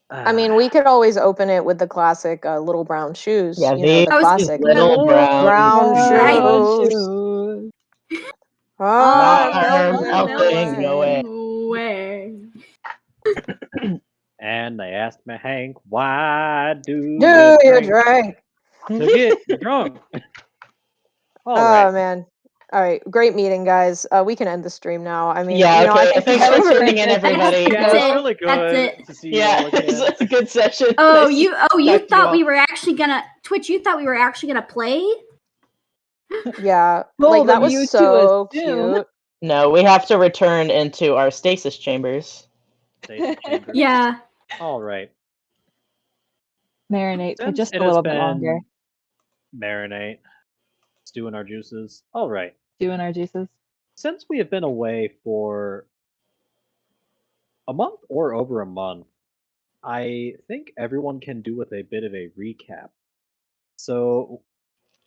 I mean, we could always open it with the classic little brown shoes. Yeah, the classic little brown shoes. Melting away. And they asked me, Hank, why do you you drink? To get drunk. All Oh right. man. All right, great meeting, guys. We can end the stream now. I mean, Yeah, okay. I think Thanks for tuning in, everybody. Yeah, it's really good to see you all again. It's a good session. Oh, Nice you to thought you we were actually gonna Twitch? You thought we were actually gonna play? Yeah, Told that them was you so to assume. cute. No, we have to return into our stasis chambers. Yeah. All right. Marinate for Since just it a has little bit been longer. Marinate. Stew in our juices. All right. Doing our juices. Since we have been away for a month or over a month, I think everyone can do with a bit of a recap. So,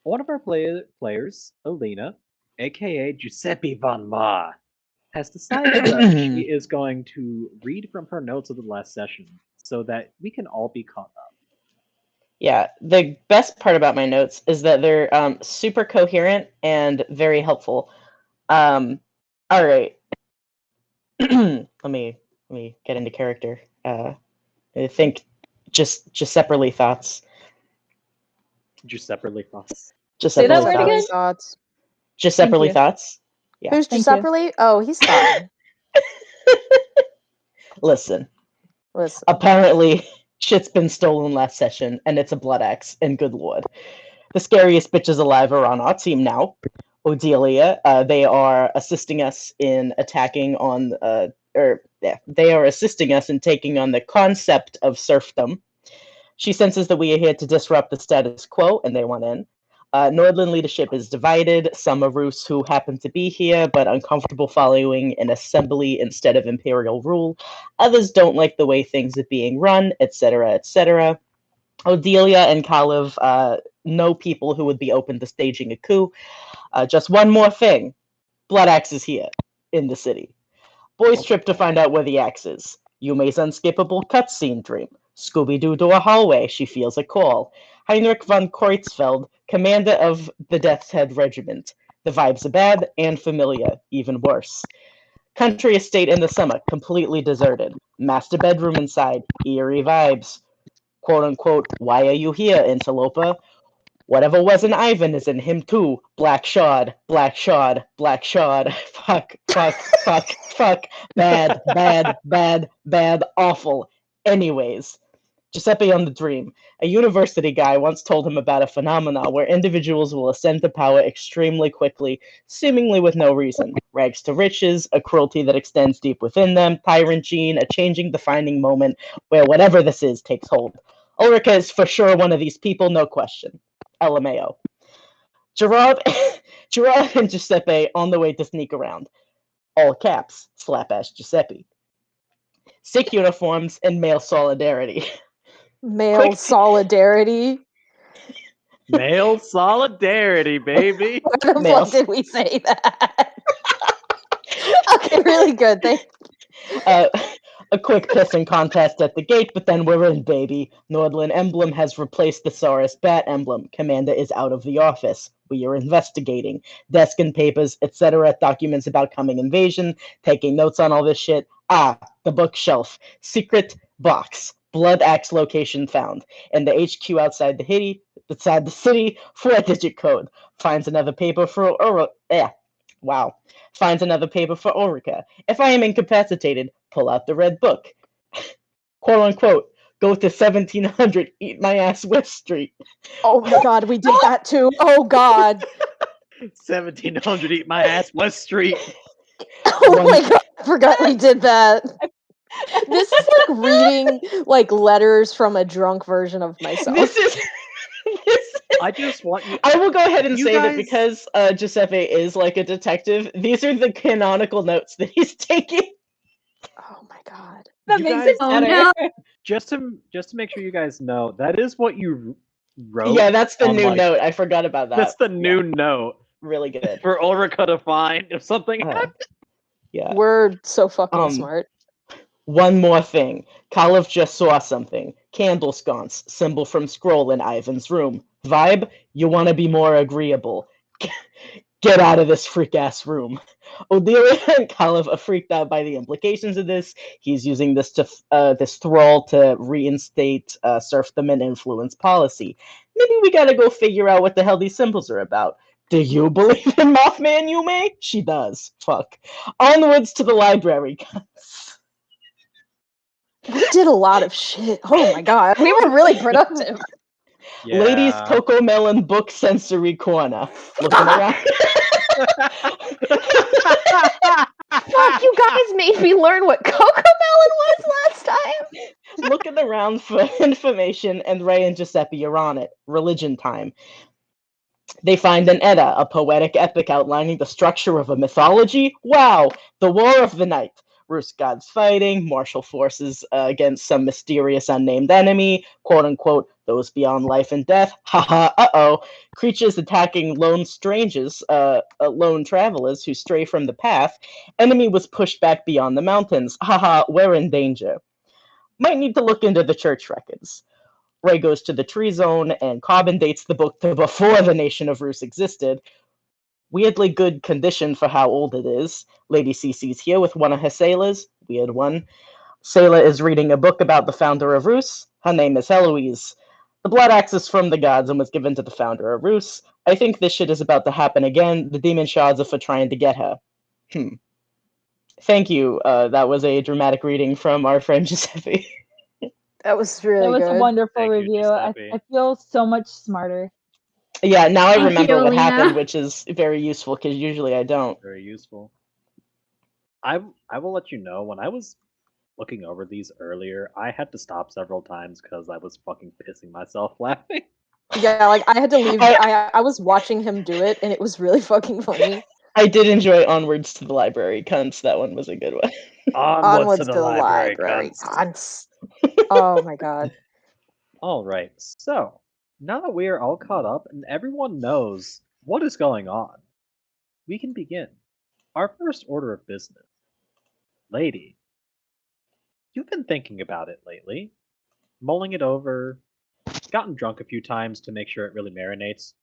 one of our players, Alina, aka Giuseppe Von Ma, has decided that she is going to read from her notes of the last session so that we can all be caught up. Yeah, the best part about my notes is that they're super coherent and very helpful. All right. let me get into character. I think just separately thoughts. Just separately thoughts. Just Say that separately word again. Thoughts. Just Thank separately you. thoughts. Yeah. Who's Thank just separately? Oh, he's thoughting. Listen. Listen. Apparently, shit's been stolen last session, and it's a blood axe. And good lord, the scariest bitches alive are on our team now. Odelia, they are assisting us in attacking on, they are assisting us in taking on the concept of serfdom. She senses that we are here to disrupt the status quo, and they want in. Nordland leadership is divided. Some are Roos who happen to be here, but uncomfortable following an assembly instead of imperial rule. Others don't like the way things are being run, etc., etc. Odelia and Kalev know people who would be open to staging a coup. Just one more thing. Blood Axe is here, in the city. Boys trip to find out where the axe is. Yume's unskippable cutscene dream. Scooby-Doo to a hallway, she feels a call. Heinrich von Kreutzfeld, commander of the Death's Head Regiment. The vibes are bad and familiar, even worse. Country estate in the summer, completely deserted. Master bedroom inside, eerie vibes. Quote unquote, why are you here, interloper? Whatever was in Ivan is in him too. Black shod, black shod, black shod. Fuck, fuck, fuck, fuck. Bad, bad, bad, bad, awful. Anyways, Giuseppe on the dream. A university guy once told him about a phenomenon where individuals will ascend to power extremely quickly, seemingly with no reason. Rags to riches, a cruelty that extends deep within them, tyrant gene, a changing, defining moment where whatever this is takes hold. Ulrika is for sure one of these people, no question. LMAO. Gerard and Giuseppe on the way to sneak around. All caps, slap-ass Giuseppe. Sick uniforms and male solidarity. Male solidarity. Male solidarity, baby. Where the fuck did we say that? Okay, really good. Thank you. A quick pissing contest at the gate, but then we're in, baby. Nordland emblem has replaced the Saurus bat emblem. Commander is out of the office. We are investigating. Desk and papers, etc. Documents about coming invasion. Taking notes on all this shit. The bookshelf. Secret box. Blood axe location found. And the HQ outside the city. 4-digit code. Finds another paper for Wow. Finds another paper for Orica. If I am incapacitated, pull out the red book. Quote unquote, go to 1700, eat my ass West Street. Oh my god, we did that too. Oh god. 1700, eat my ass West Street. Oh my god, I forgot we did that. This is like reading like letters from a drunk version of myself. I just want you. I will go ahead and say that because Giuseppe is like a detective, these are the canonical notes that he's taking. Oh my god. That makes it better. No. Just to make sure you guys know, that is what you wrote. Yeah, that's the new note. I forgot about that. That's the new note. Really good. For Ulrika to find if something happened. Yeah. We're so fucking smart. One more thing. Kalev just saw something. Candle sconce, symbol from scroll in Ivan's room. Vibe, you want to be more agreeable. Get out of this freak-ass room. Odelia and Kalev are freaked out by the implications of this. He's using this this thrall to reinstate serfdom and influence policy. Maybe we gotta go figure out what the hell these symbols are about. Do you believe in Mothman, Yume? She does. Fuck. Onwards to the library, guys. We did a lot of shit. Oh my god, we were really productive. Yeah. Ladies Coco Melon Book Sensory Corner. Looking around. Fuck, you guys made me learn what Cocomelon was last time. Looking around for information, and Ray and Giuseppe are on it. Religion time. They find an Edda, a poetic epic outlining the structure of a mythology. Wow! The War of the Night. Rus gods fighting, martial forces against some mysterious unnamed enemy, quote-unquote, those beyond life and death, haha, uh-oh, creatures attacking lone strangers, lone travelers who stray from the path, enemy was pushed back beyond the mountains, haha, we're in danger. Might need to look into the church records. Ray goes to the tree zone, and Carbon dates the book to before the nation of Rus existed. Weirdly good condition for how old it is. Lady Cece's here with one of her sailors. Weird one. Sailor is reading a book about the founder of Rus. Her name is Eloise. The blood axe is from the gods and was given to the founder of Rus. I think this shit is about to happen again. The demon shards are for trying to get her. Thank you. That was a dramatic reading from our friend Giuseppe. That was really That was good. a wonderful Thank you, review. I Giuseppe. feel so much smarter. Yeah, now I Thank remember you, what Alina. happened, which is very useful because usually I don't. Very useful. I will let you know, when I was looking over these earlier, I had to stop several times because I was fucking pissing myself laughing. Yeah, like I had to leave. I was watching him do it, and it was really fucking funny. I did enjoy Onwards to the Library, cunts. That one was a good one. Onwards to the library. Cunts. Oh my god. All right, so now that we are all caught up and everyone knows what is going on, we can begin. Our first order of business. Lady, you've been thinking about it lately, mulling it over, gotten drunk a few times to make sure it really marinates.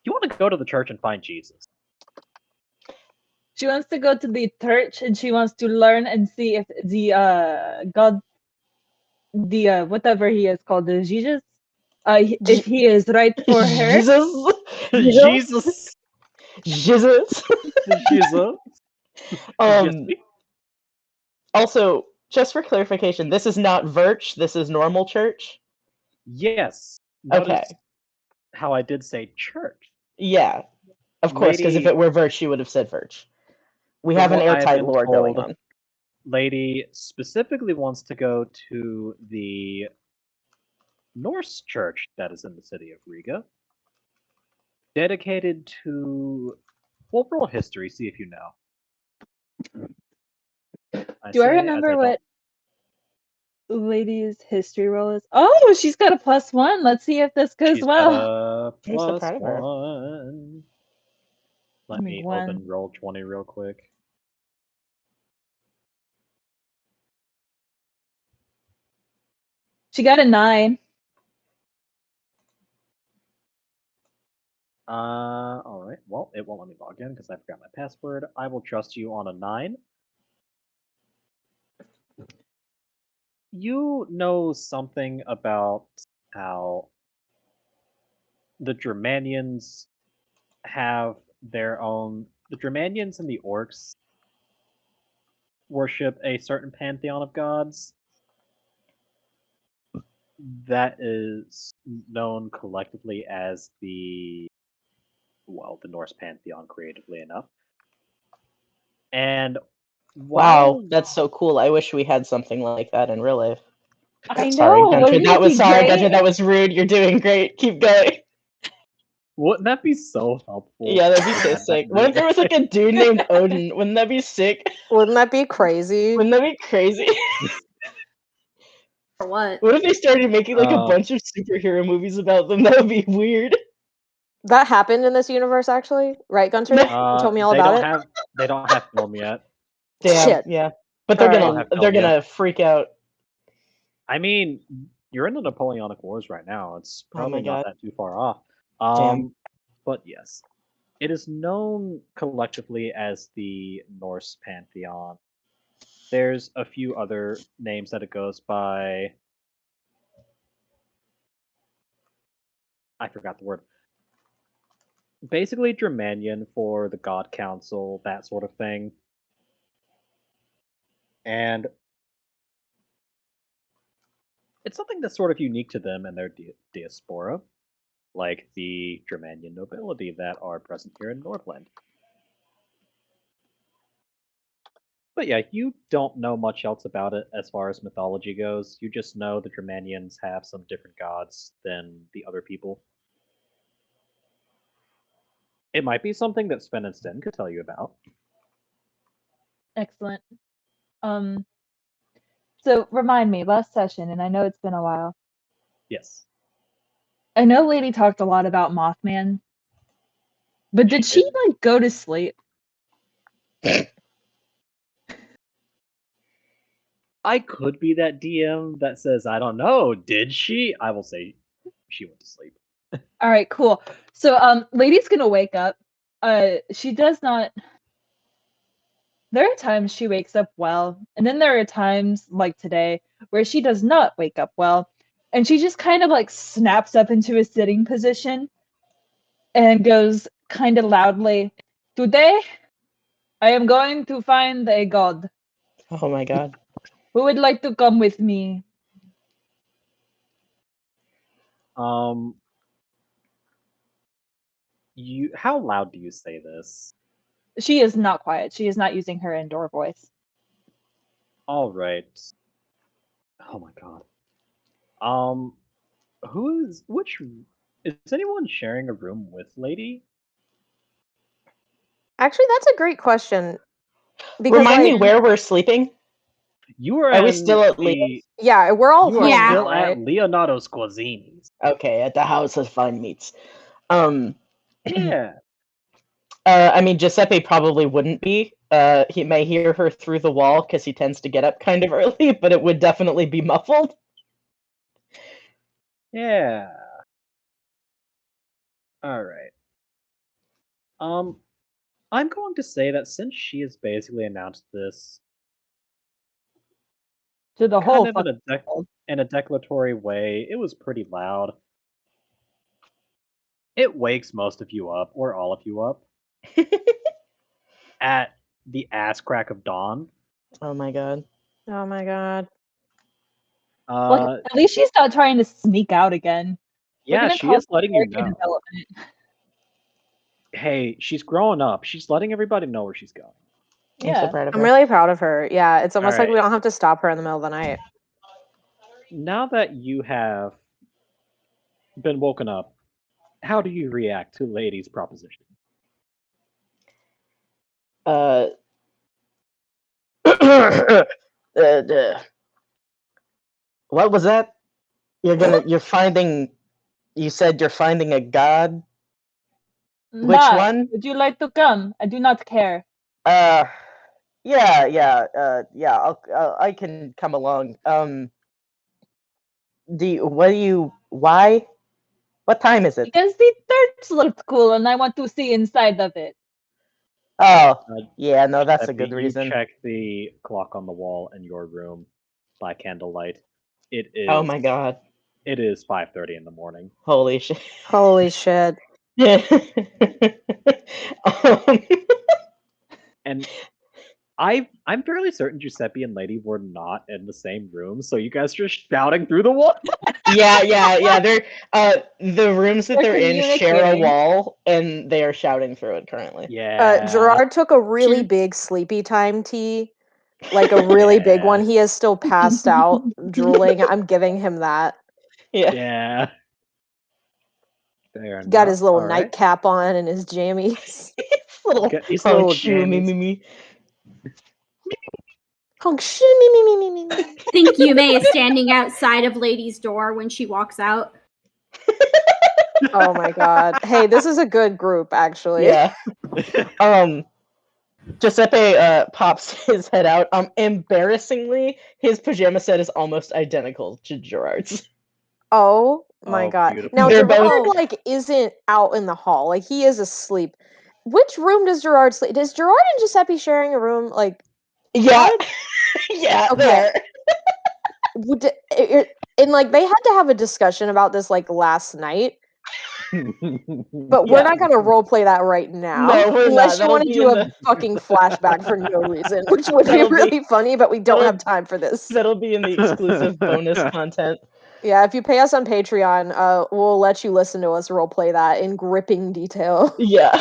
You want to go to the church and find Jesus. She wants to go to the church and she wants to learn and see if the God, the whatever he is called, the Jesus, if he is right for her. Jesus. Jesus. Jesus. Jesus. Also, just for clarification, this is not Virch, this is normal church? Yes. Okay. Notice how I did say church. Yeah. Of course, because if Lady- it were Virch, you would have said Virch. We From have an what I've airtight been lore going told, on. Lady specifically wants to go to the Norse church that is in the city of Riga, dedicated to, well, roll history, see if you know. Do I say as remember don't. what lady's history roll is? Oh, she's got a +1. Let's see if this goes She's well. got a I'm so plus proud of her. 1. Let Give me me one. open Roll20 real quick. She got a 9. All right. Well, it won't let me log in because I forgot my password. I will trust you on a 9. You know something about how the Germanians have their own. The Germanians and the Orcs worship a certain pantheon of gods that is known collectively as the Norse pantheon, creatively enough. And Wow, that's so cool. I wish we had something like that in real life. I Sorry, know. Gunter. Wouldn't That it was be sorry, great? Gunter. That was rude. You're doing great. Keep going. Wouldn't that be so helpful? Yeah, that'd be so sick. What if there was like a dude named Odin? Wouldn't that be sick? Wouldn't that be crazy? Wouldn't that be crazy? For what? What if they started making like a bunch of superhero movies about them? That would be weird. That happened in this universe, actually, right, Gunter? You told me all they about don't it. Have, they don't have film yet. Damn. Shit. Yeah. But they're Alright. gonna freak out. I mean, you're in the Napoleonic Wars right now. It's Oh my probably not God. that too far off. Damn. But yes, it is known collectively as the Norse pantheon. There's a few other names that it goes by. I forgot the word. Basically, Germanian for the God Council, that sort of thing. And it's something that's sort of unique to them and their diaspora, like the Germanian nobility that are present here in Northland. But yeah, you don't know much else about it as far as mythology goes. You just know the Germanians have some different gods than the other people. It might be something that Sven and Sten could tell you about. Excellent. So remind me, last session, and I know it's been a while. Yes. I know Lady talked a lot about Mothman, but did she like go to sleep? I could be that DM that says, I don't know, did she? I will say she went to sleep. All right, cool. So Lady's gonna wake up. She does not. There are times she wakes up well, and then there are times like today where she does not wake up well, and she just kind of like snaps up into a sitting position and goes kind of loudly, "Today, I am going to find a god. Oh my God. Who would like to come with me?" How loud do you say this? She is not quiet. She is not using her indoor voice. All right. Oh my God. Which is anyone sharing a room with Lady? Actually, that's a great question. Because Remind me like, where we're sleeping. You are Are we in still at the- Leo's? yeah, we're all You home are Yeah. still now, right? at Leonardo Squazzini's. Okay, at the house of fine meats. Yeah. I mean, Giuseppe probably wouldn't be. He may hear her through the wall because he tends to get up kind of early, but it would definitely be muffled. Yeah. All right. I'm going to say that since she has basically announced this To the whole kind of fucking world. in a declaratory way, it was pretty loud. It wakes most of you up, or all of you up, at the ass crack of dawn. Oh my God. Oh my God. Like, at least she's not trying to sneak out again. We're Yeah, gonna she call is letting you character know. development. Hey, she's growing up. She's letting everybody know where she's going. I'm so Yeah. proud of I'm her. really proud of her. Yeah, it's almost like we Alright. don't have to stop her in the middle of the night. Now that you have been woken up, how do you react to Lady's proposition? Uh, what was that? You're finding. You said you're finding a god. Which Ma, one? would you like to come? I do not care. Yeah. I can come along. Why? What time is it? Because the thirds looked cool and I want to see inside of it. Oh, yeah, no, that's a good You reason. check the clock on the wall in your room by candlelight. It is. Oh my God. It is 5:30 in the morning. Holy shit. Holy shit. Yeah. And I'm fairly certain Giuseppe and Lady were not in the same room, so you guys are just shouting through the wall. Yeah. They're the rooms that They're they're in share a communicating. wall, and they are shouting through it currently. Yeah. Gerard took a really big sleepy time tea, like a really big one. He is still passed out, drooling. I'm giving him that. Yeah. Yeah. Fair He got enough. his little All right. nightcap on and his jammies. Little Get these punk little shoe, me. jammies. Honk, shoo, me. Think Yume is standing outside of Lady's door when she walks out. Oh my God. Hey, this is a good group, actually. Yeah. Giuseppe pops his head out. Embarrassingly, his pajama set is almost identical to Gerard's. Oh my Oh, god. beautiful. Now They're Gerard both- like isn't out in the hall. Like he is asleep. Which room does Gerard sleep? Does Gerard and Giuseppe sharing a room? Like Yeah, yeah, Okay. there. and like they had to have a discussion about this like last night, but we're Yeah. not gonna role play that right now. No, we're unless not. you That'll want to be do in a the- fucking flashback for no reason, which would be That'll be- really funny, but we don't that'll- have time for this. That'll be in the exclusive bonus content. Yeah, if you pay us on Patreon, we'll let you listen to us role play that in gripping detail. Yeah.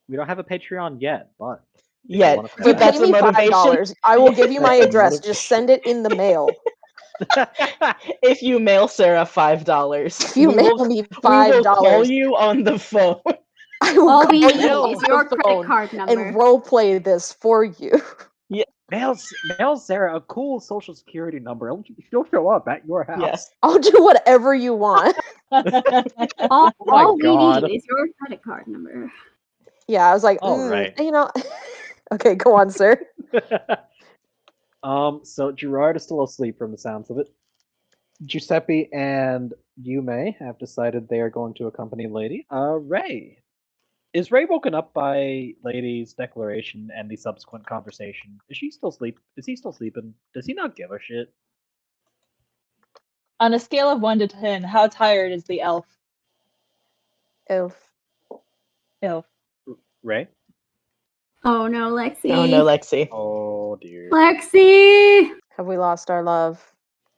We don't have a Patreon yet, but Yeah, wanna If you but that's pay the me motivation. $5, I will give you my That's the address. Just send it in the mail. If you mail Sarah $5, If you we mail will, me we will call $5, you on the phone. I will All call we you need on is the your credit phone card number. and role play this for you. mail Sarah a cool social security number. She'll show up at your house. Yes. I'll do whatever you want. All my we God. need is your credit card number. Yeah, I was like, All right. you know. Okay, go on, sir. So Gerard is still asleep from the sounds of it. Giuseppe and Yume have decided they are going to accompany Lady. Ray. Is Ray woken up by Lady's declaration and the subsequent conversation? Is she still sleep? Is he still sleeping? Does he not give a shit? On a scale of 1 to 10, how tired is the elf? Oof. Elf. Ray? Oh no, Lexi. Oh no, Lexi. Oh dear. Lexi. Have we lost our love?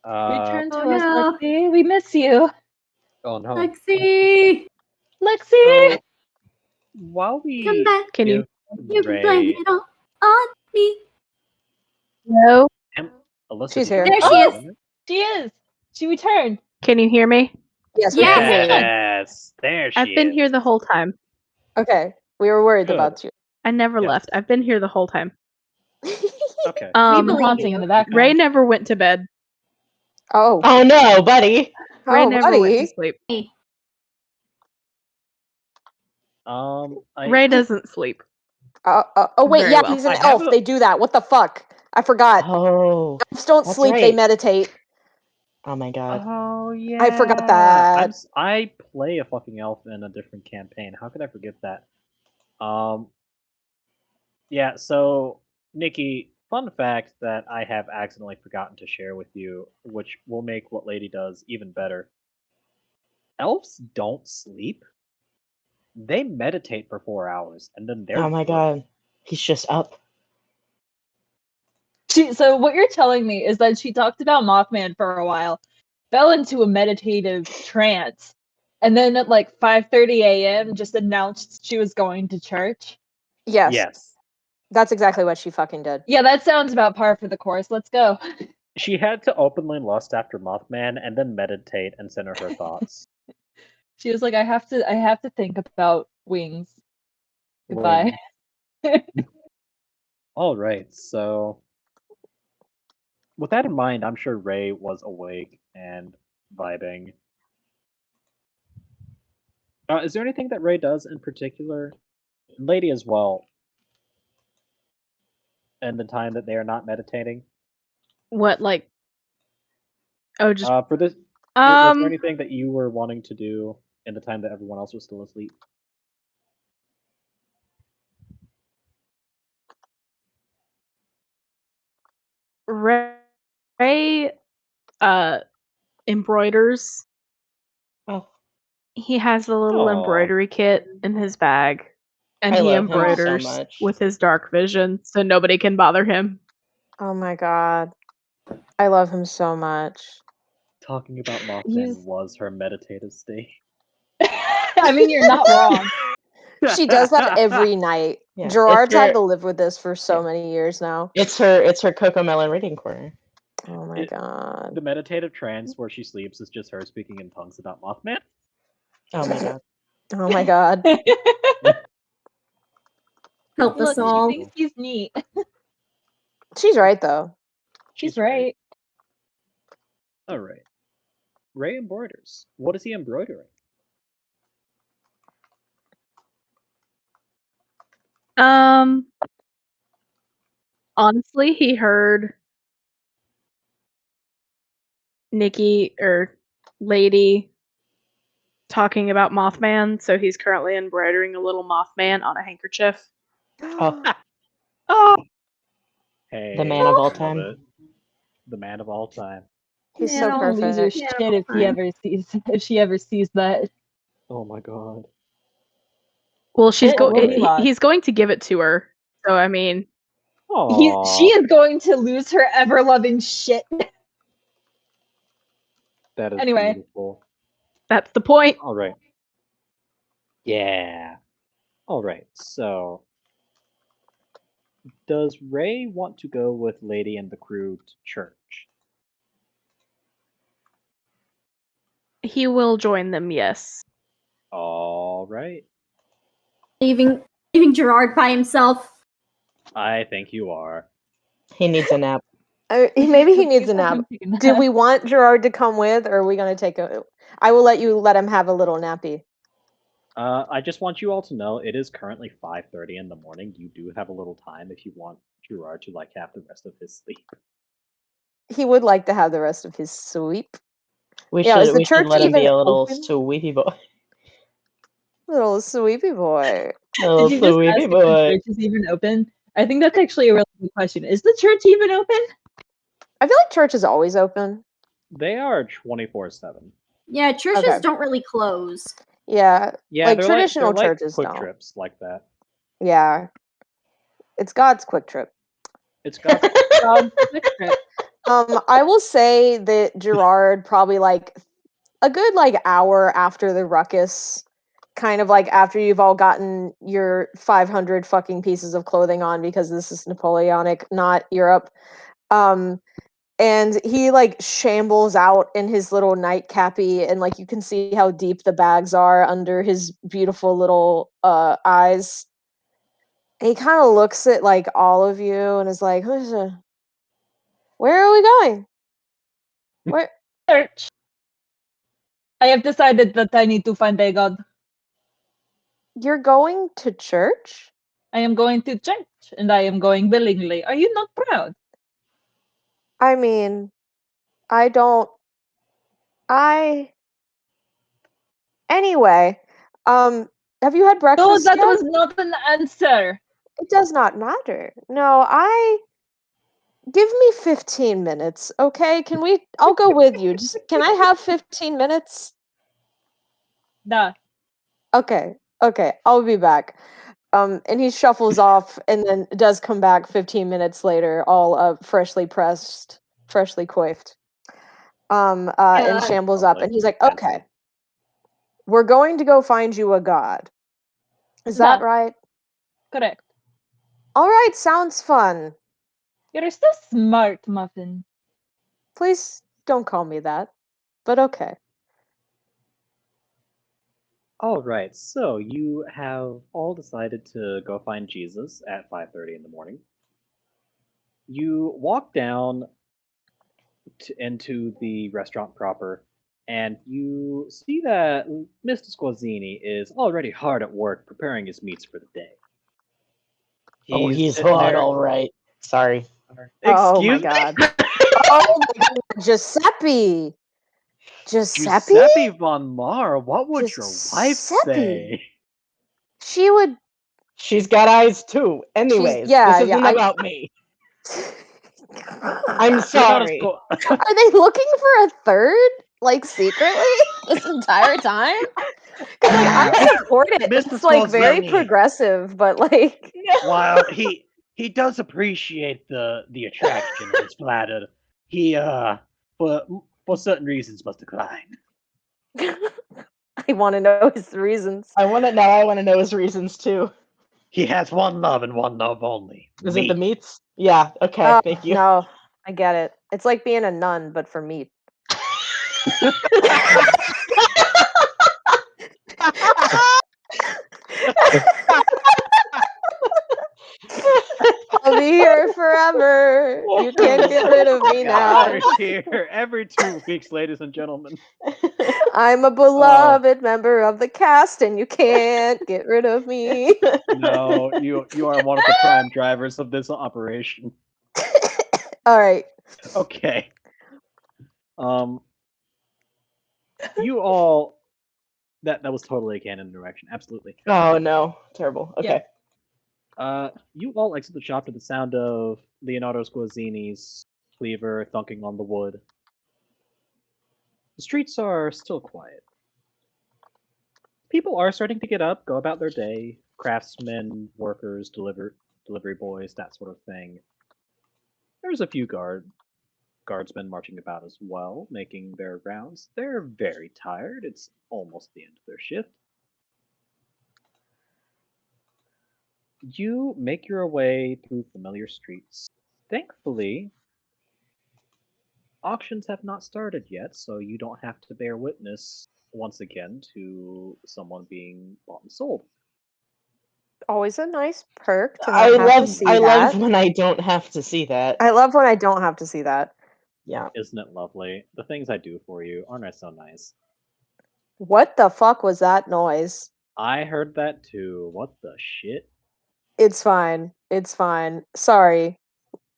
Return to Oh us, no. Lexi. We miss you. Oh no. Lexi. Lexi! So, while we Come back. Can you? You can blame Ray, it all on me. No. Alyssa, She's did you here. There get she that is. moment? She is. She returned. Can you hear me? Yes, we Yes. can hear you. Yes, there she I've been is. here the whole time. Okay, we were worried Good. about you. I never Yes. left. I've been here the whole time. Okay. I'm believe haunting you. in the background. Ray never went to bed. Oh, Oh no, buddy. Ray oh, never went to buddy. sleep. Ray doesn't sleep. Oh, wait, Very yeah, well. he's an I have elf. a- They do that. What the fuck? I forgot. Oh. Elves don't that's sleep. They right. meditate. Oh my god. Oh yeah. I forgot that. I play a fucking elf in a different campaign. How could I forget that? Yeah. So, Nikki, fun fact that I have accidentally forgotten to share with you, which will make what Lady does even better. Elves don't sleep. They meditate for 4 hours, and then they're Oh my good. god. He's just up. So what you're telling me is that she talked about Mothman for a while, fell into a meditative trance, and then at like 5:30 a.m. just announced she was going to church. Yes, Yes. that's exactly what she fucking did. Yeah, that sounds about par for the course. Let's go. She had to openly lust after Mothman and then meditate and center her thoughts. She was like, I have to think about wings. Goodbye. All right, so with that in mind, I'm sure Ray was awake and vibing. Is there anything that Ray does in particular, Lady as well, in the time that they are not meditating? What, like? Oh, just For this, was there um. anything that you were wanting to do in the time that everyone else was still asleep? Ray, embroiders. Oh. He has a little Aw. embroidery kit in his bag, and I he love him so embroiders much. with his dark vision, so nobody can bother him. Oh my god. I love him so much. Talking about Mothman He's- was her meditative state. I mean, you're not wrong. She does that every night. Yeah. Gerard's It's had her- to live with this for so many years now. It's her Coco Melon reading corner. Oh my god. The meditative trance where she sleeps is just her speaking in tongues about Mothman. Oh my god. Oh my god. Help Look, us all. she thinks he's neat. She's right though. She's right. All right. Ray embroiders. What is he embroidering? Honestly, he heard Nikki or Lady talking about Mothman, so he's currently embroidering a little Mothman on a handkerchief. Oh, Oh! Hey, the man of all I love time. it. The man of all time. He's Man, so Don't lose your perfect. shit if he ever sees if she ever sees that. Oh my god. Well, Shit will be lost. he's going to give it to her. So I mean, She is going to lose her ever loving shit. That is Anyway. beautiful. that's the point. All right. Yeah. All right. So, does Ray want to go with Lady and the crew to church? He will join them, yes. All right. leaving Gerard by himself. I think you are. He needs a nap. Maybe he needs a Please let nap. him take a Do nap. we want Gerard to come with, or are we going to take a? I will let him have a little nappy. I just want you all to know it is currently 5:30 in the morning. You do have a little time if you want Gerard to have the rest of his sleep. He would like to have the rest of his sleep. We Yeah, is should the we should church let him be even a little open? sweetie boy. Little sweepy boy. Little Did you just sweetie ask if boy. the church is even open? I think that's actually a really good question. Is the church even open? I feel like church is always open. They are 24/7. Yeah, churches Okay. don't really close. Yeah, Yeah, like they're traditional they're churches quick don't. trips like that. Yeah, it's God's quick trip. It's got God's quick trip. I will say that Gerard probably like a good hour after the ruckus, kind of like after you've all gotten your 500 fucking pieces of clothing on because this is Napoleonic, not Europe. And he shambles out in his little nightcappy, and you can see how deep the bags are under his beautiful little eyes. And he kind of looks at all of you and is like, where are we going? Where? Church. I have decided that I need to find a god. You're going to church? I am going to church, and I am going willingly. Are you not proud? I mean, I don't. Anyway, have you had No, breakfast that yet? was not an answer. It does not matter. No, give me 15 minutes, okay? I'll go with you. Can I have 15 minutes? Nah. Okay, I'll be back. And he shuffles off and then does come back 15 minutes later, all freshly pressed, freshly coiffed. And shambles up, and he's like, okay, we're going to go find you a god. Is that Nah. right? Correct. All right, sounds fun. You're so smart, Muffin. Please don't call me that, but okay. All right, so you have all decided to go find Jesus at 5:30 in the morning. You walk down into the restaurant proper, and you see that Mr. Squazzini is already hard at work preparing his meats for the day. He's sitting hot, there- all right. Sorry. Oh my Excuse me? god. Oh my god. Giuseppe. Giuseppe von Mar, what would your wife Giuseppe. say? She would. She's got eyes too. Anyways, yeah, this isn't yeah, about me. I'm You sorry. notice Are they looking for a third? Secretly? This entire time? Because, I support it. Mr. It's, very Squazzini. progressive, but, While he does appreciate the attraction and is flattered, he for certain reasons must decline. I want to know his reasons. I want to know his reasons too. He has one love and one love only. Is it the meat. meats? Yeah. Okay. Thank you. No, I get it. It's like being a nun, but for meat. I'll be here forever. You can't get rid of me now. We're here every 2 weeks, ladies and gentlemen. I'm a beloved member of the cast, and you can't get rid of me. No, you are one of the prime drivers of this operation. All right. Okay. You all. That was totally a canon direction. Absolutely. Oh no, terrible. Okay. You all exit the shop to the sound of Leonardo Squazzini's cleaver thunking on the wood. The streets are still quiet. People are starting to get up, go about their day. Craftsmen, workers, delivery boys, that sort of thing. There's a few guardsmen marching about as well, making their rounds. They're very tired. It's almost the end of their shift. You make your way through familiar streets. Thankfully, auctions have not started yet, so you don't have to bear witness once again to someone being bought and sold. Always a nice perk to I not have to love see I that. love when I don't have to see that. I love when I don't have to see that. Yeah. Isn't it lovely? The things I do for you, aren't I so nice? What the fuck was that noise? I heard that too. What the shit? It's fine. It's fine. Sorry.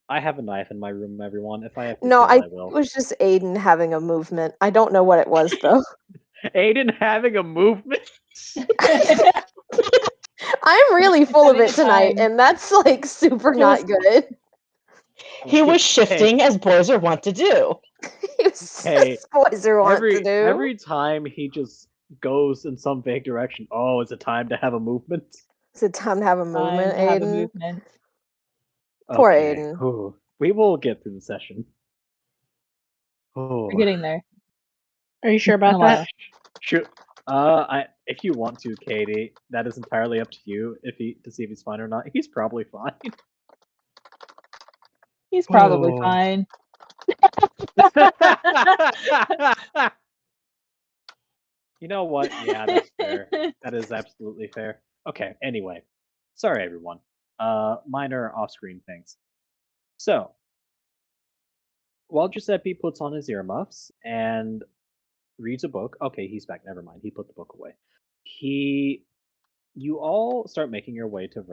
I have a knife in my room, everyone. If I have to No, kill, I I it will. was just Aiden having a movement. I don't know what it was though. Aiden having a movement? I'm really full of Having it a tonight, time. and that's like super not good. He was shifting as boys are wont to do. Hey, boys are want to do. every time he just goes in some vague direction. Oh, is it time to have a movement? Is it time to have a movement, Time to have a Aiden? movement. Poor Okay, Aiden. whew. We will get through the session. Oh, We're getting there. Are you sure In a about while. that? Sure. If you want to, Katie, that is entirely up to you. To see if he's fine or not. He's probably fine. He's probably Oh. fine. You know what? Yeah, that's fair. That is absolutely fair. Okay, anyway. Sorry, everyone. Minor off-screen things. So, while Giuseppe puts on his earmuffs and reads a book. Okay, he's back. Never mind. He put the book away. You all start making your way to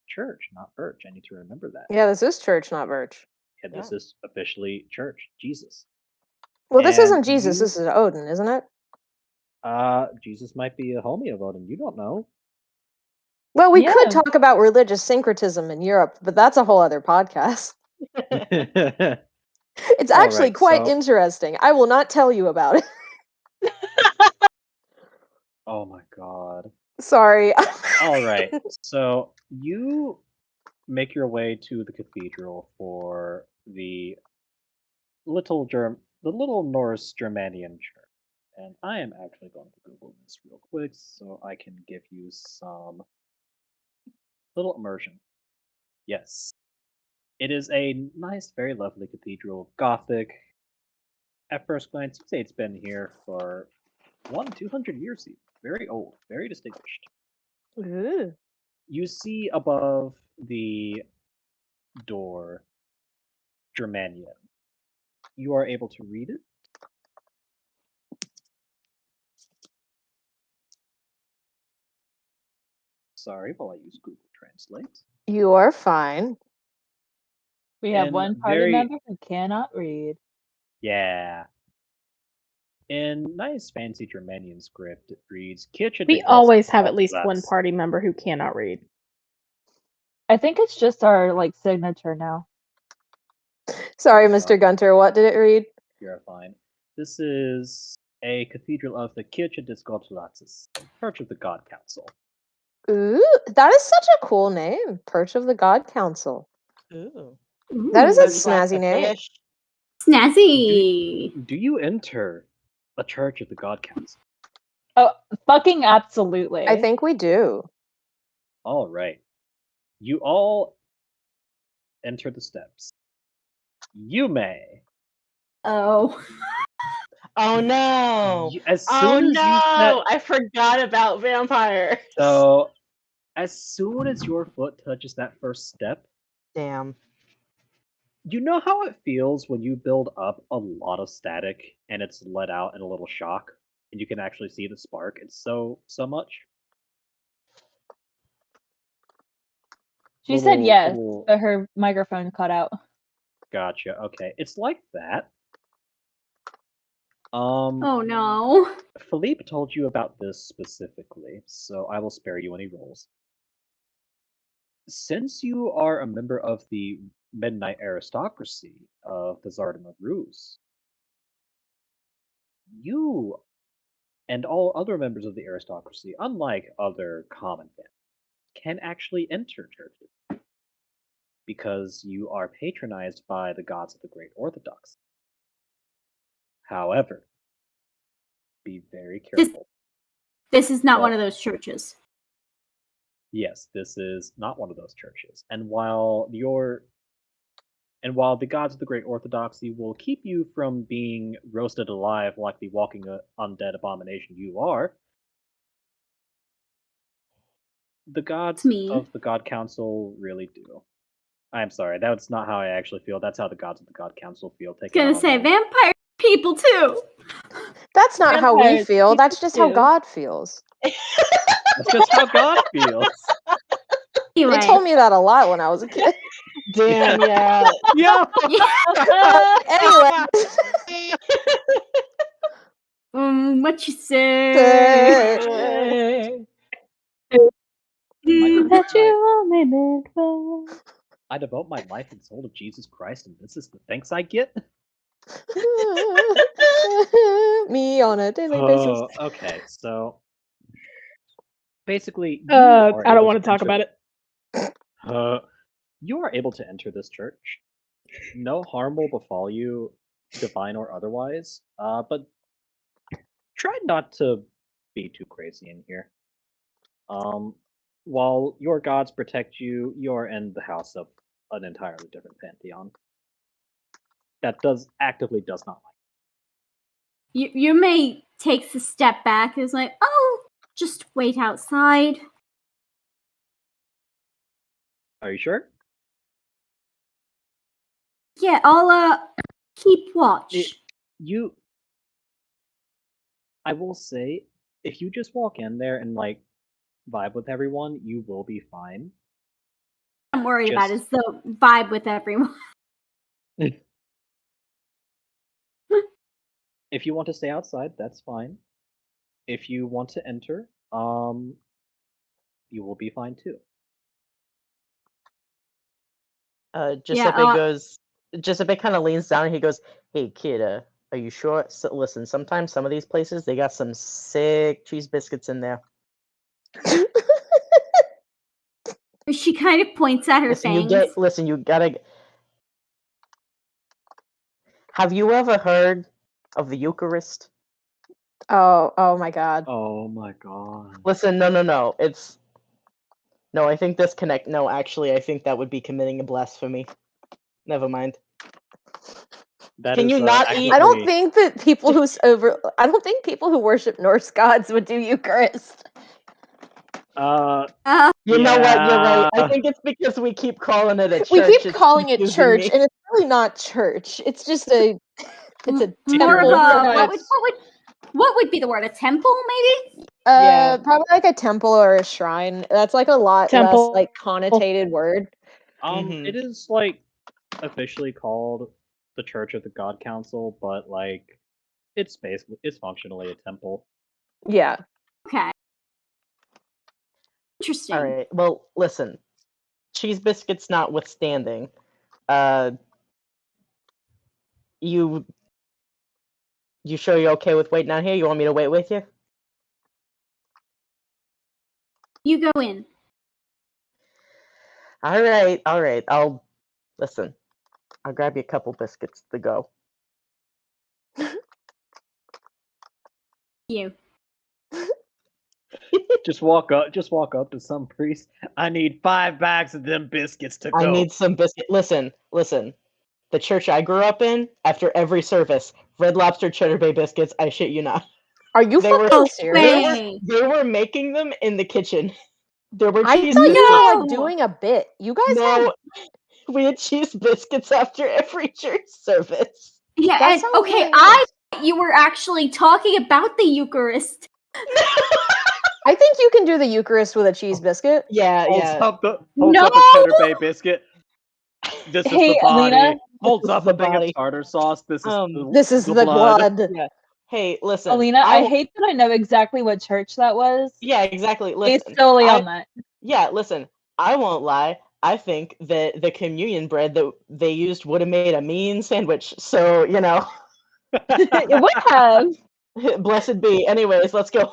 church, not Birch. I need to remember that. Yeah, this is church, not Birch. Yeah, this is officially church. Jesus. Well, this And isn't Jesus. This is Odin, isn't it? Jesus might be a homie of Odin. You don't know. Well, we Yeah. could talk about religious syncretism in Europe, but that's a whole other podcast. It's All actually right, quite so- interesting. I will not tell you about it. Oh my god. Sorry. All right. So you make your way to the cathedral for the little Norse Germanian church. And I am actually going to Google this real quick so I can give you some little immersion. Yes. It is a nice, very lovely cathedral, Gothic. At first glance, you'd say it's been here for 200 years even. Very old, very distinguished. Ooh. You see above the door Germanian. You are able to read it. Sorry, while I use Google Translate. You are fine. We have And one party member who cannot read. Yeah. In nice fancy Germanian script, it reads Kitchen. We always have at least one party member who cannot read. I think it's just our signature now. Sorry, Mr. Gunter. What did it read? You're fine. This is a cathedral of the Kirche des Gottlatzes, Church of the God Council. Ooh, that is such a cool name. Perch of the God Council. Ooh. That is a Says like snazzy a name. fish. Snazzy. Do you enter a Church of the God Council? Oh, fucking absolutely. I think we do. All right. You all enter the steps. You may. Oh. Oh no! As Oh soon as no! I forgot about vampires. So, as soon as your foot touches that first step, Damn. you know how it feels when you build up a lot of static and it's let out in a little shock? and you can actually see the spark. It's so much. She said yes, Little- but her microphone cut out. Gotcha. Okay, it's like that. Oh no. Philippe told you about this specifically, so I will spare you any rolls. Since you are a member of the Midnight Aristocracy of the Zardom of Ruse, you and all other members of the aristocracy, unlike other common families, can actually enter churches because you are patronized by the gods of the Great Orthodox. However, be very careful. This is not one Well- of those churches. Yes, this is not one of those churches. And while the gods of the Great Orthodoxy will keep you from being roasted alive like the walking undead abomination you are, the gods Me. of the God Council really do. I'm sorry, that's not how I actually feel. That's how the gods of the God Council feel. I was gonna say them. vampire people too. That's not how we Vampires, feel. That's people just how too. God feels. That's just how God feels. Anyway. They told me that a lot when I was a kid. Damn, yeah. Yeah. Anyway. What you say? That you only meant well. I devote my life and soul to Jesus Christ, and this is the thanks I get? Me on a daily basis. Okay, so basically, I don't want to talk about it. You are able to enter this church. No harm will befall you, divine or otherwise. But try not to be too crazy in here. While your gods protect you, you're in the house of an entirely different pantheon. That does not like. Your mate takes a step back and is like, "Oh, just wait outside." Are you sure? Yeah, I'll keep watch. I will say, if you just walk in there and like vibe with everyone, you will be fine. I'm worried about is the vibe with everyone. If you want to stay outside, that's fine. If you want to enter, you will be fine too. Giuseppe kind of leans down and he goes, "Hey kid, are you sure? So, listen, sometimes some of these places they got some sick cheese biscuits in there. She kind of points at her fangs. You gotta. Have you ever heard of the Eucharist? Oh my god. Oh my god. Listen, no. I think disconnect. No, actually, I think that would be committing a blasphemy. Never mind. Can you not eat? I don't think that people I don't think people who worship Norse gods would do Eucharist. You know what? You're right. I think it's because we keep calling it a church. We keep calling it confusing church, me. and it's really not church. It's just it's a more of temple. a what would be the word? A temple, maybe? Probably like a temple or a shrine. That's like a lot Temple. less like connotated word. It is like officially called the Church of the God Council, but like it's functionally a temple. Yeah. Okay. Interesting. All right. Well, listen. Cheese biscuits notwithstanding, you sure you're okay with waiting out here? You want me to wait with you? You go in. All right. I'll listen. I'll grab you a couple biscuits to go. You. Just walk up to some priest. I need 5 bags of them biscuits to go. I need some biscuit. Listen. The church I grew up in, after every service, Red Lobster Cheddar Bay biscuits. I shit you not. Are you fucking serious? They were making them in the kitchen. There were I cheese thought biscuits. you were like doing a bit. You guys we had cheese biscuits after every church service. Yeah, That and sounds okay, really nice. You were actually talking about the Eucharist. I think you can do the Eucharist with a cheese biscuit. Yeah, Holds yeah. up the No! Cheddar Bay biscuit. This is Hey, the body. Alina. Holds This up is the a thing of body. tartar sauce. This is This is the blood. Yeah. Hey, listen. Alina, I hate that I know exactly what church that was. Yeah, exactly. Based Listen. solely on that. Yeah, listen. I won't lie. I think that the communion bread that they used would have made a mean sandwich. So, you know, It would have. blessed be. Anyways, let's go.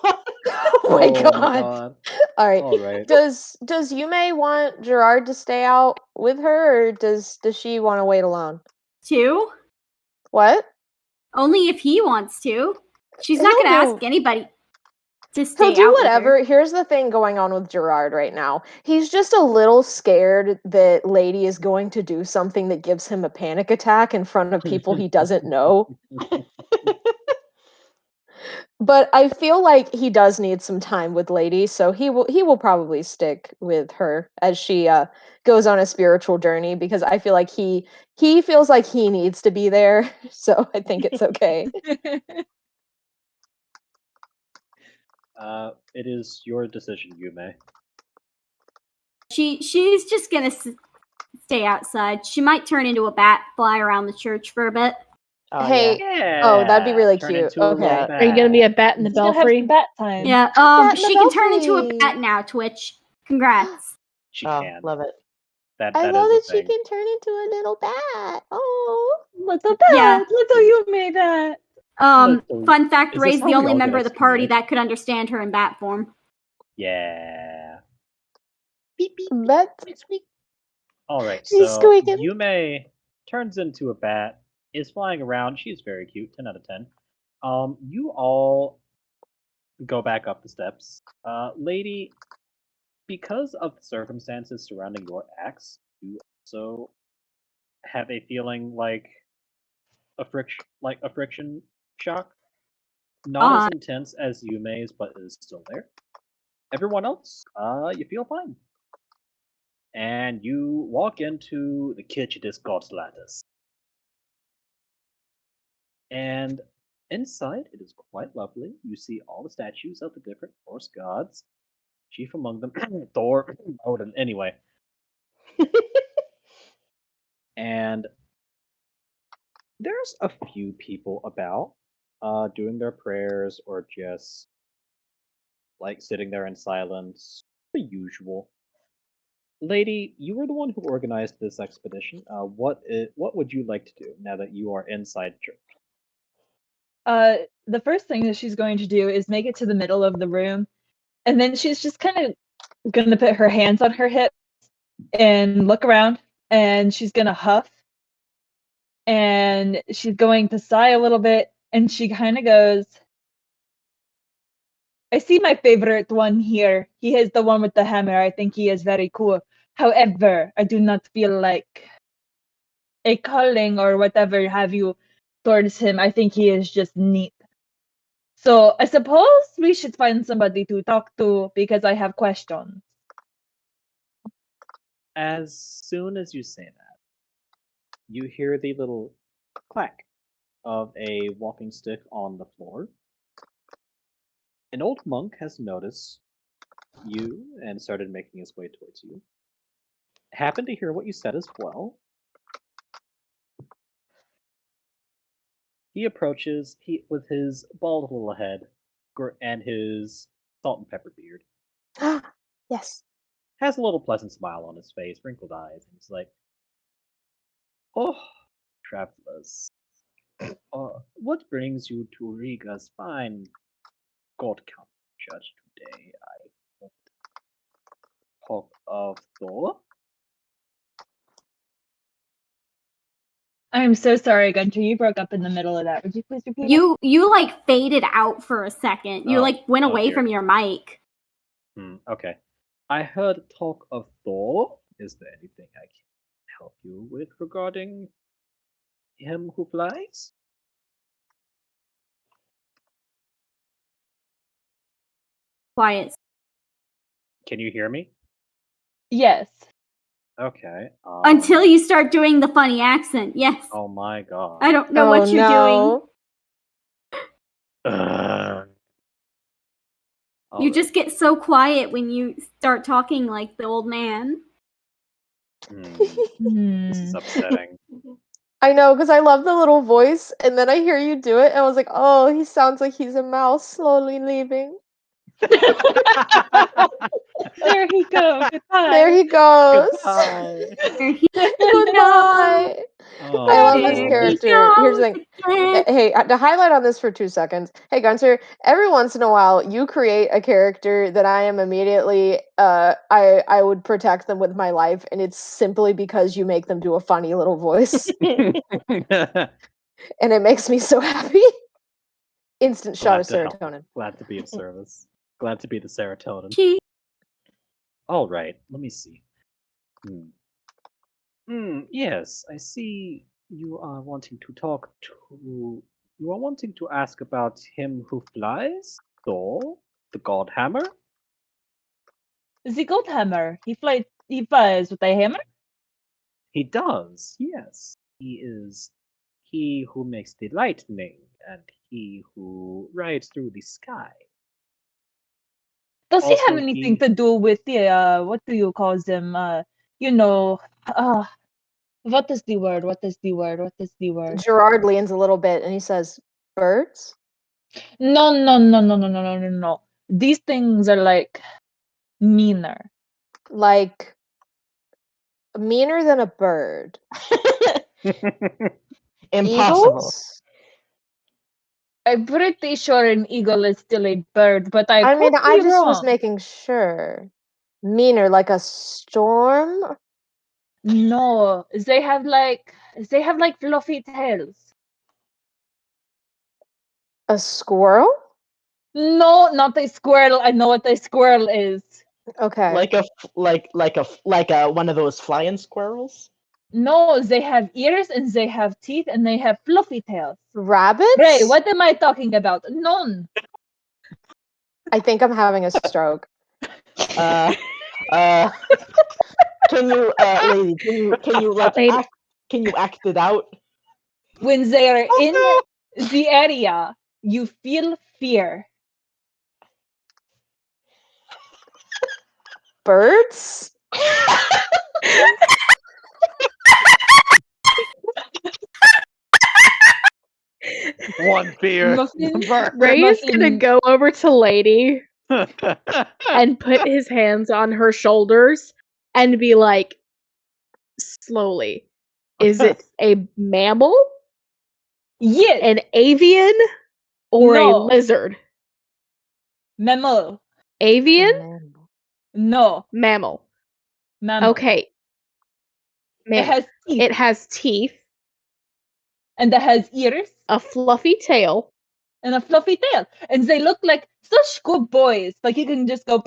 Oh my god. All right. All right. Does Yume want Gerard to stay out with her, or does she want to wait alone? 2? What? Only if he wants to. She's not He'll going to do- ask anybody to stay He'll do out with whatever. her. Here's the thing going on with Gerard right now. He's just a little scared that Lady is going to do something that gives him a panic attack in front of people he doesn't know. But I feel like he does need some time with Lady, so he will probably stick with her as she goes on a spiritual journey, because I feel like he feels like he needs to be there. So I think it's okay. It is your decision, Yume. She's just going to stay outside. She might turn into a bat, fly around the church for a bit. Oh, Hey, yeah. oh, that'd be really Turn cute. into a Okay. little Are you gonna be a bat in the She's gonna have belfry? some bat time. Yeah, Bat in the she can turn into a belfry. bat now, Twitch. Congrats. She Oh, can. love it. That I is love a that she thing. can turn into a little bat. Oh. Little bat. Yeah. Little Yume bat. Fun fact, Is this Ray's how the we only all member get of the party excommunicated? that could understand her in bat form. Yeah. Bat. All right. She's So squeaking. Yume turns into a bat, is flying around. She's very cute. 10 out of 10. You all go back up the steps. Lady, because of the circumstances surrounding your axe, you also have a feeling like a friction shock. Not as intense as Yume's, but it is still there. Everyone else, you feel fine. And you walk into the kitchen of God's lattice. And inside, it is quite lovely. You see all the statues of the different Norse gods. Chief among them, Thor, Odin. Anyway. And there's a few people about, doing their prayers or just like sitting there in silence. The usual. Lady, you were the one who organized this expedition. What would you like to do now that you are inside the church? The first thing that she's going to do is make it to the middle of the room, and then she's just kind of going to put her hands on her hips and look around, and she's going to huff, and she's going to sigh a little bit, and she kind of goes, I see my favorite one here. He is the one with the hammer. I think he is very cool. However, I do not feel like a calling or whatever have you towards him. I think he is just neat. So I suppose we should find somebody to talk to because I have questions. As soon as you say that, you hear the little clack of a walking stick on the floor. An old monk has noticed you and started making his way towards you. Happened to hear what you said as well. He approaches with his bald little head and his salt and pepper beard. Yes. Has a little pleasant smile on his face, wrinkled eyes, and he's like, "Oh, travelers, what brings you to Riga's fine God Count Church today? I heard talk of Thor." I'm so sorry, Gunter. You broke up in the middle of that. Would you please repeat? You like faded out for a second. You Oh, like went oh away dear. from your mic. Okay. I heard talk of Thor. Is there anything I can help you with regarding him who flies? Quiet. Can you hear me? Yes. Okay. Until you start doing the funny accent. Yes. Oh my god. I don't know what you're doing. All You right. just get so quiet when you start talking like the old man. This is upsetting. I know, because I love the little voice, and then I hear you do it, and I was like, oh, he sounds like he's a mouse slowly leaving. There he goes. Goodbye. There he goes. Goodbye. There he Goodbye. Oh, I love this There he character. Here's the goes thing. again. Hey, to highlight on this for 2 seconds. Hey, Gunter, every once in a while, you create a character that I am immediately, I would protect them with my life, and it's simply because you make them do a funny little voice, and it makes me so happy. Instant shot of Glad to help. serotonin. Glad to be of service. Glad to be the serotonin. She All right, let me see. Yes, I see you are wanting to talk to. You are wanting to ask about him who flies? Thor? The God Hammer? The gold hammer. He flies with a hammer? He does, yes. He is he who makes the lightning and he who rides through the sky. Does he have Also, anything he- to do with the what do you call them? You know, what is the word? What is the word? What is the word? Gerard leans a little bit, and he says, birds? No, no, no, no, no, no, no, no, no. These things are like meaner. Like, meaner than a bird. Impossible. Eagles? I'm pretty sure an eagle is still a bird, but I I mean, could I be just was wrong. making sure. Meaner, like a storm? No, they have like fluffy tails. A squirrel? No, not a squirrel. I know what a squirrel is. Okay. Like a one of those flying squirrels. No, they have ears and they have teeth and they have fluffy tails. Rabbits? Ray, what am I talking about? None. I think I'm having a stroke. Uh, can you, lady? Can you like Lady. act? Can you act it out? When they are in the area, you feel fear. Birds? One fear. Muffin, Ray is gonna Muffin. go over to Lady and put his hands on her shoulders and be like, slowly, is it a mammal, Yes. an avian, or a No. lizard? Mammal. Avian? No. Mammal. Mammal. Okay. It Mammal. has teeth It has teeth, and it has ears a fluffy tail. and a fluffy tail. And they look like such good boys. Like you can just go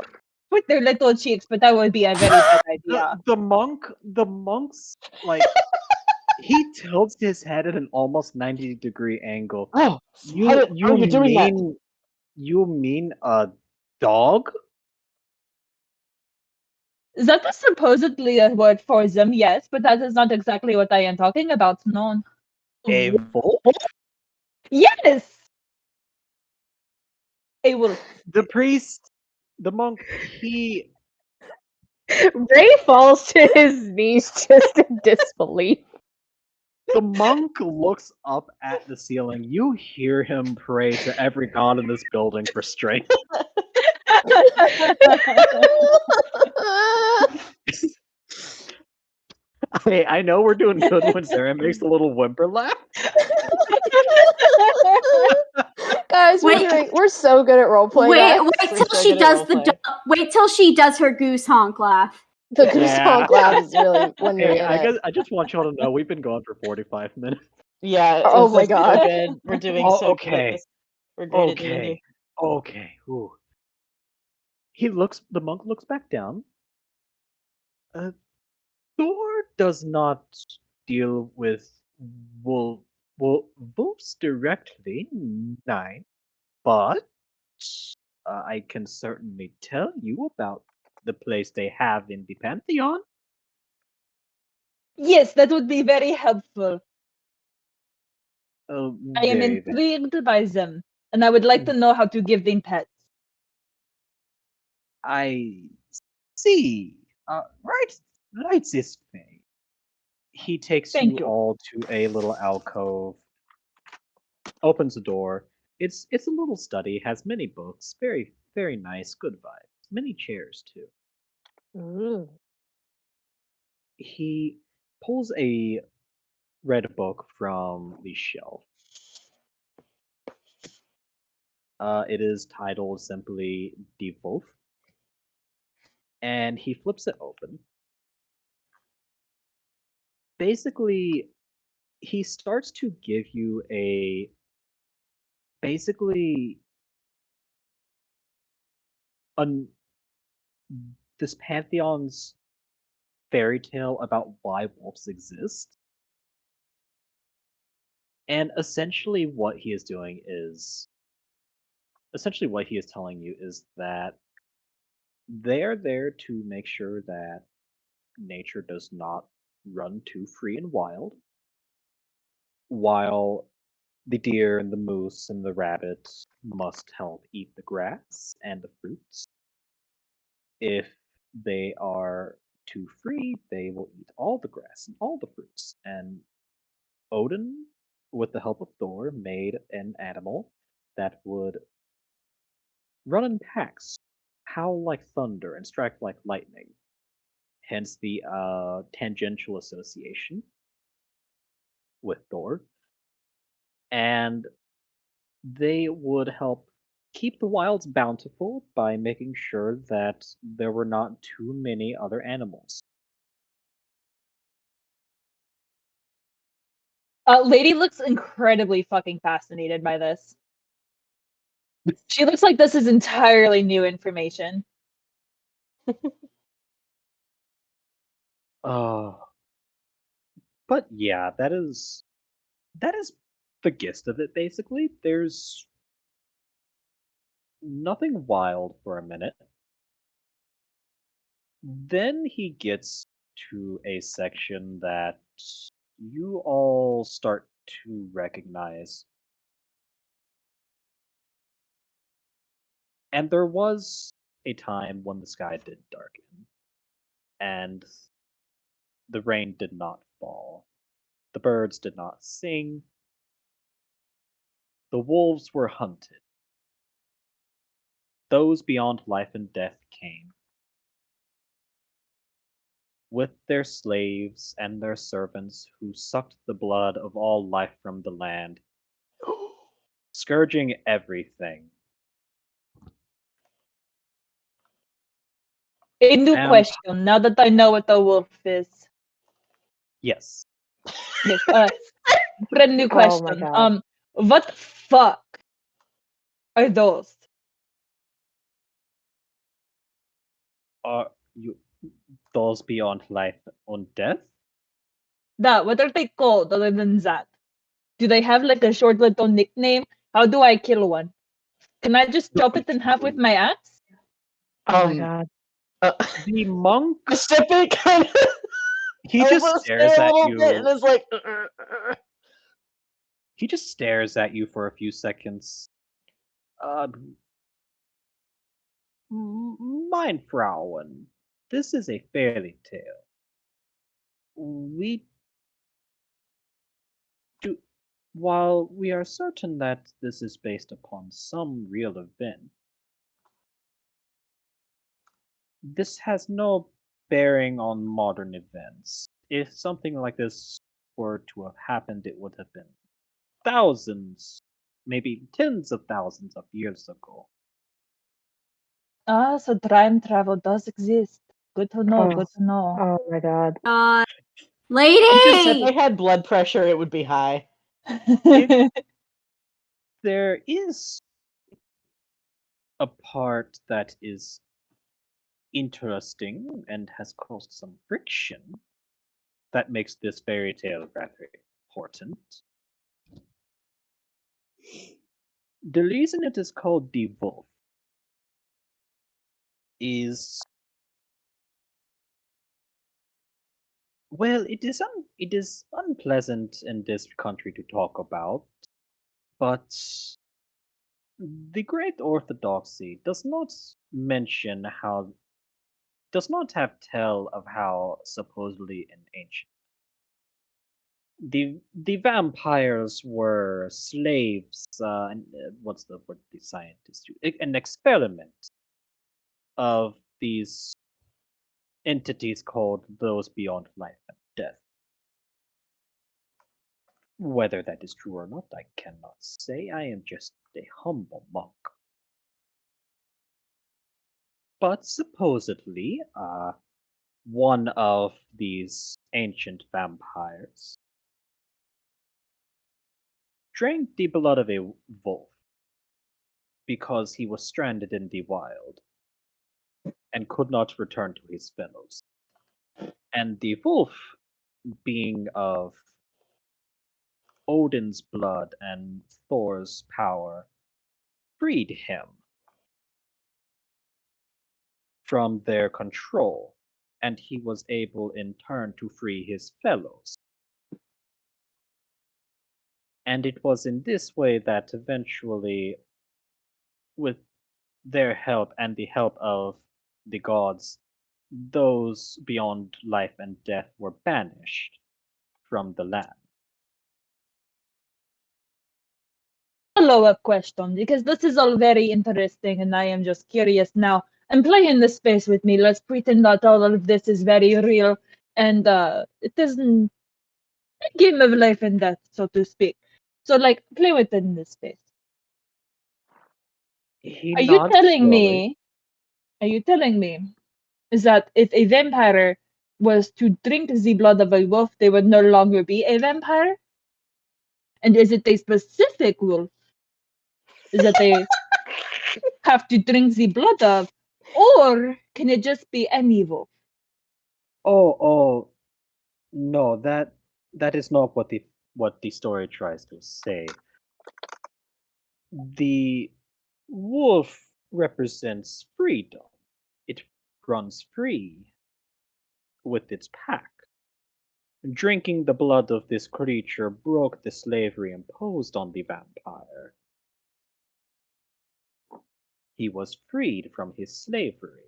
with their little cheeks, but that would be a very bad idea. the monk's like he tilts his head at an almost 90-degree angle. Oh, You how are you doing that? you mean a dog? That is supposedly a word for them, yes, but that is not exactly what I am talking about. No. A wolf? Yes! A wolf. The priest, the monk, he Ray falls to his knees just in disbelief. the monk looks up at the ceiling. You hear him pray to every god in this building for strength. I know we're doing good when Sarah makes a little whimper laugh. Guys, we're so good at roleplay. wait, guys. wait We're till so she good at does the roleplay. wait till she does her goose honk laugh. The goose Yeah. honk laugh is really when you're Hey, in it. I just want y'all to know we've been going for 45 minutes. Yeah. Oh it's my just so God. good. We're doing Oh, so good at okay. this. We're great at D&D. Okay. Okay. Ooh. The monk looks back down. Thor does not deal with wolves directly, nine, but I can certainly tell you about the place they have in the pantheon. Yes, that would be very helpful. I am Okay, then. intrigued by them. and I would like to know how to give them pets. I see. Right this way. He takes Thank you you. all to a little alcove, opens the door. It's a little study, has many books, very very nice, good vibes, many chairs too. Ooh. He pulls a red book from the shelf. It is titled simply Die Wolf, and he flips it open. Basically, he starts to give you a basically un, this pantheon's fairy tale about why wolves exist. And essentially what he is doing is essentially what he is telling you is that they're there to make sure that nature does not run too free and wild, while the deer and the moose and the rabbit must help eat the grass and the fruits. If they are too free, they will eat all the grass and all the fruits. And Odin, with the help of Thor, made an animal that would run in packs, howl like thunder, and strike like lightning. Hence the tangential association with Thor. And they would help keep the wilds bountiful by making sure that there were not too many other animals. Lady looks incredibly fucking fascinated by this. She looks like this is entirely new information. Uh, but yeah, that is the gist of it basically. There's nothing wild for a minute. Then he gets to a section that you all start to recognize. And there was a time when the sky did darken, and the rain did not fall. The birds did not sing. The wolves were hunted. Those beyond life and death came, with their slaves and their servants who sucked the blood of all life from the land, scourging everything. A new And question, now that I know what a wolf is. yes, Yes, brand new Oh my question. god. What the fuck are those? are you those beyond life and death? What are they called other than that? Do they have like a short little nickname? How do I kill one? Can I just chop it in half with my axe? Oh my Um, god. The monk, Pacific kind of he just elbows stares there a at little bit and you. is like, He just stares at you for a few seconds. Uh, Mein Frauen, this is a fairy tale. We do, while we are certain that this is based upon some real event, this has no bearing on modern events. If something like this were to have happened, it would have been thousands, maybe tens of thousands of years ago. Ah, so time travel does exist. Good to know, good to know. Oh my god. God. if they Lady! had blood pressure, it would be high. There is a part that is interesting and has caused some friction that makes this fairy tale rather important. The reason it is called the wolf is, well, it is unpleasant in this country to talk about, but The great orthodoxy does not mention how does not have tell of how supposedly in ancient the vampires were slaves. What's the word the scientists use? An experiment of these entities called those beyond life and death. Whether that is true or not, I cannot say. I am just a humble monk. But supposedly, one of these ancient vampires drank the blood of a wolf because he was stranded in the wild and could not return to his fellows. And the wolf, being of Odin's blood and Thor's power, freed him from their control, and he was able in turn to free his fellows. And it was in this way that eventually, with their help and the help of the gods, those beyond life and death were banished from the land. Follow-up question, because this is all very interesting and I am just curious now. And play in this space with me. Let's pretend that all of this is very real and it isn't a game of life and death, so to speak. So like play within this space. Are you telling me is that if a vampire was to drink the blood of a wolf, they would no longer be a vampire? And is it a specific wolf that they have to drink the blood of? Or can it just be any wolf? Oh, no, that is not what the story tries to say. The wolf represents freedom. It runs free with its pack. Drinking the blood of this creature broke the slavery imposed on the vampire. He was freed from his slavery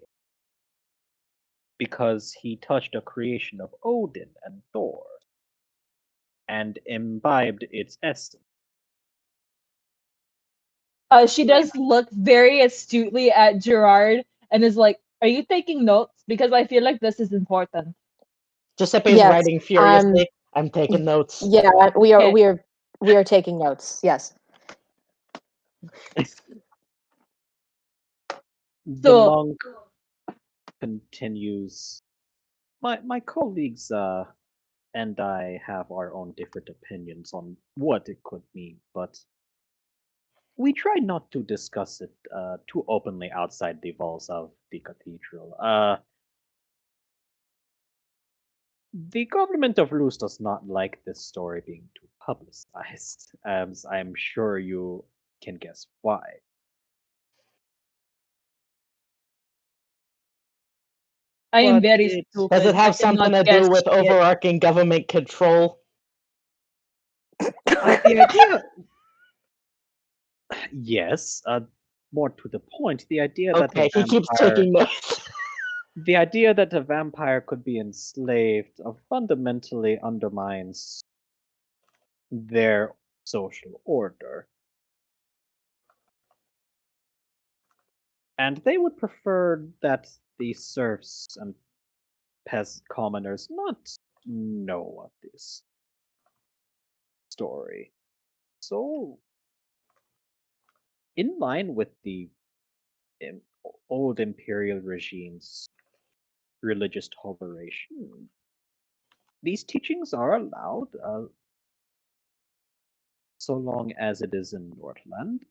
because he touched a creation of Odin and Thor and imbibed its essence. She does look very astutely at Gerard and is like, "Are you taking notes? Because I feel like this is important." Giuseppe's Yes, writing furiously. I'm taking notes. Yeah, we are Okay. we are taking notes. Yes. The So- monk continues. My colleagues and I have our own different opinions on what it could mean, but we try not to discuss it too openly outside the walls of the cathedral. The government of Luz does not like this story being too publicized, as I'm sure you can guess why. I am But very it- stupid. Does it I have something cannot to guess do with shit. overarching government control? The idea. Yes, more to the point, the idea that Okay, he keeps taking notes. the idea that a vampire could be enslaved fundamentally undermines their social order. And they would prefer that the serfs and commoners not know of this story. So, in line with the im- old imperial regime's religious toleration, these teachings are allowed so long as it is in Nordland.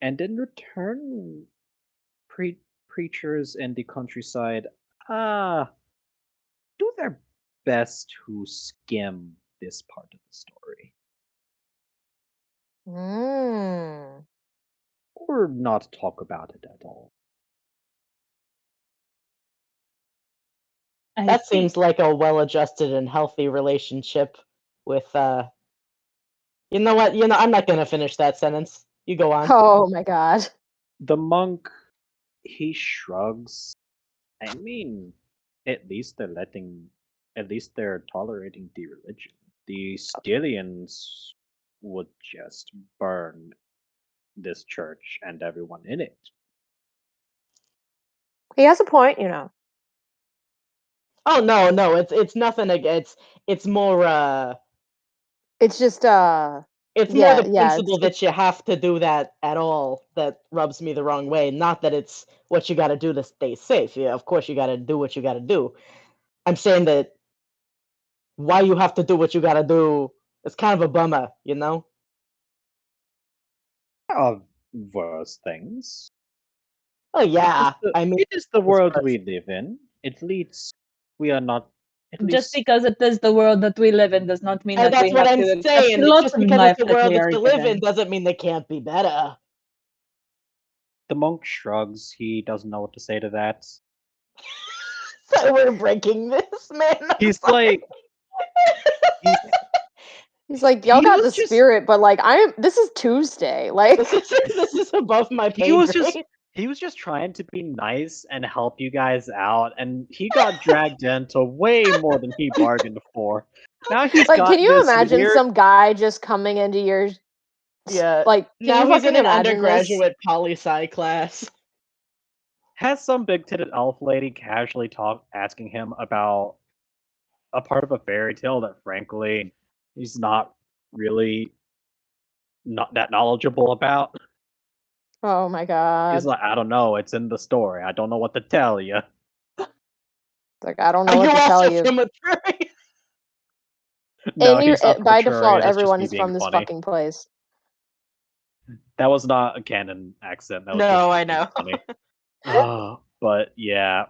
And in return, preachers in the countryside do their best to skim this part of the story. Mm. Or not talk about it at all. I That see. seems like a well-adjusted and healthy relationship with You know what? I'm not gonna finish that sentence. You go on. Oh my god. The monk, he shrugs. I mean, at least they're tolerating the religion. The Stylians would just burn this church and everyone in it. He has a point, Oh no, it's nothing against. It's more. It's just It's more the yeah, principle that you have to do that at all that rubs me the wrong way. Not that it's what you got to do to stay safe. Yeah, of course you got to do what you got to do. I'm saying that why you have to do what you got to do is kind of a bummer, Of worse things. Oh yeah, I mean, It is the it's world worse. we live in. At least we are not. At Just least because it is the world that we live in does not mean that That's we what have I'm to accept saying. the It's lots just of because life it's the that world we that are you live given. in doesn't mean they can't be better. the monk shrugs. He doesn't know what to say to that. So we're breaking this, man. I'm He's sorry. like, he's like, y'all he got was the just- spirit, but like this is Tuesday. Like this is above my pay he was grade. just trying to be nice and help you guys out, and he got dragged into way more than he bargained for. Now he's like got can you this imagine weird. some guy just coming into your Yeah. like can Now you he's in fucking an imagine this? undergraduate poli-sci class. Has some big-titted elf lady casually asking him about a part of a fairy tale that, frankly, he's not really not that knowledgeable about. Oh my god. He's like, I don't know. It's in the story. I don't know what to tell you. Like I don't know Are what you to tell also you. from a tree? No, And he's not from by Etruria, default, that's just everyone me is being from this funny. fucking place. That was not a canon accent. That was No, just I me being know. funny. But yeah,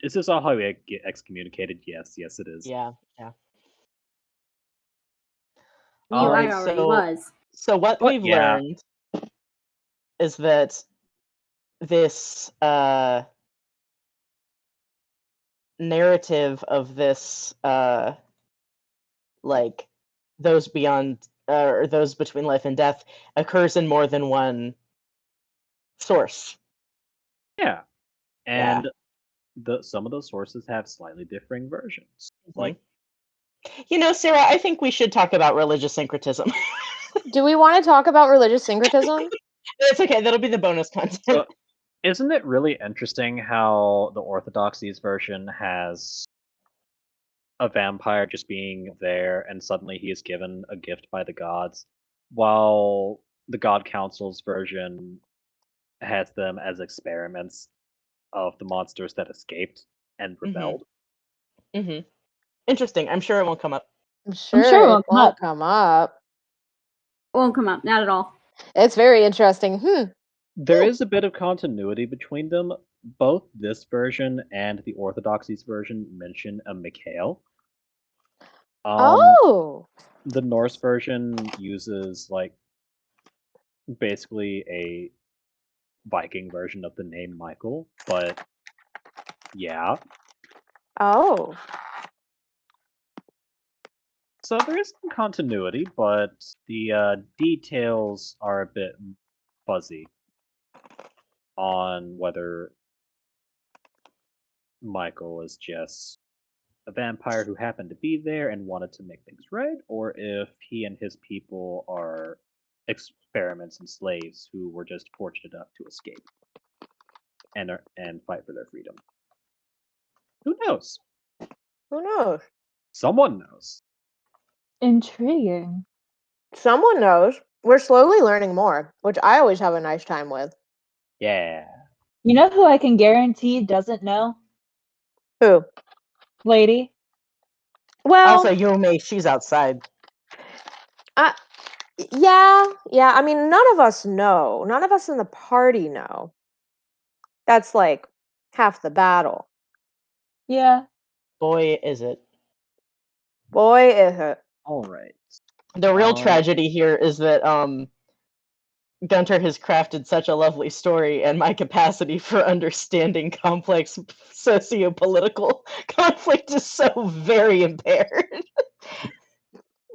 is this all how we get excommunicated? Yes, it is. Yeah. You, All I right, already so was. so what But we've yeah. learned is that this narrative of this like those beyond or those between life and death occurs in more than one source. Yeah, and some of those sources have slightly differing versions. Like, Sarah, I think we should talk about religious syncretism. Do we want to talk about religious syncretism? It's okay, that'll be the bonus content. so, isn't it really interesting how the Orthodoxies version has a vampire just being there and suddenly he is given a gift by the gods, while the God Council's version has them as experiments of the monsters that escaped and rebelled? Interesting. I'm sure it won't come up. I'm sure sure it it won't come won't up. come up. It won't come up, not at all. It's very interesting. There is a bit of continuity between them. Both this version and the Orthodoxies version mention a Mikhail. Oh. The Norse version uses basically a Viking version of the name Michael, but yeah. Oh. So there is some continuity, but the details are a bit fuzzy on whether Michael is just a vampire who happened to be there and wanted to make things right, or if he and his people are experiments and slaves who were just fortunate enough to escape and fight for their freedom. Who knows? Who knows? Someone knows. Intriguing. Someone knows. We're slowly learning more, which I always have a nice time with. Yeah. You know who I can guarantee doesn't know? Who? Lady. Well, Also, Yume, she's outside. yeah. I mean, none of us know. None of us in the party know. That's like half the battle. Yeah. Boy, is it. Boy, is it. All right. The real tragedy here is that Gunter has crafted such a lovely story, and my capacity for understanding complex socio-political conflict is so very impaired.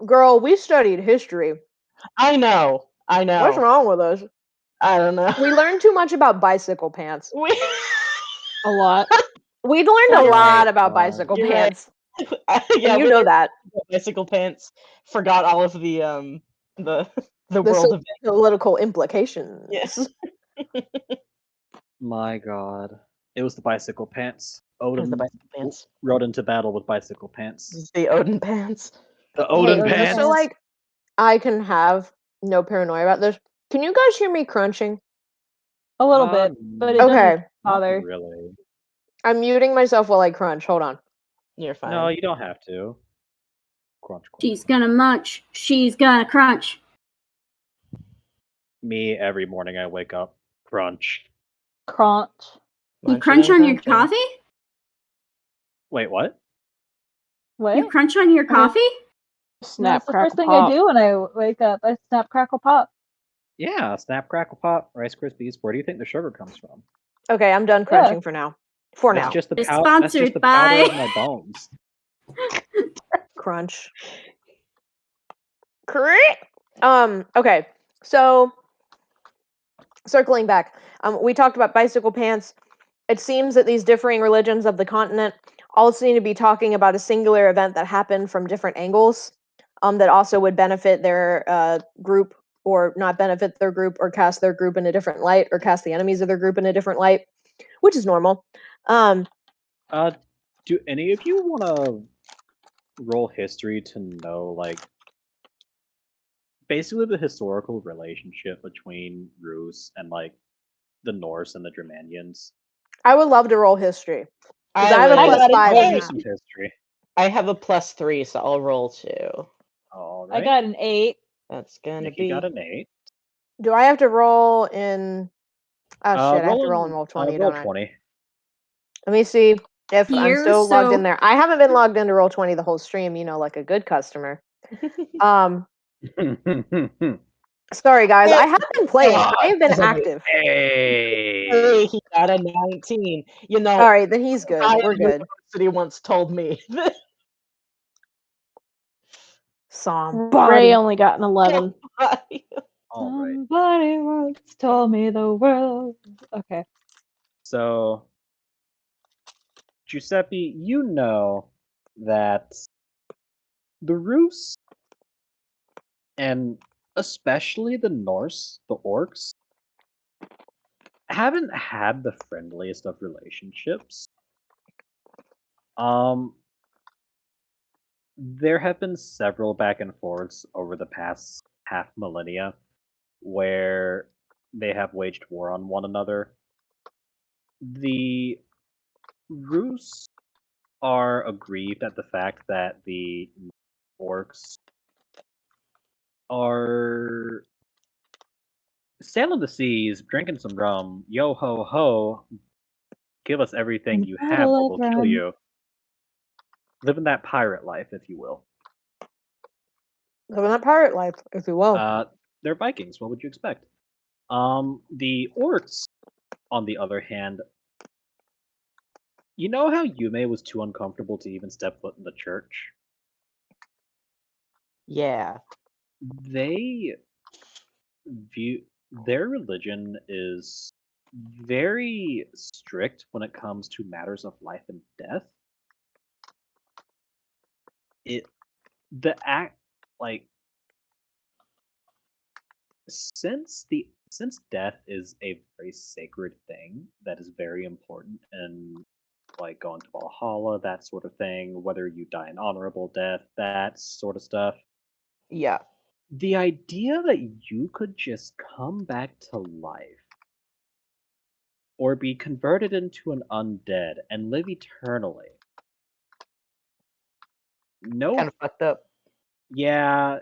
Girl, we studied history. I know. What's wrong with us? I don't know. We learned too much about bicycle pants. A lot. We learned a You're lot right, about bicycle You're right. pants. Yeah, And you we know learned that. about bicycle pants. Forgot all of the The world of political implications. Yes. My God, it was the bicycle pants. It was Odin the bicycle pants. rode into battle with bicycle pants. It's the Odin pants. The Hey, Odin Odin just pants. so like I can have no paranoia about this. Can you guys hear me crunching? A little bit, but it Okay. doesn't Not bother. really. I'm muting myself while I crunch. Hold on. You're fine. No, you don't have to. Crunch. She's gonna munch. She's gonna crunch. Me every morning I wake up. Crunch. Crunch. You Munching crunch and on your crunching. coffee? Wait, what? What? You crunch on your coffee? Snap, That's the first crackle, thing pop. I do when I wake up. I snap, crackle, pop. Yeah, Snap Crackle Pop, Rice Krispies. Where do you think the sugar comes from? Okay, I'm done crunching for now. For That's now. just the It's powder. That's just sponsored the powder by- of my bones. Crunch. Okay. So circling back, we talked about bicycle pants. It seems that these differing religions of the continent all seem to be talking about a singular event that happened from different angles, that also would benefit their group or not benefit their group, or cast their group in a different light, or cast the enemies of their group in a different light, which is normal. Do any of you want to roll history to know, like, basically the historical relationship between Rus and, like, the Norse and the Germanians? I would love to roll history. Because I have a would- plus got it. 5 I'll in do that. some history. I have a +3, so I'll roll 2. All I right. got an 8. That's gonna Nikki be got an 8. Do I have to roll in? Oh shit! I have to roll in Roll Roll20, roll don't I? 20. Let me see if I'm Here, still logged in so- there. I haven't been logged into Roll20 the whole stream, like a good customer. Sorry guys, I have been playing. I have been active. Hey, he got a 19. All right, then he's good. I We're good. University once told me. Ray Somebody. only got an 11. All right. Somebody once told me the world. Okay. So, Giuseppe, you know that the Rus, and especially the Norse, the orcs, haven't had the friendliest of relationships. There have been several back and forths over the past half millennia where they have waged war on one another. The Rus are aggrieved at the fact that the orcs are sailing the seas, drinking some rum, yo ho ho, give us everything you have or we'll kill you. Living that pirate life, if you will. Living that pirate life, if you will. They're Vikings, what would you expect? The orcs, on the other hand, you know how Yume was too uncomfortable to even step foot in the church? Yeah. They view their religion is very strict when it comes to matters of life and death. Since death is a very sacred thing that is very important, and like going to Valhalla, that sort of thing, whether you die an honorable death, that sort of stuff. Yeah. The idea that you could just come back to life or be converted into an undead and live eternally. No, Kind of fucked up. yeah,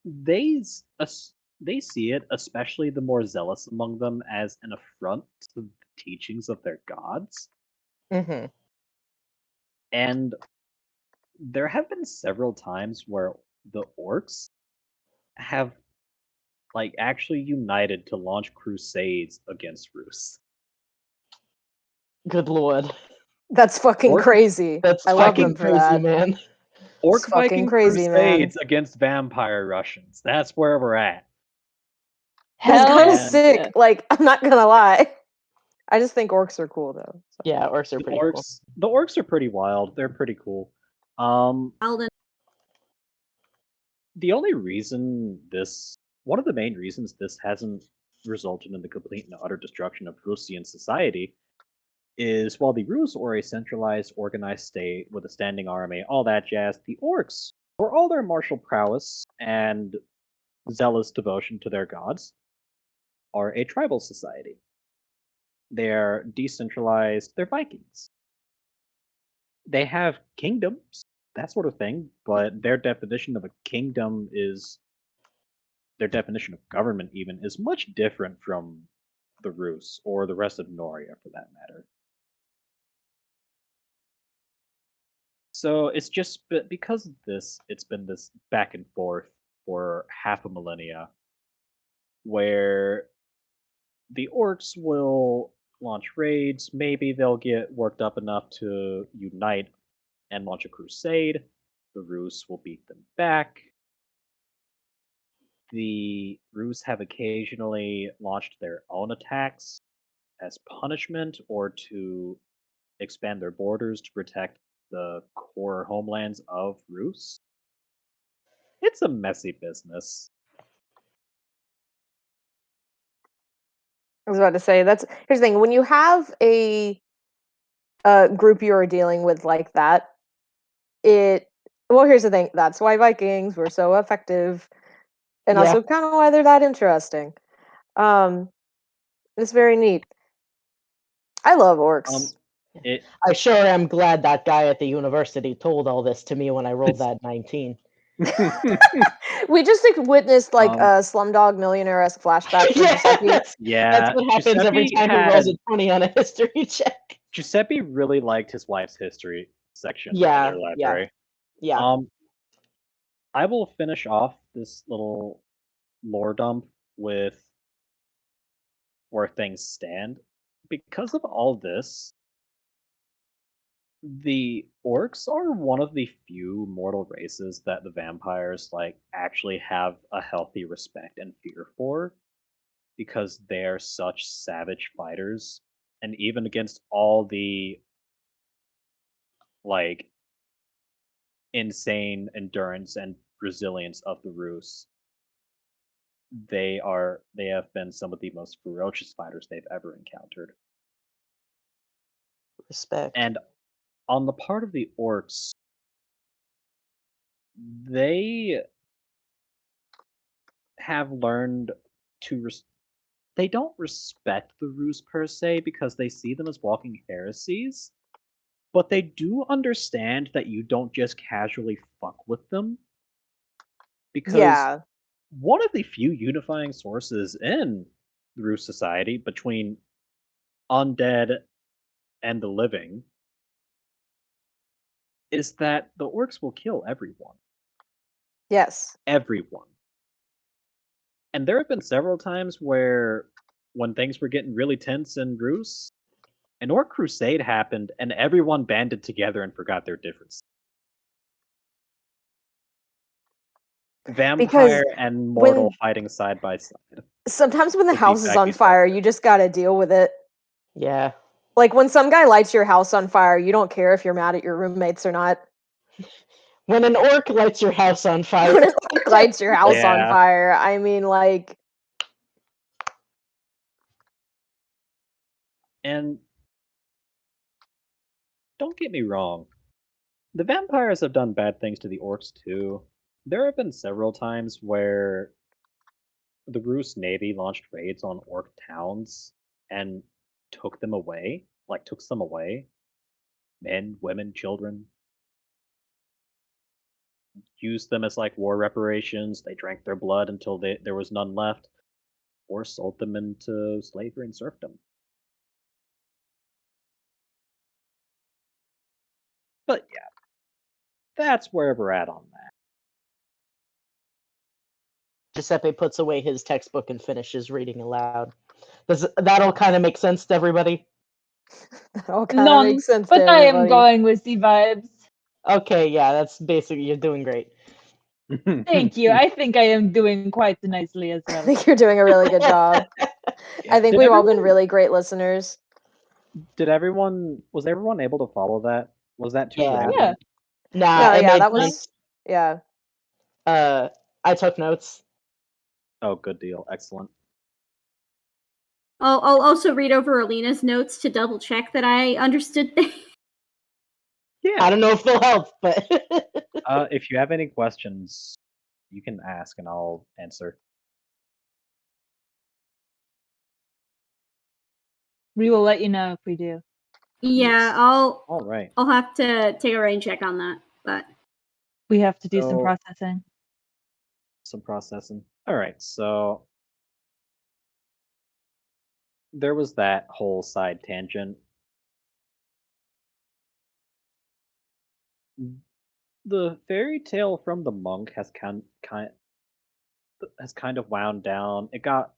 they see it, especially the more zealous among them, as an affront to the teachings of their gods. Mm-hmm. And there have been several times where the orcs have like actually united to launch crusades against Rus. Good lord. That's fucking Orc- crazy. That's I love fucking them for crazy, that. man. Orc fucking Viking crazy, man. crusades against vampire Russians. That's where we're at. That's Hell kind of yeah. sick. Like, I'm not gonna lie. I just think orcs are cool, though. So. Yeah, orcs are The pretty cool. orcs are pretty wild. They're pretty cool. Alden. The only reason one of the main reasons this hasn't resulted in the complete and utter destruction of Russian society is while the Rus are a centralized, organized state with a standing army, all that jazz, the orcs, for all their martial prowess and zealous devotion to their gods, are a tribal society. They're decentralized, they're Vikings. They have kingdoms, that sort of thing, but their definition of a kingdom their definition of government even is much different from the Rus or the rest of Noria for that matter. So it's just because of this, it's been this back and forth for half a millennia where the orcs will launch raids, maybe they'll get worked up enough to unite and launch a crusade. The Rus will beat them back. The Rus have occasionally launched their own attacks as punishment or to expand their borders to protect the core homelands of Rus. It's a messy business. I was about to say here's the thing. When you have a group you are dealing with like that, here's the thing. That's why Vikings were so effective, and Yeah. also kind of why they're that interesting. It's very neat. I love orcs. I sure am glad that guy at the university told all this to me when I rolled that 19. We just witnessed like a Slumdog Millionaire-esque flashback from Giuseppe. That's what happens every Giuseppe time he rolls a 20 on a history check. Giuseppe really liked his wife's history section in Yeah, their library. Yeah. I will finish off this little lore dump with where things stand. Because of all this, the orcs are one of the few mortal races that the vampires actually have a healthy respect and fear for, because they're such savage fighters, and even against all the insane endurance and resilience of the Rus, they have been some of the most ferocious fighters they've ever encountered. Respect. And on the part of the orcs, they have learned to they don't respect the Rus per se because they see them as walking heresies, but they do understand that you don't just casually fuck with them, because one of the few unifying sources in the Rus society between undead and the living is that the orcs will kill everyone. Yes. Everyone. And there have been several times where, when things were getting really tense in Rus, an orc crusade happened and everyone banded together and forgot their differences. Vampire and mortal fighting side by side. Sometimes when the house is on fire, you just gotta deal with it. Yeah. Like when some guy lights your house on fire, you don't care if you're mad at your roommates or not. When an orc lights your house on fire. When an orc lights your house on fire, I mean, like. And don't get me wrong, the vampires have done bad things to the orcs too. There have been several times where the Rus Navy launched raids on orc towns and took them away. Took some away. Men, women, children. Used them as war reparations. They drank their blood until there was none left. Or sold them into slavery and serfdom. But yeah, that's where we're at on that. Giuseppe puts away his textbook and finishes reading aloud. Does that all kind of make sense to everybody? That all kind of makes sense to but everybody. I am going with the vibes. Okay, yeah, that's basically you're doing great. Thank you. I think I am doing quite nicely as I well. think you're doing a really good job. I think Did we've all been everyone- really great listeners. Was everyone able to follow that? Was that too Yeah. random? Yeah. Nah, No, it yeah, made that sense. was yeah. I took notes. Oh, good deal. Excellent. I'll also read over Alina's notes to double check that I understood things. Yeah. I don't know if they'll help, but If you have any questions, you can ask and I'll answer. We will let you know if we do. Yeah, Yes. I'll All right. I'll have to take a rain check on that. But We have to do some So- processing. Some processing. All right. So there was that whole side tangent. The fairy tale from the monk has kind of wound down. It got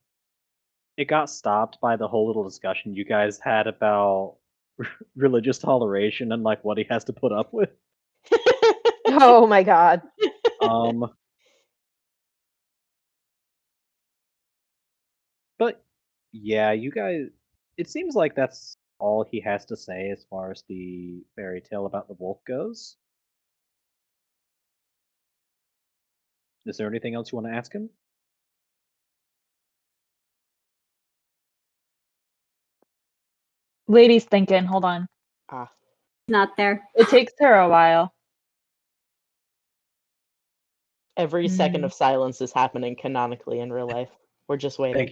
stopped by the whole little discussion you guys had about religious toleration and like what he has to put up with. Oh my god. But yeah, you guys. It seems like that's all he has to say as far as the fairy tale about the wolf goes. Is there anything else you want to ask him? Lady's thinking, hold on. not there. It takes her a while. every second Hmm. of silence is happening canonically in real life. We're just waiting.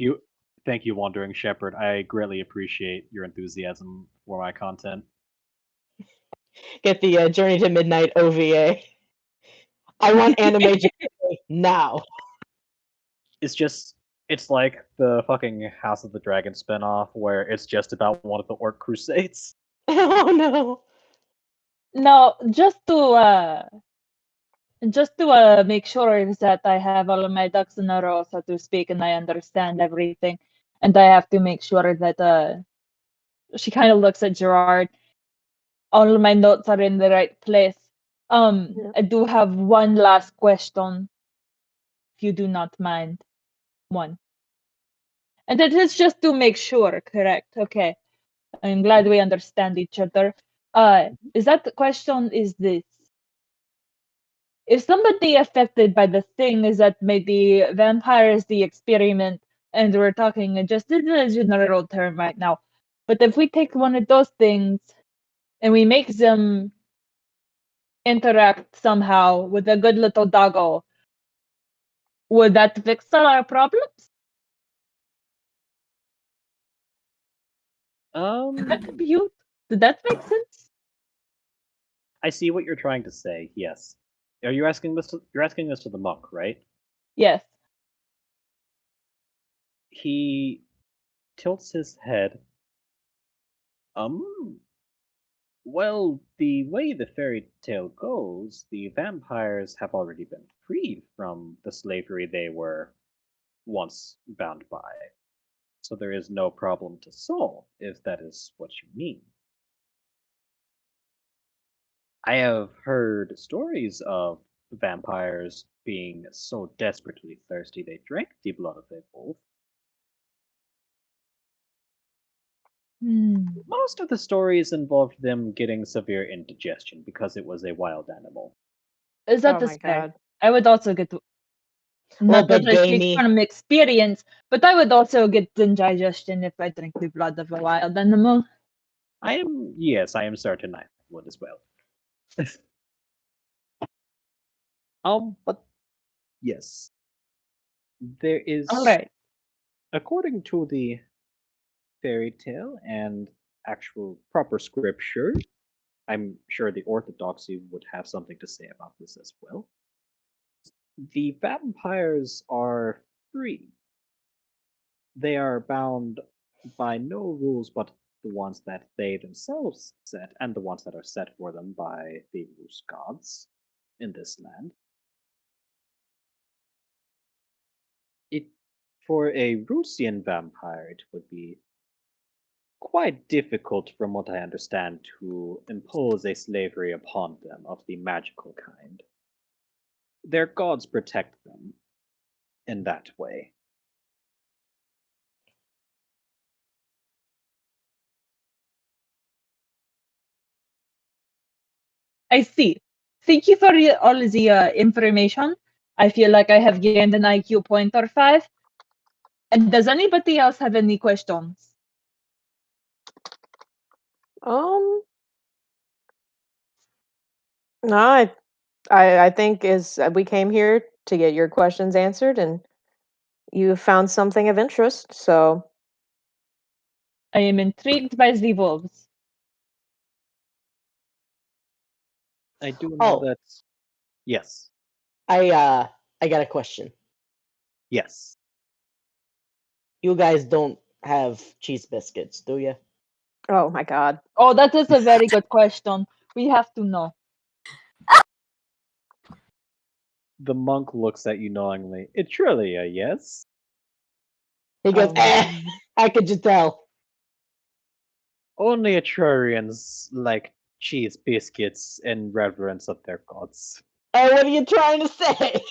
Thank you, Wandering Shepherd. I greatly appreciate your enthusiasm for my content. Get the Journey to Midnight OVA. I want anime now. It's like the fucking House of the Dragon spinoff where it's just about one of the Orc Crusades. Oh no. No, just to make sure that I have all of my ducks in a row, so to speak, and I understand everything. And I have to make sure that she kind of looks at Gerard. All of my notes are in the right place. Yeah. I do have one last question, if you do not mind. One. And it is just to make sure, correct? Okay. I'm glad we understand each other. Is that the question is this? If somebody affected by the thing is that maybe vampires the experiment, and we're talking just in a general term right now, but if we take one of those things and we make them interact somehow with a good little doggo, would that fix all our problems? Cute. Did that make sense? I see what you're trying to say. Yes. Are you asking this? You're asking this to the monk, right? Yes. He tilts his head. Well, the way the fairy tale goes, the vampires have already been freed from the slavery they were once bound by. So there is no problem to solve, if that is what you mean. I have heard stories of vampires being so desperately thirsty they drank the blood of a wolf. Most of the stories involved them getting severe indigestion because it was a wild animal. Is that Oh the my spec? god. I would also get not bit that I speak gamey. from experience, but I would also get indigestion if I drink the blood of a wild animal. Yes, I am certain I would as well. But yes, there is, All right. according to the fairy tale and actual proper scripture, I'm sure the orthodoxy would have something to say about this as well. The vampires are free. They are bound by no rules but the ones that they themselves set and the ones that are set for them by the Rus gods in this land. It For a Rusian vampire, it would be quite difficult, from what I understand, to impose a slavery upon them of the magical kind. Their gods protect them in that way. I see. Thank you for all the information. I feel like I have gained an IQ point or 5. And does anybody else have any questions? No, I think we came here to get your questions answered, and you found something of interest. So I am intrigued by the wolves. I do know Oh. that. Yes. I got a question. Yes. You guys don't have cheese biscuits, do you? oh my god. Oh, that is a very good question. We have to know. The monk looks at you knowingly. It's surely a yes. He goes, Um, how could you tell? Only Etrurians like cheese biscuits in reverence of their gods. Oh, what are you trying to say?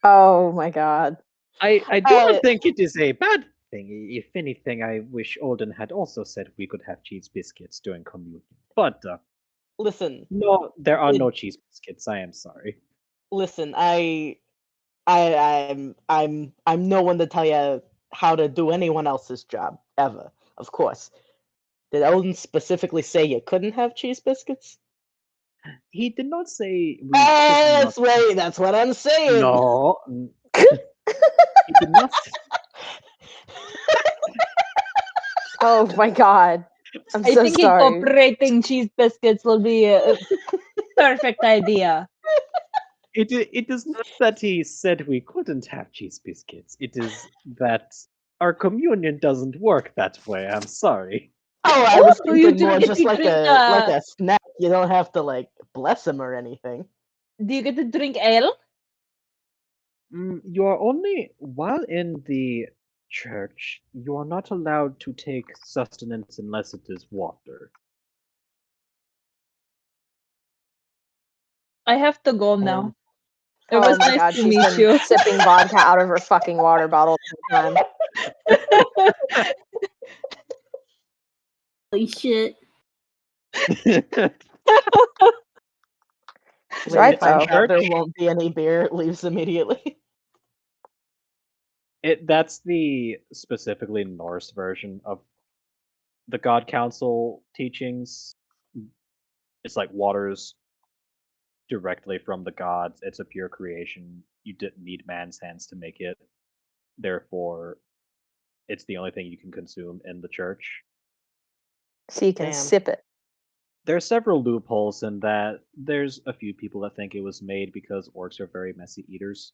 Oh my god. I do not think it is a bad thing. If anything, I wish Olden had also said we could have cheese biscuits during communion. But Listen, no, there are It- no cheese biscuits. I am sorry. listen. I'm no one to tell you how to do anyone else's job ever. Of course. Did Odin specifically say you couldn't have cheese biscuits? He did not say we That's could not. right. That's what I'm saying. No. He did not. Oh my god. I'm I so think sorry. incorporating cheese biscuits will be a perfect idea. It is not that he said we couldn't have cheese biscuits. It is that our communion doesn't work that way. I'm sorry. Oh, I was Oh, you thinking more get just to like drink, a snack. You don't have to like bless him or anything. Do you get to drink ale? You are only while in the church. You are not allowed to take sustenance unless it is water. I have to go now. It Oh was my nice god, to she's meet been you. sipping vodka out of her fucking water bottle the whole time. Holy shit. She's right Lady finds though. out there won't be any beer, leaves immediately. That's the specifically Norse version of the God Council teachings. It's like water's directly from the gods. It's a pure creation. You didn't need man's hands to make it. Therefore, it's the only thing you can consume in the church. So you can Damn. sip it. There are several loopholes in that. There's a few people that think it was made because orcs are very messy eaters.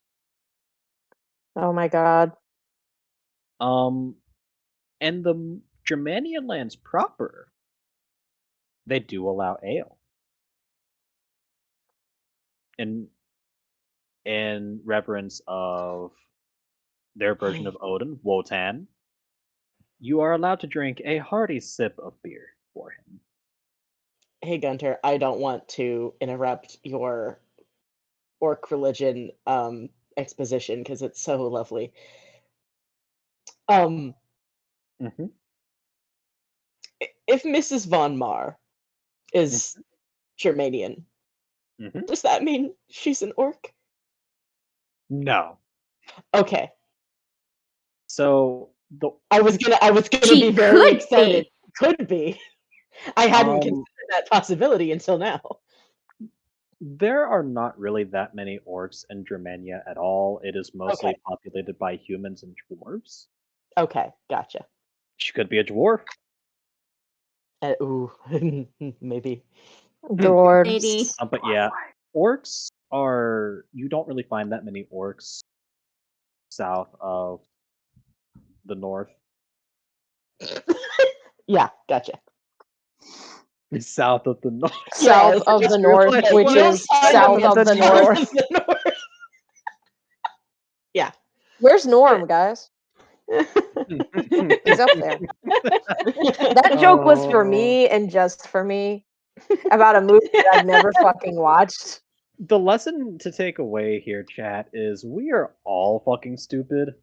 Oh my god. And the Germanian lands proper, they do allow ale. In reverence of their version of Odin, Wotan, you are allowed to drink a hearty sip of beer for him. Hey Gunter, I don't want to interrupt your orc religion exposition because it's so lovely. Mm-hmm. If Mrs. Von Mar is Germanian, Mm-hmm. does that mean she's an orc? No. Okay. So I was gonna She be very could excited. be. Could be. I hadn't Um, considered that possibility until now. there are not really that many orcs in Germania at all. It is mostly Okay. populated by humans and dwarves. Okay, gotcha. She could be a dwarf. Ooh, maybe. Dwarves. Lady. But yeah, orcs are. You don't really find that many orcs south of the north. Yeah, gotcha. South of the north. South Yes, of just the north, like, which you don't is find south them of in the north north. of the north. Yeah. Where's Norm, guys? He's up there. That joke was for me and just for me about a movie that I've never fucking watched. The lesson to take away here, chat, is we are all fucking stupid.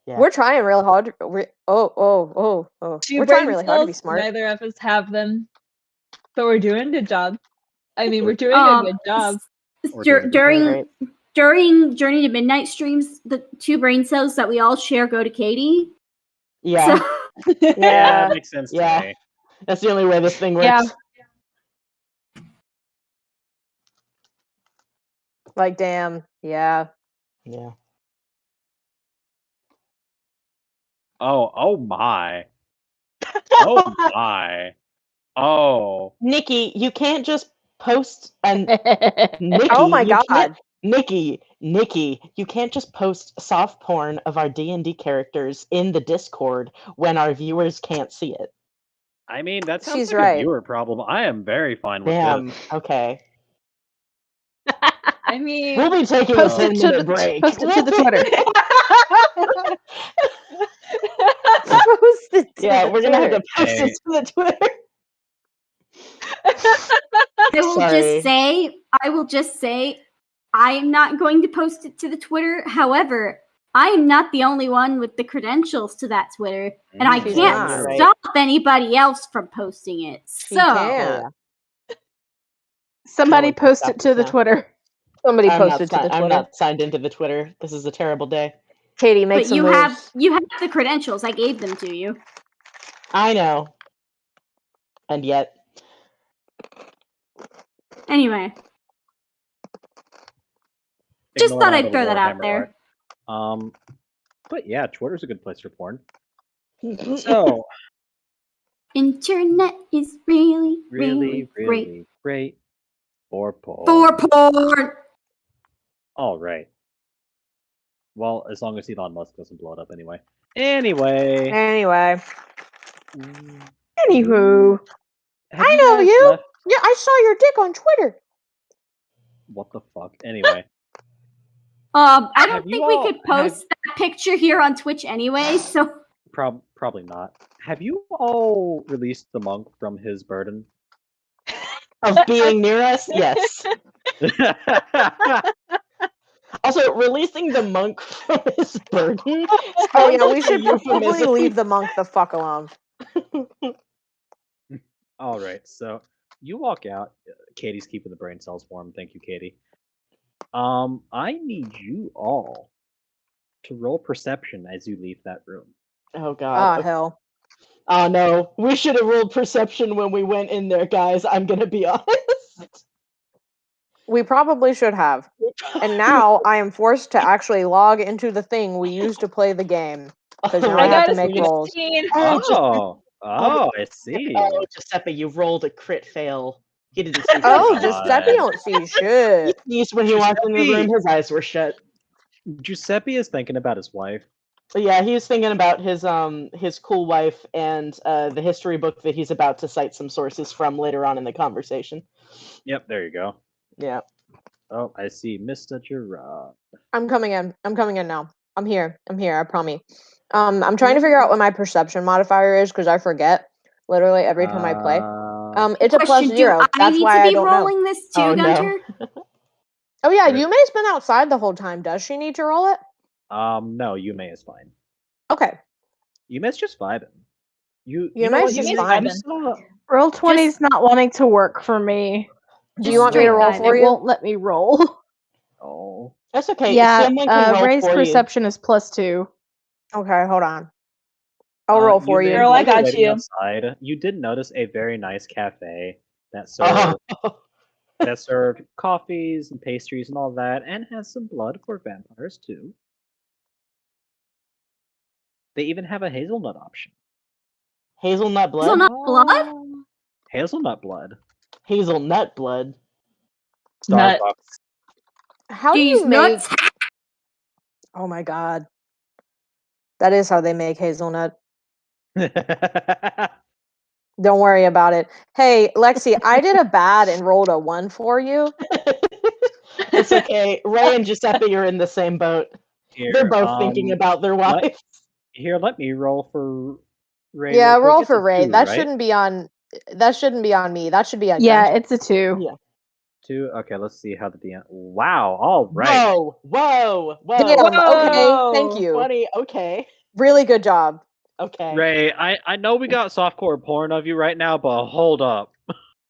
Yeah. We're trying real hard. Oh. Two We're trying brain really hard to be cells, smart. neither of us have them. So we're doing a good job. I mean, we're doing a Um, good job. During Right. Journey to Midnight streams, the 2 brain cells that we all share go to Katie. Yeah, So Yeah, Yeah. that makes sense to Yeah. me. that's the only way this thing works. Yeah. Like, damn. Yeah. Yeah. Oh my. Oh my. Oh. Nikki, you can't just post and Nikki, Oh my you can't- god. Nikki, you can't just post soft porn of our D&D characters in the Discord when our viewers can't see it. I mean, that sounds She's like a right. viewer problem. I am very fine with Damn. this. Okay. I mean, We'll be taking Post a it to 10-minute the- break. post it to the Twitter. Post it to Yeah, the we're gonna have to Twitter. post Hey. it to the Twitter. I will just say, I am not going to post it to the Twitter. However, I am not the only one with the credentials to that Twitter, and I She's can't not, right? stop anybody else from posting it. She So, can't. Somebody No one can post stop it to us the now. Twitter. Somebody I'm posted to the I'm Twitter. not signed into the Twitter. This is a terrible day. Katie, make but some you moves. have the credentials. I gave them to you. I know. And yet, Anyway, just Ignore thought all I'd the throw that out Warhammer there. art. But yeah, Twitter's a good place for porn. So, Internet is really, really, great really great for porn. for porn. All right. Well, as long as Elon Musk doesn't blow it up anyway. Anyway. Anyway. Anywho. have I know guys you. left- Yeah, I saw your dick on Twitter. What the fuck? Anyway. I don't Have you think we all- could post that picture here on Twitch anyway, so Probably not. Have you all released the monk from his burden? of being near us, yes. Also, releasing the monk from his burden. Oh yeah, sounds we like a should probably euphemism. leave the monk the fuck alone. All right, so you walk out. Katie's keeping the brain cells for him. Thank you, Katie. I need you all to roll perception as you leave that room. Oh Ah, god. hell. Oh no. We should have rolled perception when we went in there, guys. I'm gonna be honest. We probably should have. And now I am forced to actually log into the thing we used to play the game. Because now I I have got to a make rolls. 16. Oh, I see. Oh, Giuseppe, you rolled a crit fail. He didn't see Oh, God. Giuseppe don't see shit. when he walked in the room, Giuseppe. his eyes were shut. Giuseppe is thinking about his wife. But yeah, he was thinking about his cool wife and the history book that he's about to cite some sources from later on in the conversation. Yep, there you go. Yeah. Oh, I see. Mr. Gerard. I'm coming in. I'm coming in now. I'm here. I promise. I'm trying to figure out what my perception modifier is because I forget literally every time I play. It's a plus question, 0. do I That's need why to I be don't know. rolling this too, Oh, no. Gunter? Oh yeah, Sure. Yume's been outside the whole time. Does she need to roll it? No, Yume is fine. Okay. Yume's just vibing. You Yume's know what, just Yume? vibing. You saw- Roll 20's not wanting to work for me. Do you want me to straight roll vibing. for It you? won't let me roll. Oh. That's okay. Yeah, Someone can roll raise for perception is +2. Okay, hold on. I'll roll for Yume, you. Girl, while I you're got waiting you. Outside, you did notice a very nice cafe that you. served coffees and pastries and all that, and has some blood for vampires too. They even have a hazelnut option. Hazelnut blood? Hazelnut blood? Hazelnut blood. Hazelnut blood. Nut. Starbucks. How do These you make? nuts. Oh my god. That is how they make hazelnut. Don't worry about it. Hey, Lexi, I did a bad and rolled a 1 for you. It's okay. Ray and Giuseppe are in the same boat. Here, They're both thinking about their wives. Here, let me roll for Ray. Yeah, real quick. roll It's for a Ray. 2, That right? shouldn't be on. That shouldn't be on me. That should be on Yeah, Gunter. it's a 2. Yeah. 2. Okay, let's see how the DM. Wow. All right. Whoa, whoa, whoa. Damn. Okay. Thank Whoa! you. Funny. Okay. Really good job. Okay. Ray, I know we got softcore porn of you right now, but hold up.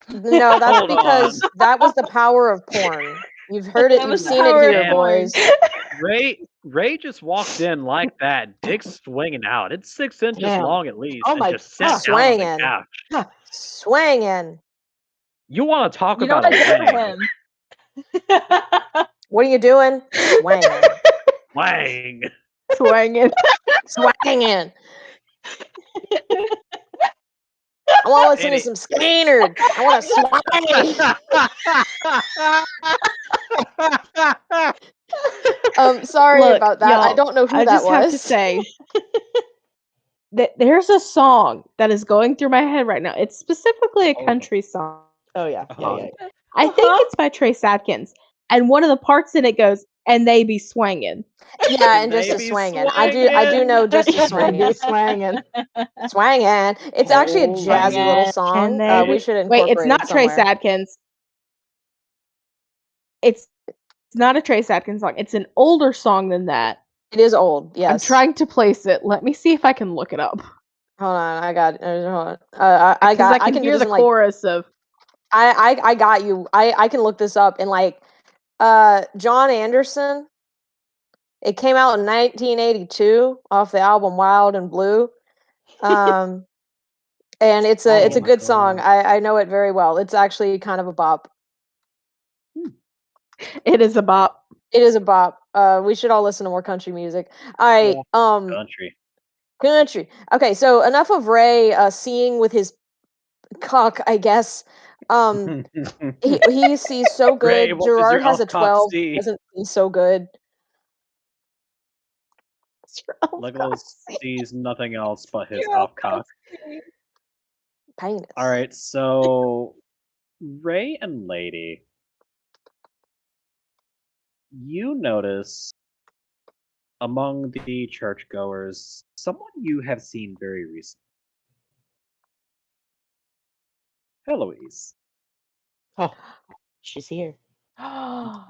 No, that's Hold because that was the power of porn. You've heard it. That You've was the seen it power here, of porn. boys. Ray just walked in like that, dick swinging out. It's 6 inches Damn. long at least, Oh and my just sat God. down on the Swangin'. couch. Swangin'. You want to talk You know about what a I did for wang? him? What are you doing? Swangin'. Wang. Swanging. Swangin'. I want to listen to Any- some Skinner. I want to swang. Sorry Look, about that. I y'all, don't know who I that just was. have to say that there's a song that is going through my head right now. It's specifically a Oh. country song. Oh yeah. Yeah. Yeah. I think it's by Trace Adkins, and one of the parts in it goes, "And they be swangin'." Yeah, and just They a be swangin'. I do know just a They swangin'. be swanging. Swangin'. It's actually a Holy jazzy little Swangin'. song. Can they We be- should Wait, incorporate it's not it Trace somewhere. Adkins. It's not a Trace Adkins song. It's an older song than that. It is old. Yes. I'm trying to place it. Let me see if I can look it up. Hold on. I got. Hold on. I Because got. I can do hear this the in like. chorus of. I got you. I can look this up in like. John Anderson. It came out in 1982 off the album Wild and Blue. And it's a Oh my good song. God. I know it very well. It's actually kind of a bop. It is a bop. It is a bop. We should all listen to more country music. All right. Country. Country. Okay, so enough of Ray seeing with his cock, I guess. He sees so Ray, good. what does Gerard your has a elf cock 12. see? Doesn't see so good. Legolas sees nothing else but his elf cock. Penis. All right, so Ray and Lady, you notice among the churchgoers someone you have seen very recently. Eloise. Oh, she's here.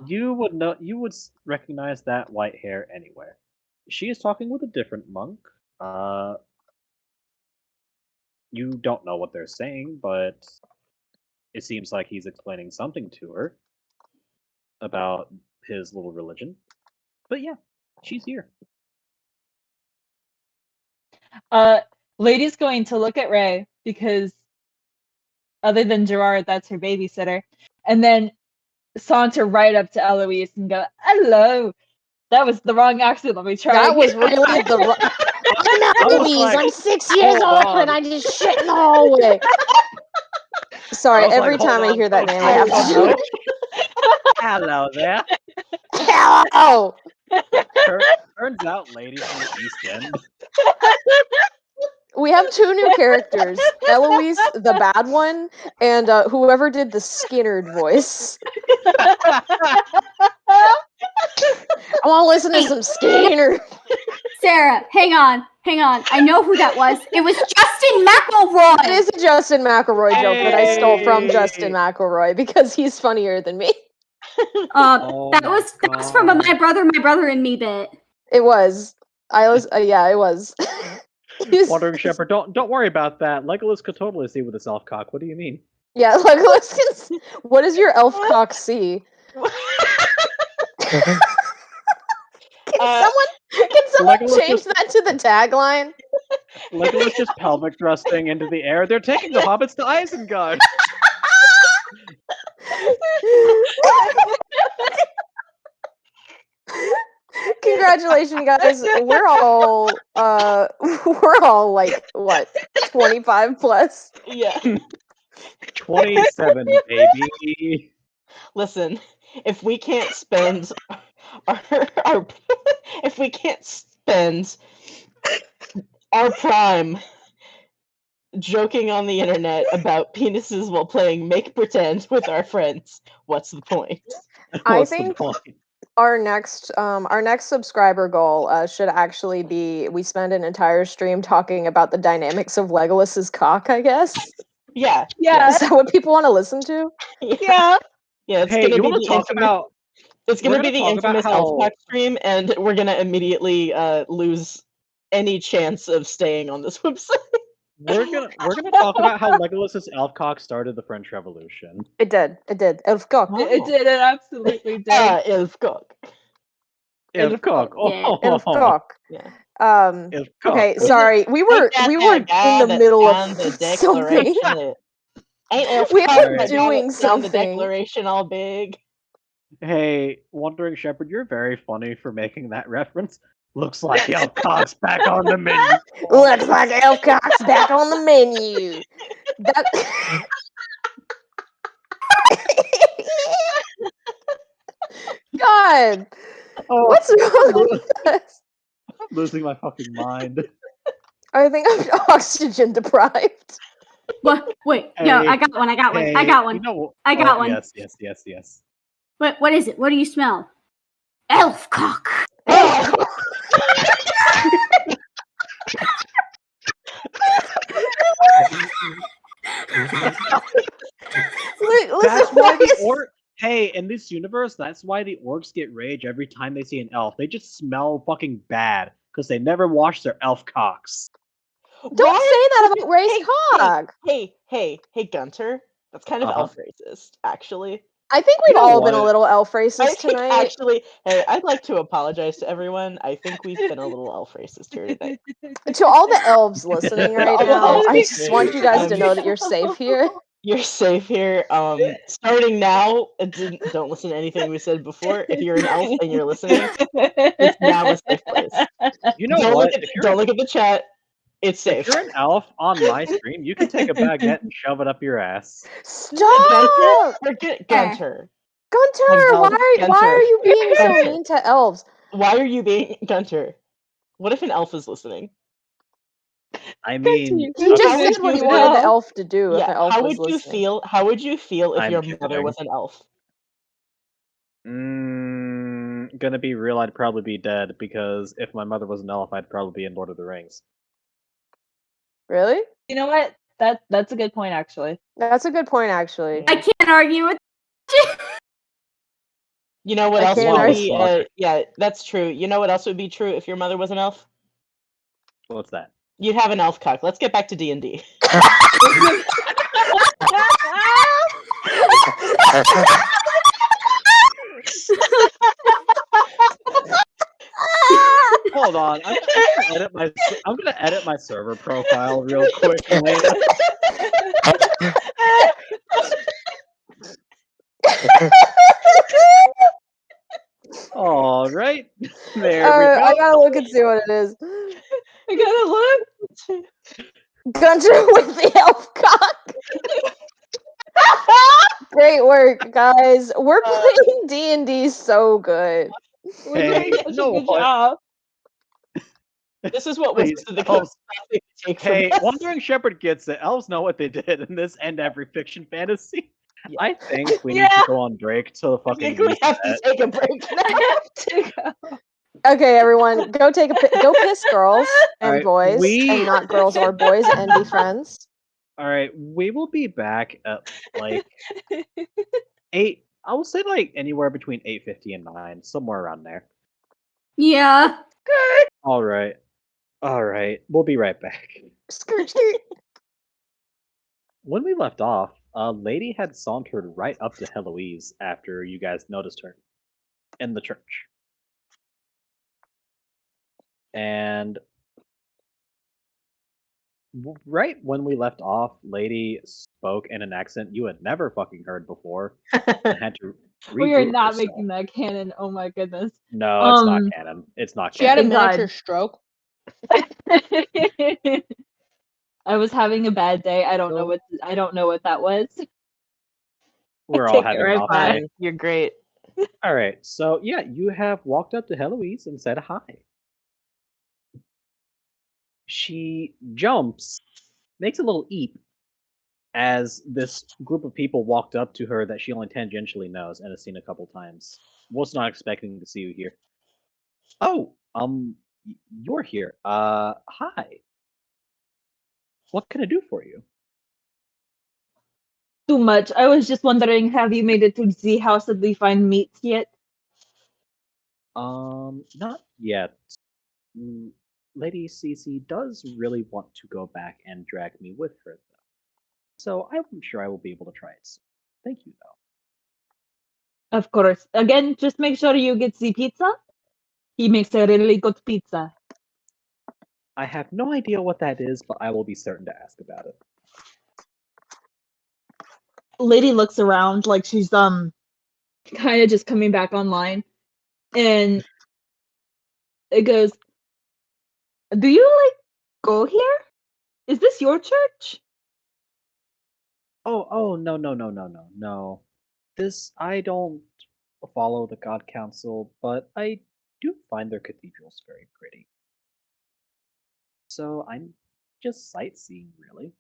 You would recognize that white hair anywhere. She is talking with a different monk. You don't know what they're saying, but it seems like he's explaining something to her about his little religion. But yeah, she's here. Lady's going to look at Ray because other than Gerard, that's her babysitter, and then saunter right up to Eloise and go, "Hello." That was the wrong accent. Let me try. That again. was really the. I'm Eloise. like, I'm 6 years hold old, and on. I just shit in the hallway. Sorry, I was every like, time I hold hear on, that name, I have to do it. Hello there. Hello. Turns out, lady from the East End. We have 2 new characters: Eloise, the bad one, and whoever did the Skinnerd voice. I want to listen to some Skinner. Sarah, hang on. I know who that was. It was Justin McElroy. It is a Justin McElroy joke that I stole from Hey! Justin McElroy because he's funnier than me. Oh that my was from a God. my brother and me bit. It was. I was. Yeah, it was. Wandering Shepherd, don't worry about that. Legolas could totally see with his elf cock. What do you mean? Yeah, like what does your elf cock see? Can someone Legolas change that to the tagline? Legolas just pelvic thrusting into the air. They're taking the hobbits to Isengard. Congratulations, guys. We're all like what, 25 plus? Yeah. 27, baby. Listen, if we can't spend our if we can't spend our prime joking on the internet about penises while playing make pretend with our friends, what's the point? I What's the think point? our next subscriber goal should actually be we spend an entire stream talking about the dynamics of Legolas's cock, I guess. Yeah. Yeah. Is that what people want to listen to? Yeah. Yeah, it's Hey, gonna you be want the to talk infamous. about? It's we're gonna be gonna the talk about infamous how- Elfcock stream, and we're gonna immediately lose any chance of staying on this website. We're gonna talk about how Legolas's elfcock started the French Revolution. It did. Elfcock. It did. It absolutely did. Elfcock. Elfcock. Yeah. Elfcock. Yeah. Elfcock. Okay, sorry. We were in the middle of something. Ain't Elfcock We were the guy doing that signed the something. Declaration all big? Hey, Wandering Shepherd, you're very funny for making that reference. Looks like Elfcock's back on the menu. Looks like Elfcock's back on the menu. That. God, Oh, what's wrong with us? I'm losing my fucking mind. I think I'm oxygen deprived. What? Wait, no, Hey, I got one. I got one. I Hey, got one. You know, I got one. Yes. What is it? What do you smell? Elf cock. That's why the orc. Hey, in this universe, that's why the orcs get rage every time they see an elf. They just smell fucking bad because they never wash their elf cocks. Don't say that about Ray's cock. Hey, Gunter. That's kind of Uh-huh. elf racist, actually. I think we've all been a little elf racist I think tonight. actually, hey, I'd like to apologize to everyone. I think we've been a little elf racist here today. To all the elves listening right All the now, elves I just want you guys to listening. know that you're safe here. You're safe here. Starting now, don't listen to anything we said before. If you're an elf and you're listening, it's now a safe place. You know Don't what? look at the chat. It's safe. If you're an elf on my stream, you can take a baguette and shove it up your ass. Stop! Gunter. Gunter, why are you being so Gunter. mean to elves? Why are you being Gunter? What if an elf is listening? I mean, He just would said what he you wanted the feel? elf to do if an elf how was would you listening. feel? How would you feel if I'm your mother kidding. was an elf? Gonna be real, I'd probably be dead because if my mother was an elf, I'd probably be in Lord of the Rings. Really? You know what? That's a good point, actually. That's a good point, actually. I can't argue with You know what I else can't would argue. be? Yeah, that's true. You know what else would be true if your mother was an elf? What's that? You'd have an elf cock. Let's get back to D&D. Hold on, I'm gonna edit my server profile real quick. Elena. All right, there we go. I gotta look and see what it is. I gotta look. Gunter with the elf cock. Great work, guys. We're playing D&D so good. We're Hey, doing such no, a good what? job. This is what Please, was the elves. take from Hey, us. Wandering Shepherd gets it. Elves know what they did in this and every fiction fantasy. Yeah. I think we need to go on break to I fucking think we have to reset. take a break now. I have to go. Okay, everyone, go piss girls and Alright, boys, we- and not girls or boys, and be friends. All right, we will be back at like 8. I will say like anywhere between 8:50 and 9, somewhere around there. Yeah. All right, we'll be right back. Skirt, skirt. When we left off, a lady had sauntered right up to Eloise after you guys noticed her in the church. And right when we left off, lady spoke in an accent you had never fucking heard before and had to We are regroup not herself. making that canon. Oh my goodness. No, it's not canon. It's not She had a canon. God. miniature stroke. I was having a bad day. I don't know what that was. We're all Take it having right off back. day. You're great. All right, so yeah, you have walked up to Eloise and said hi. She jumps, makes a little eep as this group of people walked up to her that she only tangentially knows and has seen a couple times. Was not expecting to see you here. Oh, you're here. Hi. What can I do for you? Too much. I was just wondering, have you made it to the house that we find meats yet? Not yet. Lady Cece does really want to go back and drag me with her, though. So I'm sure I will be able to try it soon. Thank you, though. Of course. Again, just make sure you get the pizza. He makes a really good pizza. I have no idea what that is, but I will be certain to ask about it. Lady looks around like she's kind of just coming back online, and it goes, "Do you like go here? Is this your church?" Oh, no. I don't follow the God Council, but I do find their cathedrals very pretty. So I'm just sightseeing, really.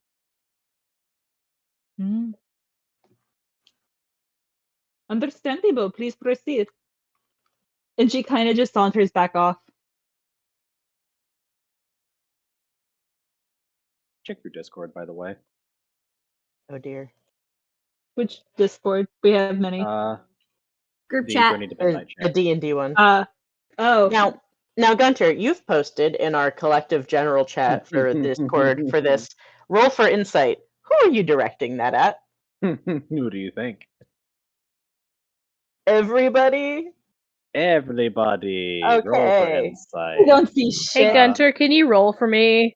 Understandable. Please proceed. And she kind of just saunters back off. Check your Discord, by the way. Oh dear. Which Discord? We have many. Group The chat. Journey to Midnight The chat. D&D one. Oh. Now, Gunter, you've posted in our collective general chat for Discord for this. Roll for insight. Who are you directing that at? Who do you think? Everybody? Everybody, roll for Okay. insight. I don't see shit. Hey Gunter, can you roll for me?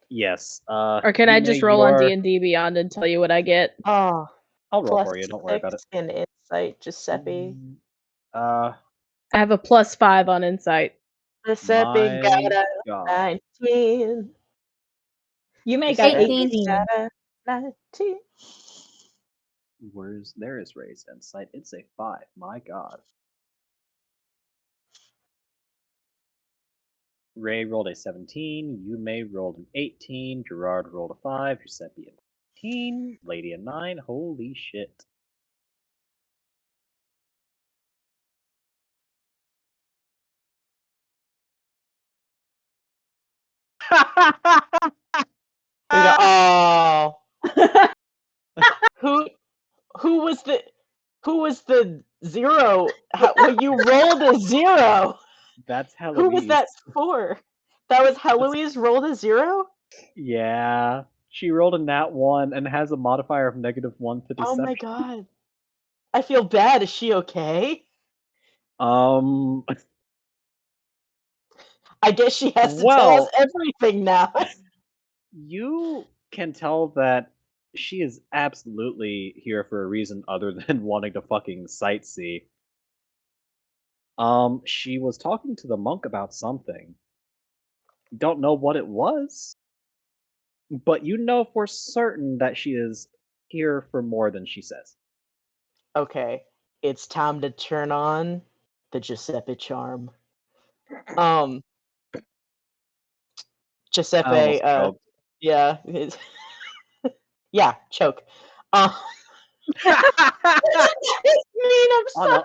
Yes. Or can I just roll on D&D Beyond and tell you what I get? Oh, I'll roll plus for you. Don't worry about it. 6 in insight, Giuseppe. Uh, I have a +5 on insight. Giuseppe my got a God. 19. You make Giuseppe 18. got a 19. There is Ray's insight? It's a 5. My God. Ray rolled a 17. Yume rolled an 18. Gerard rolled a 5. Giuseppe a 19. Lady a 9. Holy shit. We go, oh. Who was the zero? Well, you rolled a 0. That's Heloise. Who was that for? That was Heloise rolled a 0? Yeah. She rolled a nat 1 and has a modifier of -1 to deception. Oh my god. I feel bad. Is she okay? I guess she has to tell us everything now. You can tell that she is absolutely here for a reason other than wanting to fucking sightsee. She was talking to the monk about something. Don't know what it was, but you know for certain that she is here for more than she says. Okay, it's time to turn on the Giuseppe charm. Giuseppe, choked. yeah, yeah, choke. It's mean, I'm sorry.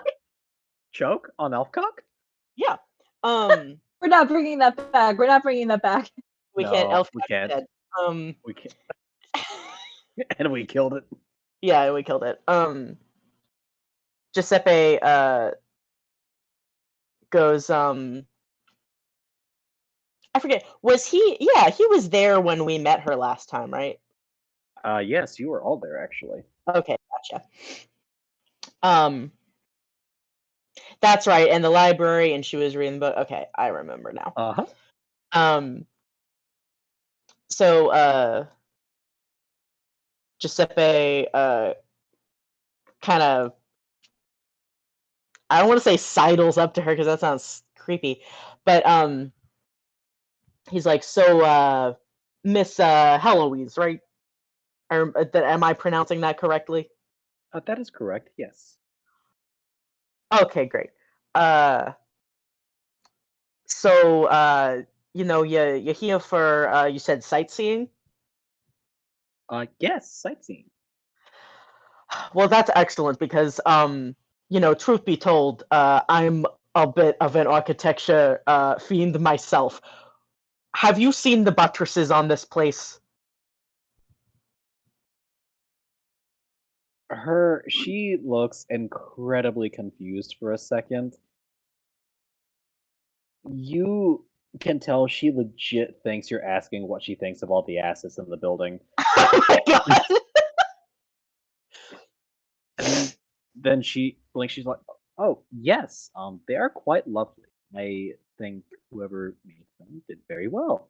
Choke on Elfcock? Yeah. We're not bringing that back. We're not bringing that back. We No, can't. Elf we can't. dead. We can't. And we killed it. Yeah, we killed it. Giuseppe goes, I forget, was he? Yeah, he was there when we met her last time, right? Yes, you were all there actually. Okay, gotcha. That's right, and the library, and she was reading the book. Okay, I remember now. So Giuseppe kind of, I don't want to say sidles up to her because that sounds creepy, but he's like, so Miss Heloise, right? Or am I pronouncing that correctly? That is correct, yes. Okay, great. So you're here for you said sightseeing? Yes, sightseeing. Well, that's excellent because truth be told, I'm a bit of an architecture fiend myself. Have you seen the buttresses on this place? She looks incredibly confused for a second. You can tell she legit thinks you're asking what she thinks of all the assets in the building. Oh my god! And then she blinks, she's like, "Oh, yes, they are quite lovely. I think whoever made them did very well.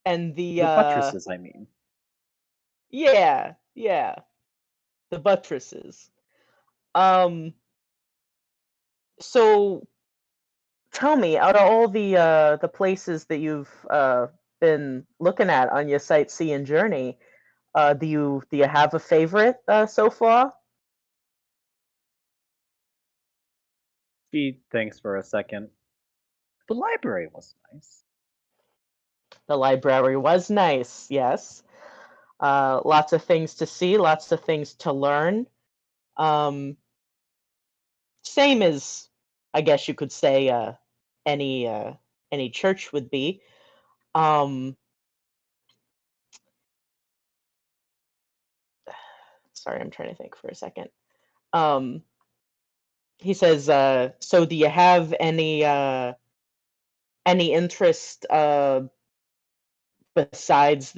And The buttresses, I mean." yeah, the buttresses. Um, so tell me, out of all the places that you've been looking at on your sightseeing journey, do you have a favorite so far? She thinks for a second. The library was nice. The library was nice, yes. Lots of things to see, lots of things to learn. Um, Same as, I guess you could say, any uh, any church would be. Um, Sorry, I'm trying to think for a second. Um, he says, "So do you have any interest besides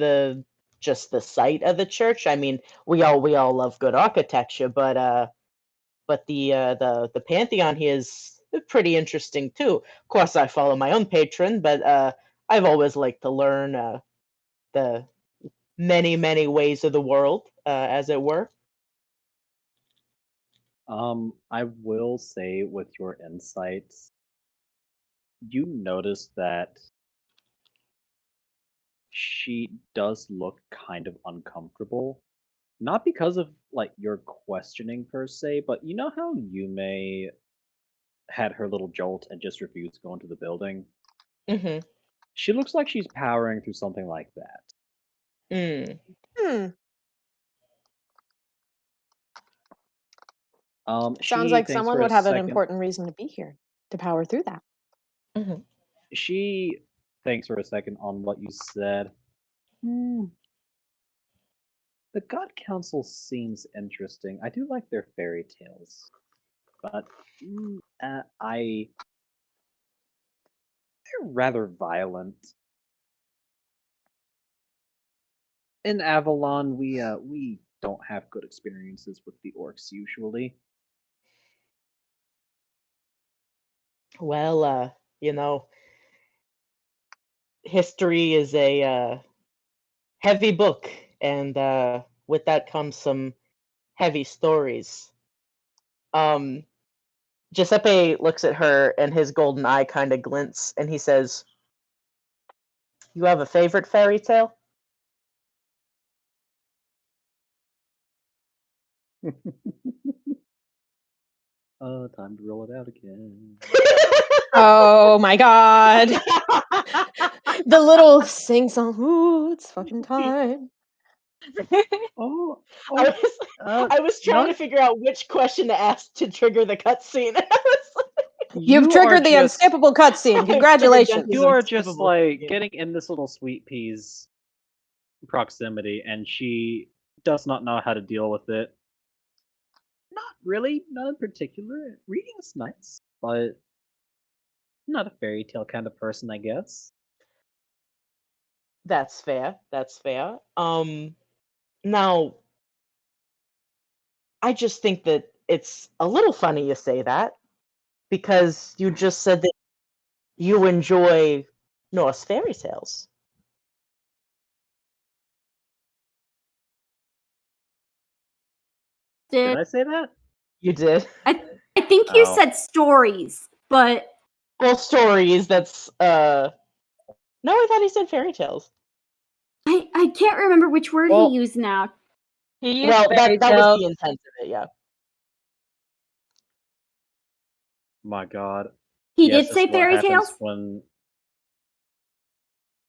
just the site of the church? I mean, we all love good architecture, but the pantheon here is pretty interesting too. Of course, I follow my own patron, but I've always liked to learn the many ways of the world, as it were." I will say with your insights, you notice that she does look kind of uncomfortable. Not because of like your questioning per se, but you know how Yume had her little jolt and just refused to go into the building? Mm-hmm. She looks like she's powering through something like that. Mm. Hmm. Sounds She like thinks someone for a would have an second. important reason to be here to power through that. Mm-hmm. She thinks for a second on what you said. Hmm. The God Council seems interesting. I do like their fairy tales, but they're rather violent. In Avalon, we don't have good experiences with the orcs usually. Well, history is a heavy book, and with that comes some heavy stories. Um, Giuseppe looks at her, and his golden eye kind of glints, and he says, "You have a favorite fairy tale?" Time to roll it out again. Oh my god. The little sing song. Ooh, it's fucking time. Oh, I was, I was trying to not figure out which question to ask to trigger the cutscene. I was You've you are triggered the just unskippable cutscene. Congratulations. you are just unskippable like cutscene. getting in this little sweet pea's proximity, and she does not know how to deal with it. Not really, not in particular. Reading is nice, but not a fairy tale kind of person, I guess. That's fair. That's fair. Now, I just think that it's a little funny you say that because you just said that you enjoy Norse fairy tales. Did Did I say that? You did. I think you Oh. said stories, but Well, stories. That's No, I thought he said fairy tales. I can't remember which word Well, he used now. He used Well, fairy that was tales. the intent of it. Yeah. My God. He Yes, did this is say what fairy happens tales? when.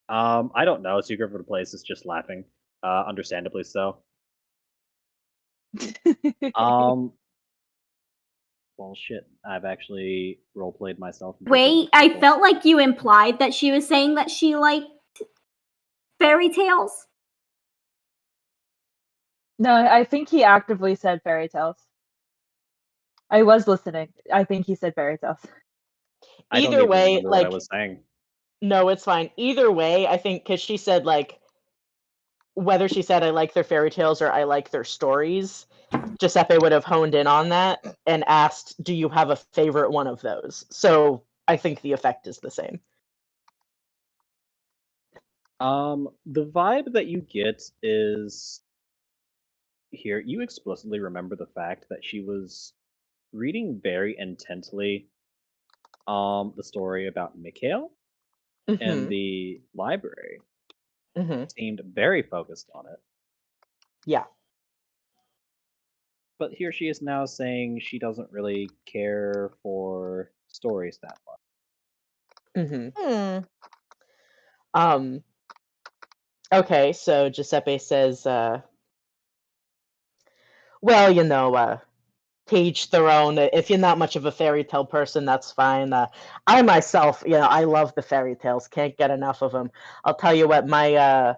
I don't know. Secret for the Place is just laughing. Understandably so. Well, shit. I've actually roleplayed myself. into Wait, doing I people. felt like you implied that she was saying that she liked fairy tales. No, I think he actively said fairy tales. I was listening. I think he said fairy tales. I don't Either even way, remember what I like, was saying. no, it's fine. Either way, I think because she said like whether she said I like their fairy tales or I like their stories, Giuseppe would have honed in on that and asked, "Do you have a favorite one of those?" So I think the effect is the same. The vibe that you get is here. You explicitly remember the fact that she was reading very intently the story about Mikhail in Mm-hmm. the library. Mm-hmm. Seemed very focused on it. Yeah. But here she is now saying she doesn't really care for stories that much. Mm-hmm. Okay, so Giuseppe says, well, page their own. If you're not much of a fairy tale person, that's fine. I myself, I love the fairy tales. Can't get enough of them. I'll tell you what, my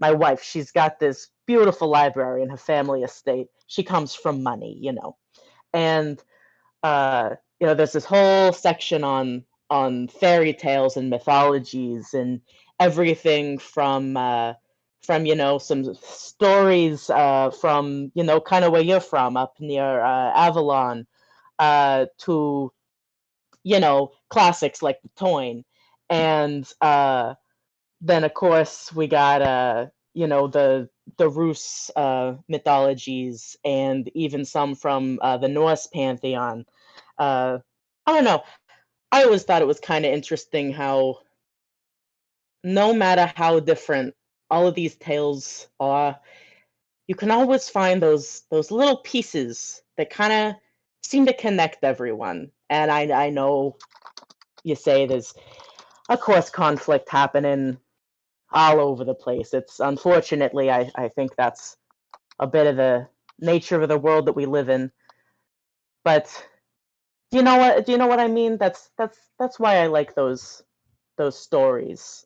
wife, she's got this beautiful library in her family estate. She comes from money, and there's this whole section on fairy tales and mythologies and everything from some stories from kind of where you're from up near Avalon to classics like the Toyne, and then of course we got the Rus mythologies and even some from the Norse pantheon. I don't know. I always thought it was kind of interesting how no matter how different all of these tales are, you can always find those little pieces that kind of seem to connect everyone. And I know you say there's of course conflict happening all over the place. It's unfortunately I think that's a bit of the nature of the world that we live in. But do you know what? Do you know what I mean? That's why I like those stories.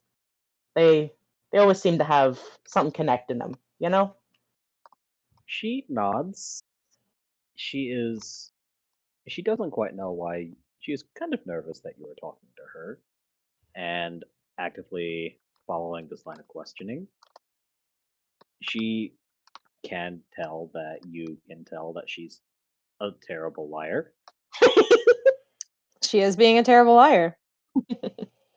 They always seem to have something connecting them. You know? She nods. She doesn't quite know why. She is kind of nervous that you are talking to her and actively following this line of questioning. She can tell that you can tell that she's a terrible liar. She is being a terrible liar.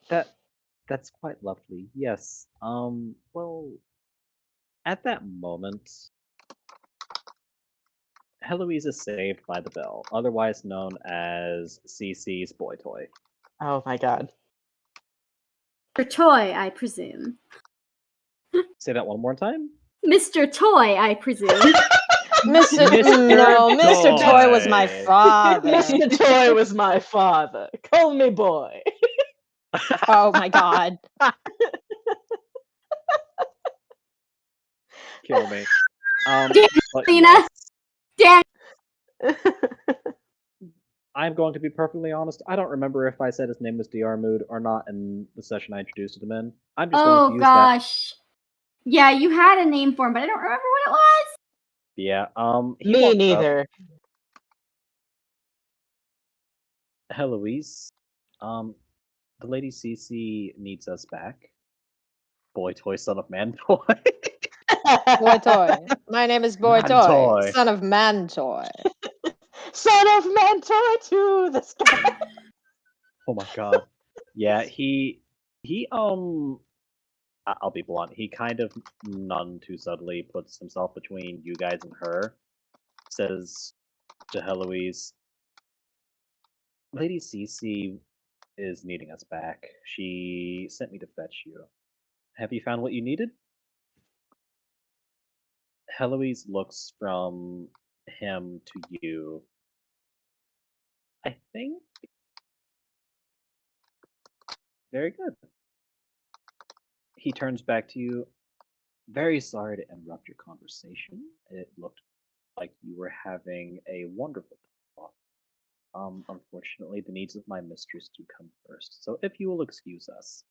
That's quite lovely. Yes. Well, at that moment, Eloise is saved by the bell, otherwise known as CC's boy toy. Oh my god. Mr. Toy, I presume. Say that one more time. Mr. Toy, I presume. Mr. Mr. No, Mr. Toy was my Toy. father. Mr. Toy was my father. Call me boy. Oh my god. Kill me. Damn, But Lena. yes, Damn. I'm going to be perfectly honest. I don't remember if I said his name was Diarmuid or not in the session I introduced him in. I'm just going to Oh use gosh. Yeah, you had a name for him, but I don't remember what it was. that. Yeah. He Me walks up. neither. Eloise, the lady CC needs us back. Boy toy, son of man toy. Boy Toy. My name is Boy Man Toy, Toy. son of Man Toy. Son of man toy to the sky. Oh my god. Yeah, he I'll be blunt. He kind of none too subtly puts himself between you guys and her. Says to Eloise, Lady CC is needing us back. She sent me to fetch you. Have you found what you needed? Eloise looks from him to you. I think. Very good. He turns back to you. Very sorry to interrupt your conversation. It looked like you were having a wonderful talk. Unfortunately, the needs of my mistress do come first. So if you will excuse us.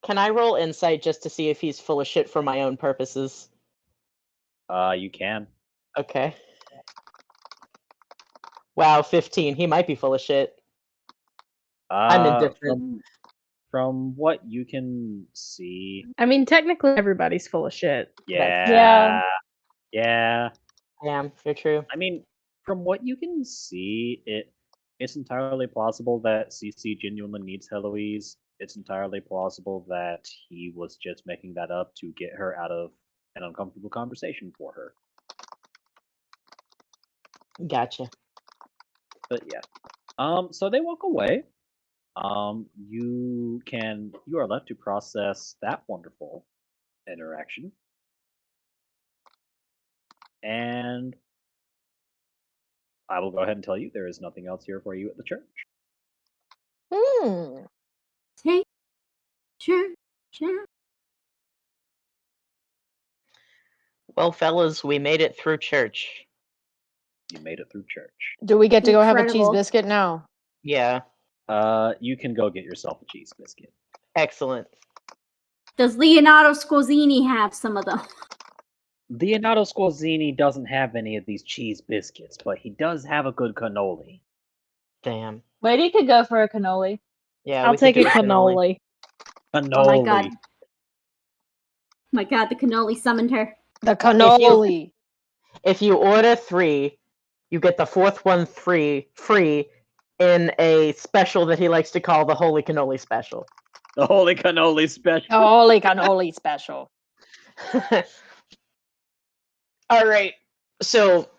Can I roll insight just to see if he's full of shit for my own purposes? You can. Okay. Wow, 15. He might be full of shit. I'm indifferent. From what you can see, I mean, technically everybody's full of shit. yeah. Damn, you're true. I mean, from what you can see, it's entirely plausible that CC genuinely needs Eloise. It's entirely plausible that he was just making that up to get her out of an uncomfortable conversation for her. Gotcha. But yeah. So they walk away. You are left to process that wonderful interaction. And I will go ahead and tell you there is nothing else here for you at the church. Take church. Well, fellas, we made it through church. You made it through church. Do we get to go have a cheese Incredible. biscuit now? Yeah, You can go get yourself a cheese biscuit. excellent. Does Leonardo Squazzini have some of them? Leonardo Squazzini doesn't have any of these cheese biscuits, but he does have a good cannoli. Damn. Lady could go for a cannoli. Yeah, I'll we could take do a cannoli. Cannoli. Oh my god. My god, the cannoli summoned her. The cannoli. If you order 3, you get the 4th one free in a special that he likes to call the Holy Cannoli Special. The Holy Cannoli Special. The holy cannoli special. All right. So,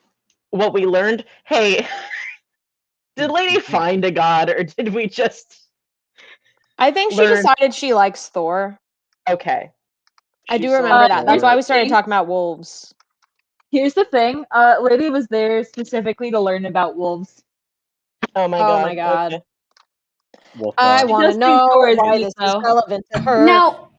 what we learned? Hey, did Lady find a god, or did we just? I think she Learn- decided she likes Thor. Okay. I She do saw remember that. That's Thor. why we started talking about wolves. Here's the thing. Lady was there specifically to learn about wolves. Oh my Oh god. my god. Okay. Wolf I dog. want to does think know Thor is why deep, this is though. relevant to her. Now,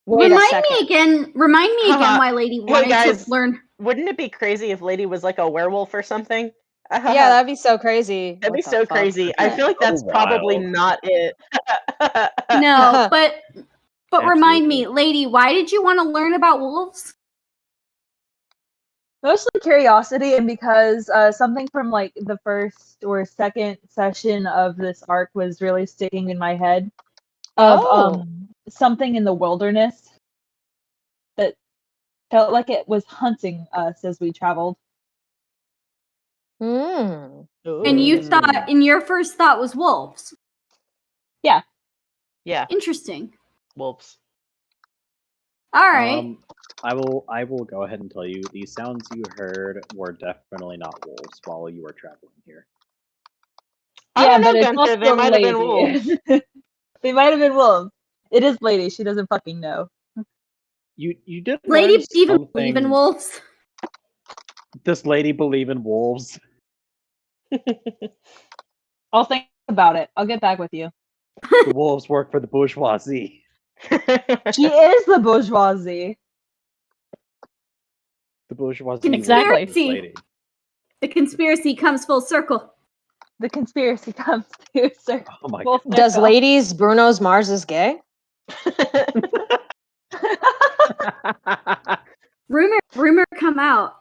Wait a remind second. me again why Lady wanted guys. to learn. Wouldn't it be crazy if Lady was like a werewolf or something? Yeah, that'd be so crazy. That'd be What the so fuck? crazy. I feel like that's So probably wild. not it. No, but remind me, Absolutely. Lady, why did you want to learn about wolves? Mostly curiosity, and because something from like the first or second session of this arc was really sticking in my head of Oh. something in the wilderness that felt like it was hunting us as we traveled. Hmm. And you thought, and your first thought was wolves. Yeah, Interesting. wolves. All right. I will go ahead and tell you these sounds you heard were definitely not wolves while you were traveling here. I Yeah, don't know, but it's Gunther, also they might have been wolves. Lady. They might have been wolves. It is Lady. She doesn't fucking know. You did Lady learn even something. believe in wolves. Does Lady believe in wolves? I'll think about it. I'll get back with you. The wolves work for the bourgeoisie. She is the bourgeoisie. The bourgeoisie. Exactly. works for this lady. The conspiracy comes full circle. The conspiracy comes to circle. Oh my full god. Does circle. ladies Bruno's Mars is gay? Rumor come out.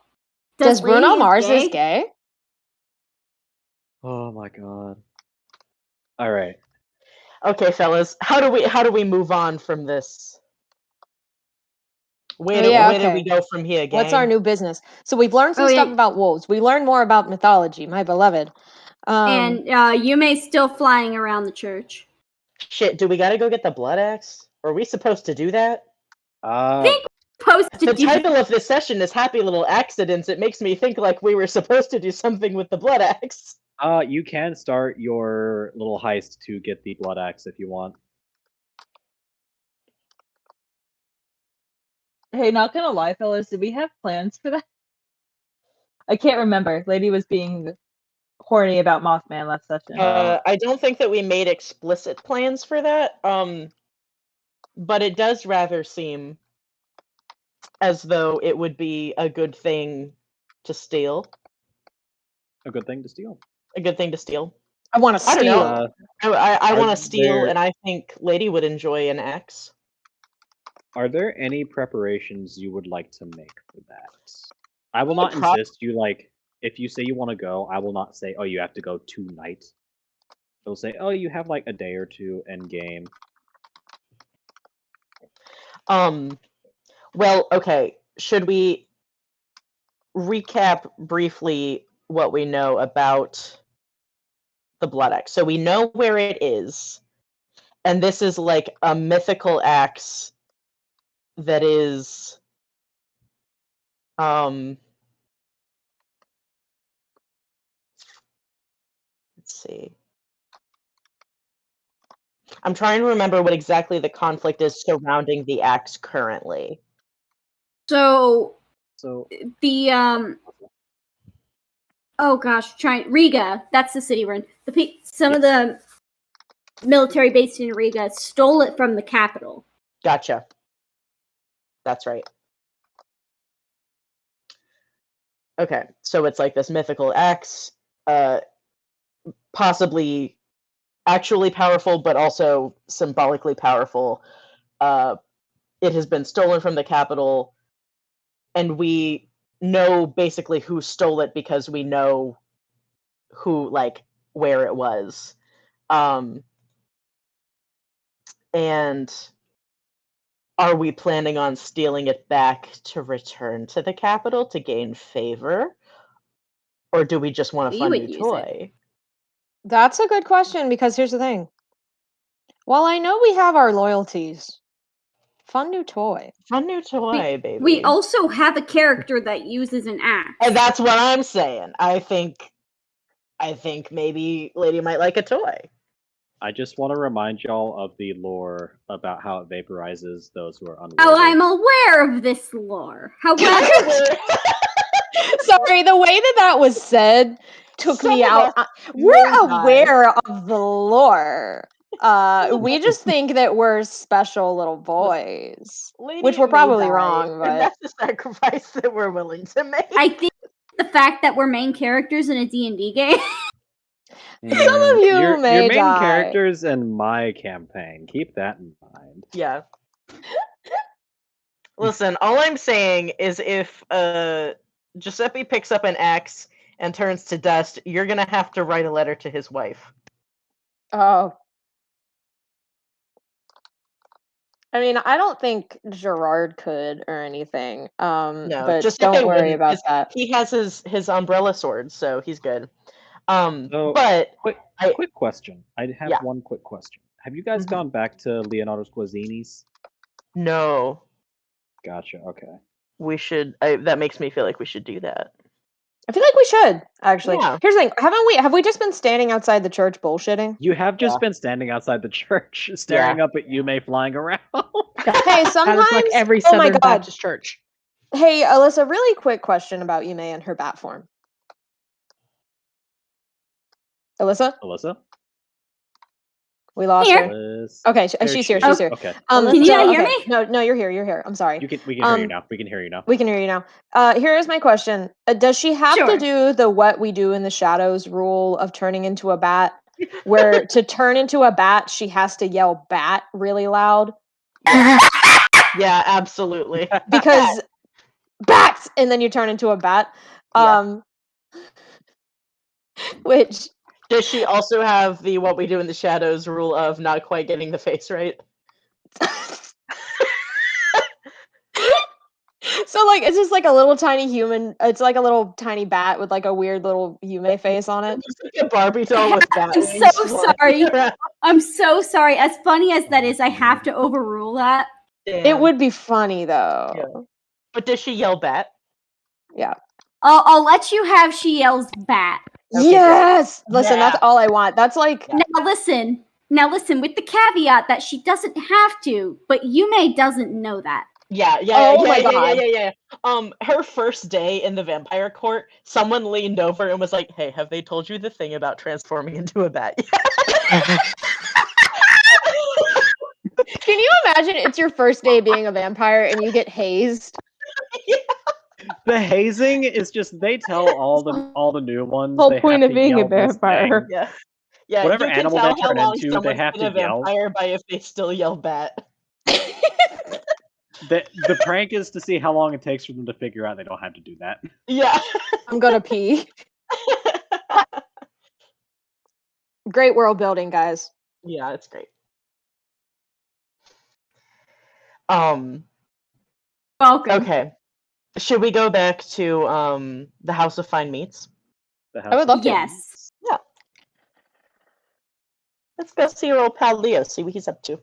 Does Bruno Lady Mars gay? is gay? Oh my god. All right. Okay, fellas, how do we move on from this? Where Oh, yeah, do we okay. go from here, gang? What's our new business? So we've learned some Oh, stuff yeah. about wolves. We learned more about mythology, my beloved. And Yume's still flying around the church. Shit, do we gotta go get the blood axe? Are we supposed to do that? Think supposed to The do title of this session is Happy Little Accidents. It makes me think like we were supposed to do something with the blood axe. You can start your little heist to get the blood axe if you want. Hey, not gonna lie, fellas, did we have plans for that? I can't remember. Lady was being horny about Mothman last session. I don't think that we made explicit plans for that. But it does rather seem as though it would be a good thing to steal. A good thing to steal. A good thing to steal. I want to I don't steal. know. I Are want to steal, there- and I think Lady would enjoy an axe. Are there any preparations you would like to make for that? I will Yeah, not insist you if you say you want to go, I will not say, oh, you have to go tonight. They'll say, oh, you have like a day or two end game. Well, okay. Should we recap briefly what we know about the Blood Axe? So we know where it is, and this is like a mythical axe that is let's see. I'm trying to remember what exactly the conflict is surrounding the axe currently. So So the oh gosh, Riga. That's the city we're in. Some of the military based in Riga stole it from the capital. Gotcha. That's right. Okay, so it's like this mythical axe, possibly actually powerful, but also symbolically powerful. It has been stolen from the capital, and we know basically who stole it because we know who, like, where it was. And are we planning on stealing it back to return to the capital to gain favor? Or do we just want a We fun would new use it. toy? That's a good question because here's the thing. While I know we have our loyalties, fun new toy. Fun new toy, baby. We also have a character that uses an axe. And that's what I'm saying. I think maybe Lady might like a toy. I just want to remind y'all of the lore about how it vaporizes those who are unworthy. Oh, I'm aware of this lore. However, Sorry, the way that was said took Some me of out. us We're may die. aware of the lore. We just think that we're special little boys, Lady which we're may probably die, wrong, and but that's the sacrifice that we're willing to make. I think the fact that we're main characters in a D&D game. Some of you your may main die. characters in my campaign. Keep that in mind. Yeah. Listen, all I'm saying is if Giuseppe picks up an axe and turns to dust, you're gonna have to write a letter to his wife. Oh. I mean, I don't think Gerard could or anything. No, but Giuseppe don't worry wouldn't, about 'cause that. he has his umbrella sword, so he's good. So, But quick question. I have Yeah. one quick question. Have you guys Mhm. gone back to Leonardo Squazzini's? no, Gotcha. Okay. we should. That makes me feel like we should do that. I feel like we should, actually. Yeah. Here's the thing. Have we just been standing outside the church bullshitting? You have just Yeah. been standing outside the church, staring up at Yume flying around. Hey, That sometimes is like every oh my Southern God. Baptist church. Hey, Alyssa, really quick question about Yume and her bat form. Alyssa? Alyssa? We lost Here. her. Alyssa. Okay, There she's she here. is. She's here. Okay. Can you not hear okay. me? No, you're here. You're here. I'm sorry. We can hear you now. We can hear you now. We can hear you now. Here is my question. Does she have Sure. to do the what we do in the shadows rule of turning into a bat? Where to turn into a bat, she has to yell bat really loud? Yeah, absolutely. Because bats! And then you turn into a bat. Yeah. Which Does she also have the what we do in the shadows rule of not quite getting the face right? so like it's just like a little tiny human. It's like a little tiny bat with like a weird little Yume face on it. It's like a Barbie doll with bat I'm wings so flying sorry. around. I'm so sorry. As funny as that is, I have to overrule that. It Damn. would be funny though. Yeah. But does she yell bat? Yeah. I'll let you have she yells bat. Okay, Yes. Listen, Yeah. that's all I want. That's like Yeah. Now listen, with the caveat that she doesn't have to, but Yume doesn't know that. Yeah. Oh my God. Yeah. Her first day in the vampire court, someone leaned over and was like, "Hey, have they told you the thing about transforming into a bat?" Can you imagine it's your first day being a vampire and you get hazed? The hazing is just they tell all the new ones. Whole they point have of to being a yell this vampire. thing. Yeah. Yeah, Whatever you can animal tell they how turn long into, they someone's have been to a yell. vampire by if they still yell bat. The prank is to see how long it takes for them to figure out they don't have to do that. Yeah. I'm gonna pee. Great world building, guys. Yeah, it's great. Welcome. Okay. Should we go back to the House of Fine Meats? The I would love to. Yes. Yeah. Let's go see your old pal Leo, see what he's up to.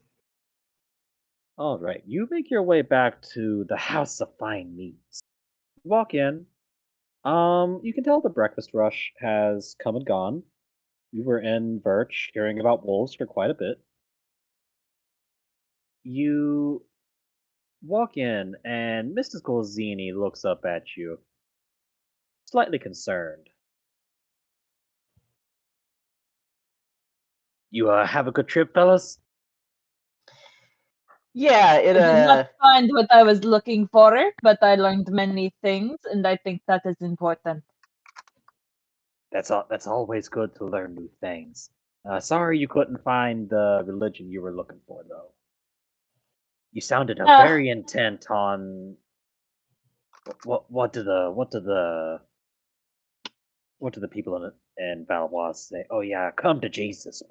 All right, you make your way back to the House of Fine Meats. Walk in. You can tell the breakfast rush has come and gone. You were in Birch hearing about wolves for quite a bit. You walk in, and Mrs. Golzini looks up at you, slightly concerned. You have a good trip, fellas? Yeah, I it did not find what I was looking for, but I learned many things, and I think that is important. That's always good to learn new things. Sorry you couldn't find the religion you were looking for, though. You sounded very intent on what do the people in Valois say? Oh yeah, come to Jesus.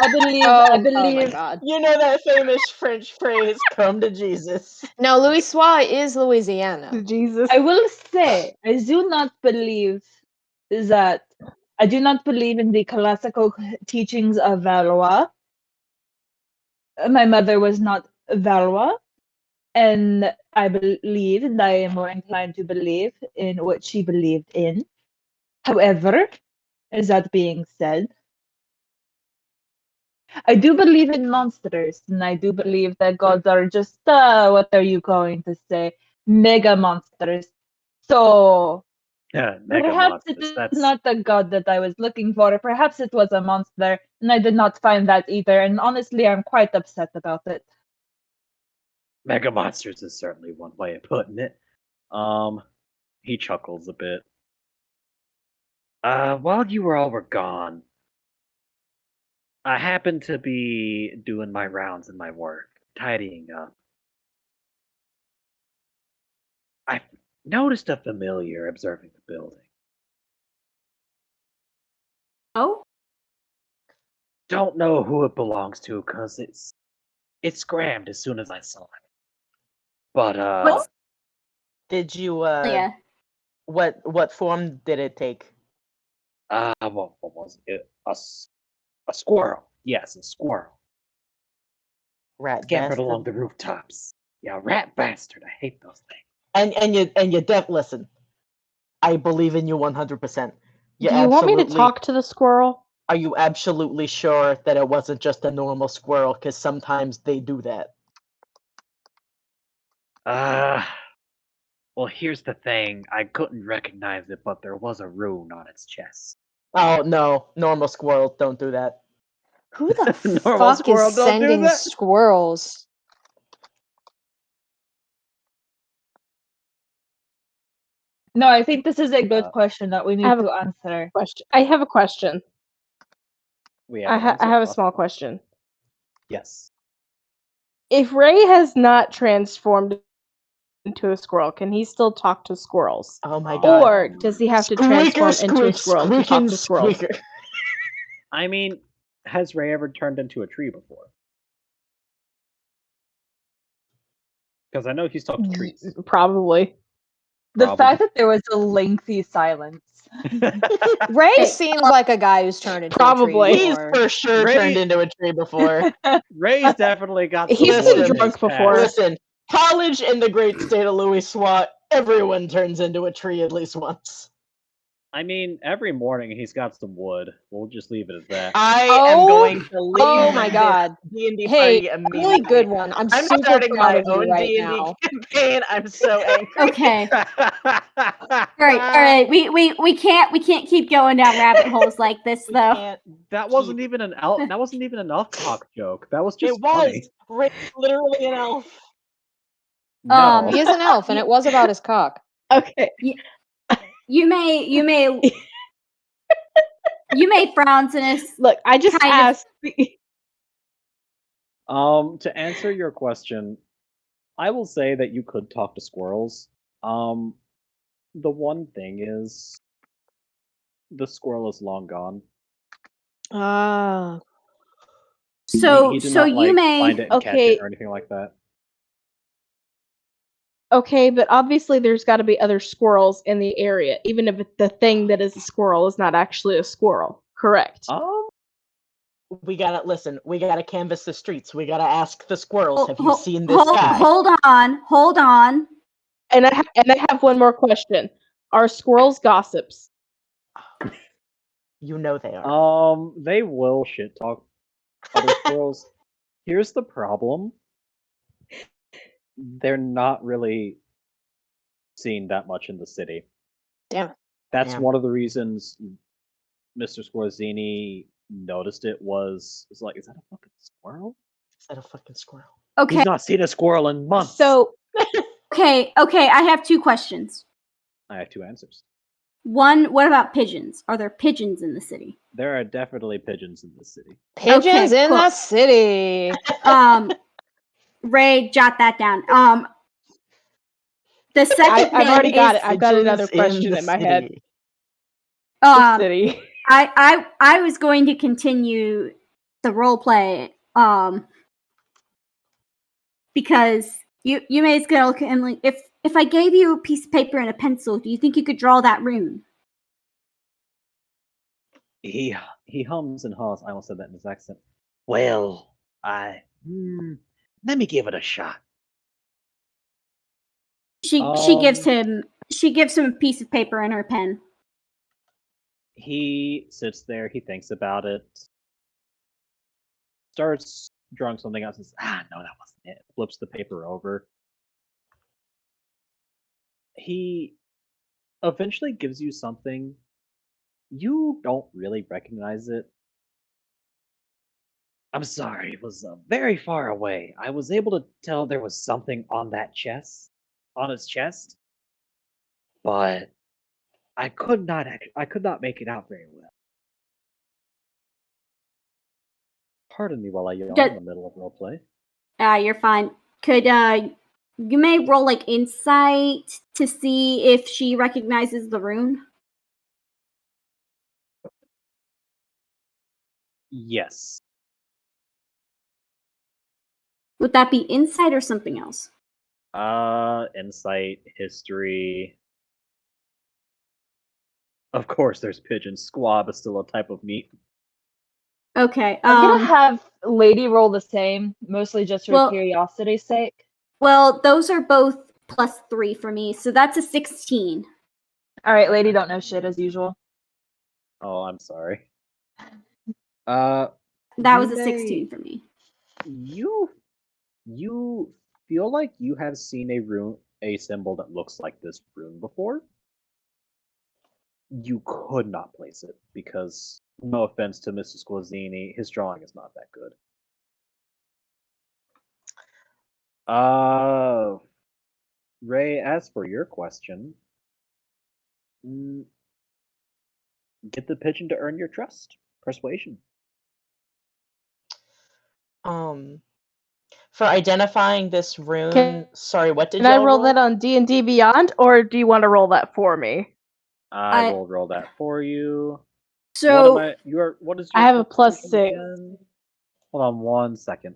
I believe Oh my god. you know that famous French phrase, come to Jesus. Now, Louis is Louisiana. Jesus. I will say I do not believe that I do not believe in the classical teachings of Valois. My mother was not Valois, and I believe, and I am more inclined to believe in what she believed in. However, as that being said, I do believe in monsters, and I do believe that gods are just, what are you going to say, mega monsters. So, Yeah, mega perhaps monsters. it is That's not the god that I was looking for. Perhaps it was a monster, and I did not find that either. And honestly, I'm quite upset about it. mega monsters is certainly one way of putting it. He chuckles a bit. While you all were gone, I happened to be doing my rounds in my work, tidying up. I noticed a familiar observing the building. Oh, Don't know who it belongs to because it scrammed as soon as I saw it. But what's Did you yeah? what form did it take? what was it? A squirrel. Yes, a squirrel. Rat Scampered bastard. along the rooftops. Yeah, rat bastard. I hate those things. And you listen. I believe in you 100%. Do you want me to talk to the squirrel? Are you absolutely sure that it wasn't just a normal squirrel? Because sometimes they do that. Well, here's the thing. I couldn't recognize it, but there was a rune on its chest. Oh no, normal squirrels don't do that. Who the Normal fuck squirrel is don't do sending that? squirrels? No, I think this is a good Uh, question that we need have to answer. Question. I have a question. We I have have a small question. Yes. If Ray has not transformed into a squirrel, can he still talk to squirrels? Oh my god. Or does he have to transform into a squirrel to talk to squirrels? Squeaker. I mean, has Ray ever turned into a tree before? Because I know he's talked to trees. Probably. The Probably. fact that there was a lengthy silence. Ray Hey, seems like a guy who's turned into Probably. a tree He's before. for sure Ray- turned into a tree before. Ray's definitely got some He's wood been in his drunk past. before. Listen, college in the great state of Louis SWAT, everyone turns into a tree at least once. I mean, every morning he's got some wood. We'll just leave it at that. I Oh, am going to leave oh my god. D&D Hey, party immediately. really good one. I'm I'm super starting proud my of you own right D&D now. campaign. I'm so angry. Okay. All right. We can't keep going down rabbit holes like this We though. can't. That wasn't even an elf. That wasn't even an elf cock joke. That was just It was. funny. Ray's literally an elf. No. He is an elf, and it was about his cock. Okay. You may you may frown, Sinus. Look, I just Kind of. asked. To answer your question, I will say that you could talk to squirrels. The one thing is, the squirrel is long gone. Ah. So he did so not, you like, may find it and catch Okay. it or anything like that. Okay, but obviously there's got to be other squirrels in the area, even if the thing that is a squirrel is not actually a squirrel. Correct. We gotta listen. We gotta canvass the streets. We gotta ask the squirrels. Have you Hol- seen this guy? Hold on. And I have one more question. Are squirrels gossips? You know they are. They will shit talk other squirrels. Here's the problem. They're not really seen that much in the city. Damn. That's Damn. one of the reasons Mr. Squarzini noticed it was like, is that a fucking squirrel? Is that a fucking squirrel? Okay. He's not seen a squirrel in months. So Okay. I have two questions. I have two answers. One, what about pigeons? Are there pigeons in the city? There are definitely pigeons in the city. Pigeons Okay, in cool. the city. Ray, jot that down. The second I've thing already got is, it. I've got another Pigeons question the in my head. city. The city. I was going to continue the role play, because you may as well look and like, if I gave you a piece of paper and a pencil, do you think you could draw that rune? He hums and haws. I almost said that in his accent. Well, let me give it a shot. She gives him a piece of paper and her pen. He sits there, he thinks about it, starts drawing something else, and says, no, that wasn't it. Flips the paper over. He eventually gives you something. You don't really recognize it. I'm sorry, it was very far away. I was able to tell there was something on his chest, but I could not make it out very well. Pardon me while I yawn in the middle of roleplay. You're fine. Could you may roll like insight to see if she recognizes the rune? Yes. Would that be insight or something else? Insight, history. Of course, there's pigeons. Squab is still a type of meat. Okay. I'm gonna have Lady roll the same, mostly just for curiosity's sake. Well, those are both +3 for me, so that's a 16. All right, Lady don't know shit as usual. Oh, I'm sorry. That was a 16 for me. You feel like you have seen a symbol that looks like this rune before. You could not place it because, no offense to Mr. Squarzini, his drawing is not that good. Ray, as for your question, get the pigeon to earn your trust. Persuasion. For identifying this rune, sorry, what did Can I y'all roll that on D&D Beyond, or do you want to roll that for me? I will roll that for you. So what is your I have a +6. again? Hold on 1 second.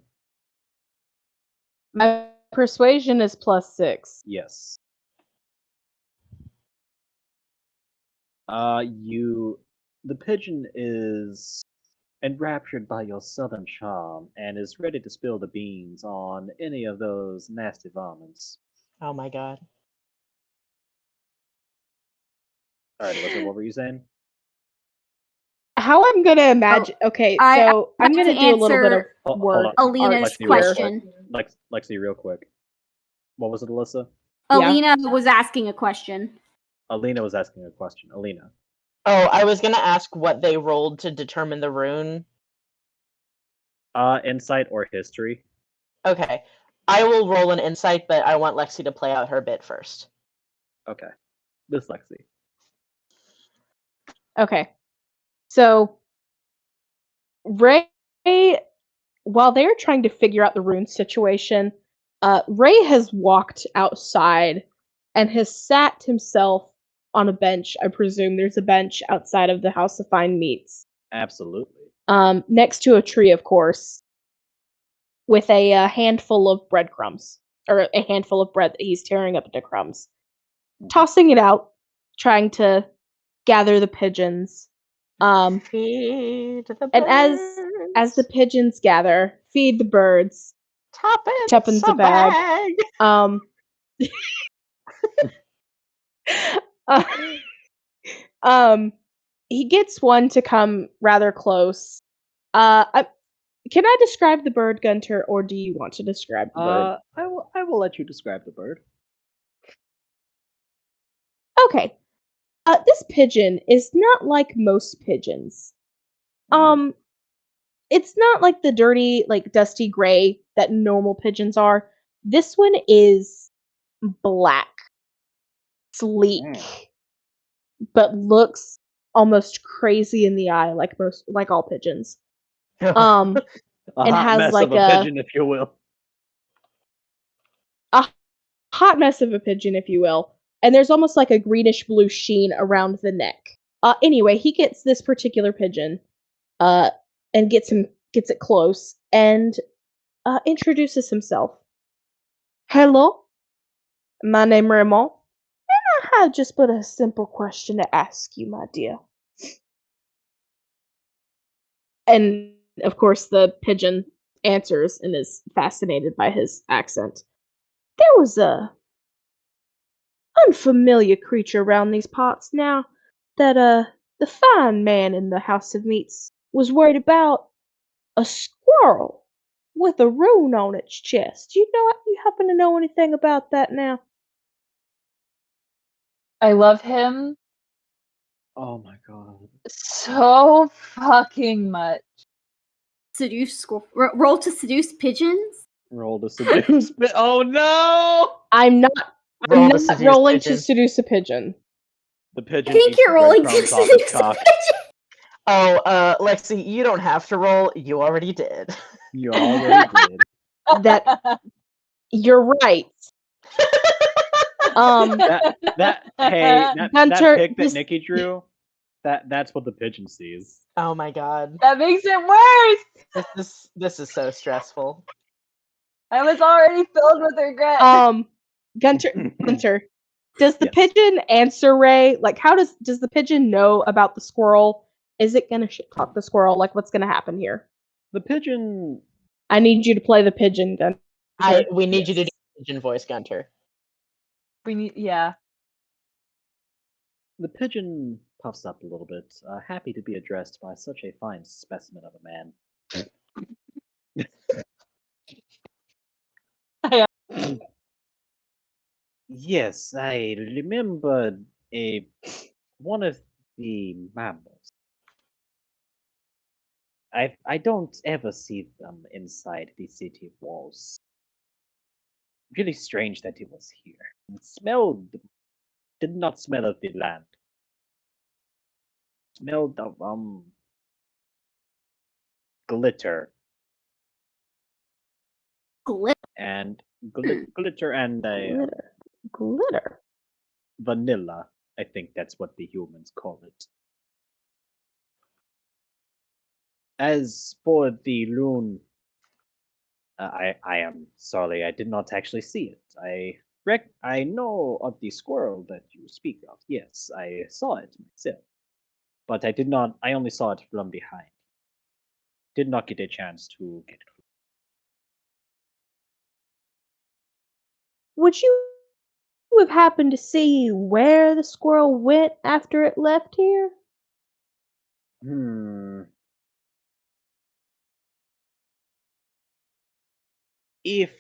My persuasion is +6. Yes. The pigeon is enraptured by your southern charm and is ready to spill the beans on any of those nasty varmints. Oh my god. Alright, Alyssa, what were you saying? How I'm gonna imagine? Okay, so I'm gonna do a little bit of work. Alina's question. Lexi, real quick. What was it, Alyssa? Alina was asking a question. Alina was asking a question. Alina. Oh, I was gonna ask what they rolled to determine the rune. Insight or history. Okay. I will roll an insight, but I want Lexi to play out her bit first. Okay. This Lexi. Okay. So Ray, while they're trying to figure out the rune situation, Ray has walked outside and has sat himself on a bench. I presume there's a bench outside of the House of Fine Meats. Absolutely. Next to a tree, of course, with a handful of breadcrumbs, or a handful of bread that he's tearing up into crumbs. Tossing it out, trying to gather the pigeons. Feed the birds. And as the pigeons gather, feed the birds. Tuppence a bag. He gets one to come rather close. Can I describe the bird, Gunter, or do you want to describe the bird? I will let you describe the bird. Okay. This pigeon is not like most pigeons. It's not like the dirty, like dusty gray that normal pigeons are. This one is black, sleek, but looks almost crazy in the eye, like all pigeons. A And hot has mess like of a pigeon, if you will. hot mess of a pigeon, if you will. And there's almost like a greenish blue sheen around the neck. Anyway, he gets this particular pigeon, and gets it close and introduces himself. Hello, my name Raymond, and I have just but a simple question to ask you, my dear. And of course, the pigeon answers and is fascinated by his accent. There was a unfamiliar creature around these parts now that the fine man in the House of Meats was worried about. A squirrel with a rune on its chest. You happen to know anything about that now? I love him Oh my god. so fucking much. Seduce school. Roll to seduce pigeons. Roll to seduce. Oh no! I'm not Roll to seduce rolling pigeon. to seduce a pigeon. The pigeon I think eats you're the rolling to breadcrumbs off seduce its cock. pigeons. Oh, Lexi, you don't have to roll. You already did. You already did. That you're right. That Gunter, pic that this- Nikki drew, that's what the pigeon sees. Oh my god. That makes it worse. This is so stressful. I was already filled with regret. Gunter, does the Yes. pigeon answer Ray? Like, how does the pigeon know about the squirrel? Is it gonna shit talk the squirrel? Like, what's gonna happen here? The pigeon. I need you to play the pigeon, Gunter. We need you to do pigeon voice, Gunter. Yeah. The pigeon puffs up a little bit, happy to be addressed by such a fine specimen of a man. Yes, I remember one of the mammals. I don't ever see them inside the city walls. Really strange that it was here. It did not smell of the land. Smelled of glitter and glitter and Glitter. vanilla. I think that's what the humans call it. As for the rune, I am sorry, I did not actually see it. I know of the squirrel that you speak of. Yes, I saw it myself, but I only saw it from behind. Did not get a chance to get it. Would you have happened to see where the squirrel went after it left here? If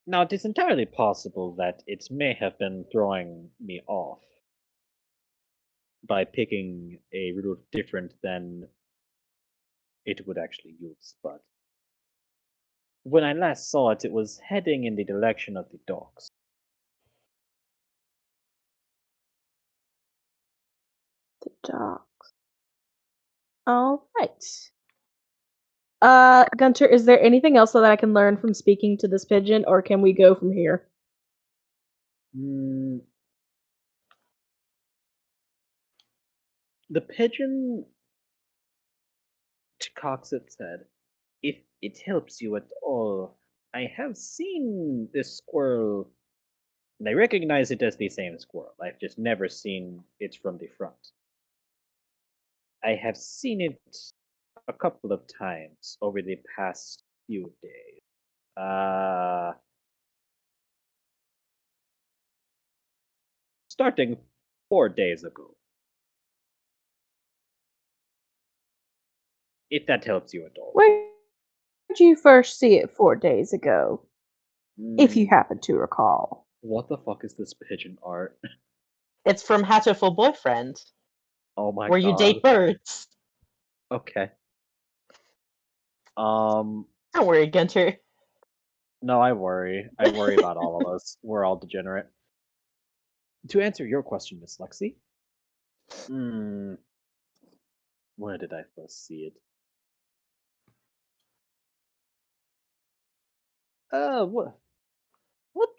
Now, it is entirely possible that it may have been throwing me off by picking a route different than it would actually use, but When I last saw it, it was heading in the direction of the docks. The docks. All right. Gunter, is there anything else that I can learn from speaking to this pigeon, or can we go from here? The pigeon cocks its head. If it helps you at all, I have seen this squirrel, and I recognize it as the same squirrel. I've just never seen it from the front. I have seen it a couple of times over the past few days. Starting 4 days ago. If that helps you at all. Where did you first see it 4 days ago? If you happen to recall. What the fuck is this pigeon art? It's from Hatoful Boyfriend, Oh my where god. you date birds. Okay. Don't worry, Gunter. No, I worry. I worry about all of us. We're all degenerate. To answer your question, Miss Lexi, where did I first see it?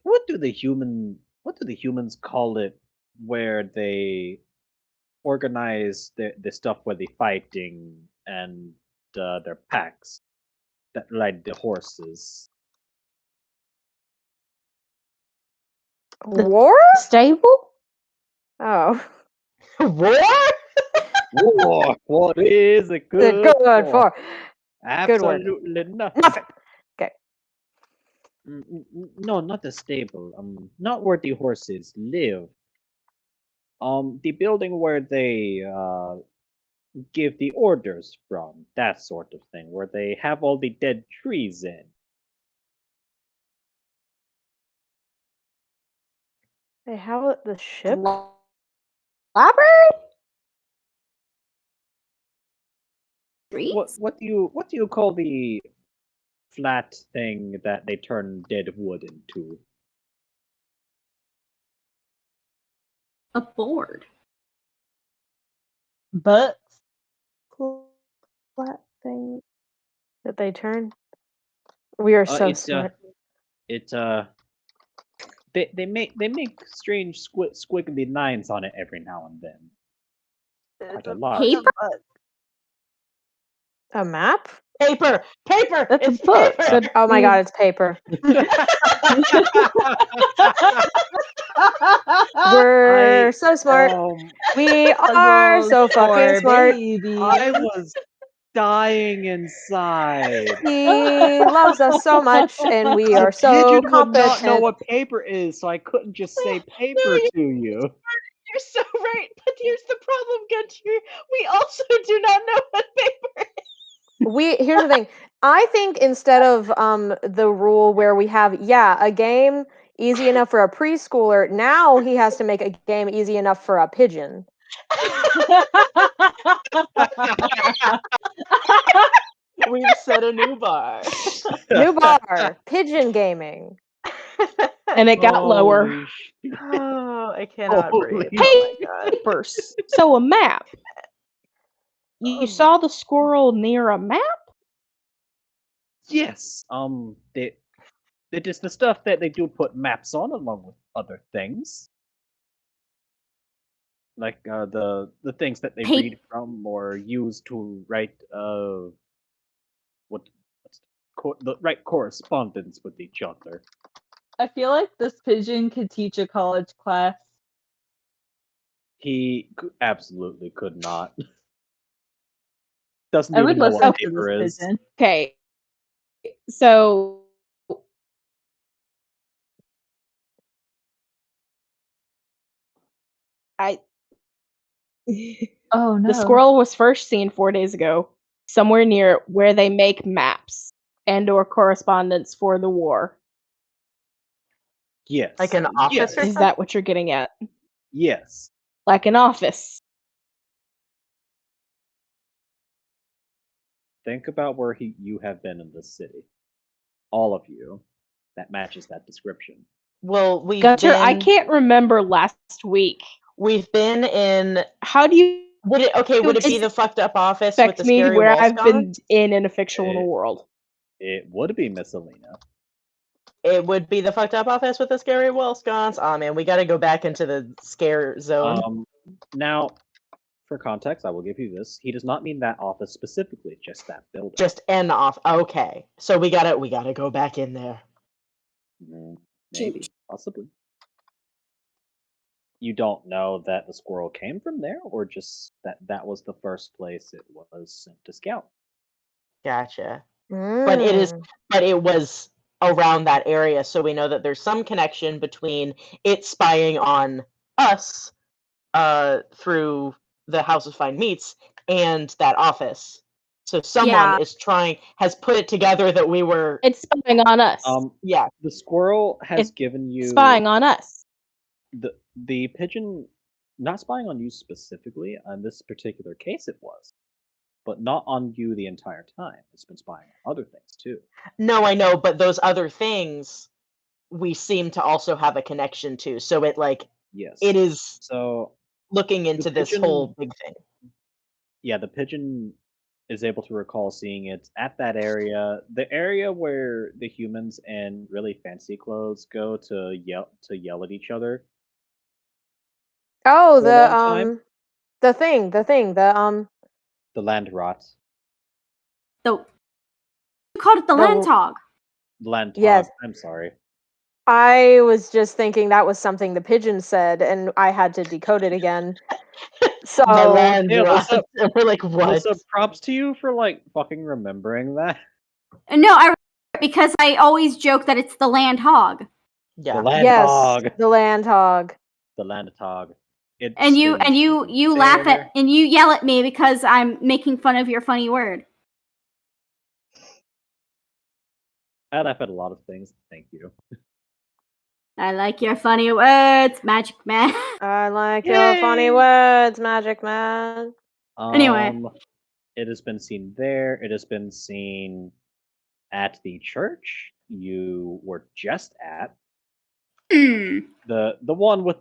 What do the humans call it where they organize the stuff where they fighting and their packs that ride the horses? War? Stable? Oh. War? War. What is it Good good for. Good word. Absolutely nothing. Nothing. Okay. No, not the stable. Not where the horses live. The building where they give the orders from, that sort of thing, where they have all the dead trees in. They have it the ship? Library? What do you call the flat thing that they turn dead wood into? A board. But Flat thing that they turn. We are so smart. They make strange squiggly lines on it every now and then. Quite a lot. Paper? A map? Paper! Paper! That's a It's book. paper! So- Oh my god, it's paper. We're so smart. We are so fucking smart. I was dying inside. He loves us so much, and we The are so pigeon would not know competent. what paper is, so I couldn't just say paper you're to you. You're so right, but here's the problem, Gunter. We also do not know what paper is. Here's the thing. I think instead of the rule where we have a game easy enough for a preschooler, now he has to make a game easy enough for a pigeon. We've set a new bar. New bar, pigeon gaming. And it got lower. Holy shit. Oh, I cannot Holy breathe. Oh my god. Papers. So a map. You saw the squirrel near a map? Yes. It is the stuff that they do put maps on, along with other things, like the things that they read from or use to write write correspondence with each other. I feel like this pigeon could teach a college class. He absolutely could not. Doesn't I would even know listen what to paper this is. pigeon. Okay. So I Oh no. the squirrel was first seen 4 days ago, somewhere near where they make maps and or correspondence for the war. Yes. Like an office Yes. or Is something? that what you're getting at? Yes. Like an office. Think about where you have been in this city. all of you, that matches that description. Well, Gunter, I can't remember last week. We've been in. How do you Would it be the fucked up office with expect the me scary where wall I've been sconce? in a fictional world? It would be Miss Alina. It would be the fucked up office with the scary wall sconce. Oh man, we got to go back into the scare zone. Now, for context, I will give you this. He does not mean that office specifically, just that building. Just an off. Okay, so we gotta go back in there. Maybe, possibly. You don't know that the squirrel came from there, or just that was the first place it was sent to scout. Gotcha. But it was around that area, so we know that there's some connection between it spying on us through the House of Fine Meats and that office. So someone has put it together that we were. It's spying on us. Yeah. The squirrel has given you spying on us. The pigeon, not spying on you specifically. On this particular case, it was, but not on you the entire time. It's been spying on other things too. No, I know, but those other things we seem to also have a connection to. So it it is so looking into this whole big thing. Yeah, the pigeon is able to recall seeing it at that area, the area where the humans in really fancy clothes go to yell at each other. Oh, for a long time. The land rot. You called it the land hog. Land hog. Yes. I'm sorry. I was just thinking that was something the pigeon said, and I had to decode it again. So The land rot. Alyssa, We're like, what? Alyssa, props to you for fucking remembering that. No, I because I always joke that it's the land hog. Yeah. The land hog. The land hog. The land hog. And you laugh at and you yell at me because I'm making fun of your funny word. I laugh at a lot of things. Thank you. I like your funny words, Magic Man. I like your funny words, Magic Man. Anyway. It has been seen there. It has been seen at the church you were just at. The one with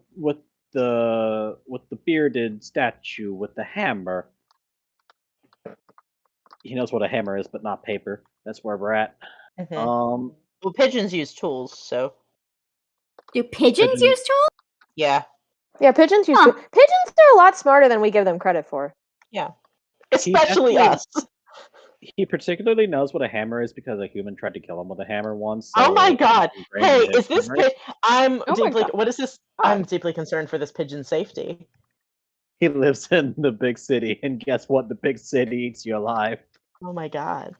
the bearded statue with the hammer. He knows what a hammer is, but not paper. That's where we're at. Well, pigeons use tools, so. Do pigeons use tools? Yeah. Yeah, pigeons use tools. Pigeons are a lot smarter than we give them credit for. Yeah. Especially us. He particularly knows what a hammer is because a human tried to kill him with a hammer once. So my god! Hey, is this I'm deeply. What is this? I'm deeply concerned for this pigeon's safety. He lives in the big city, and guess what? The big city eats you alive. Oh my god!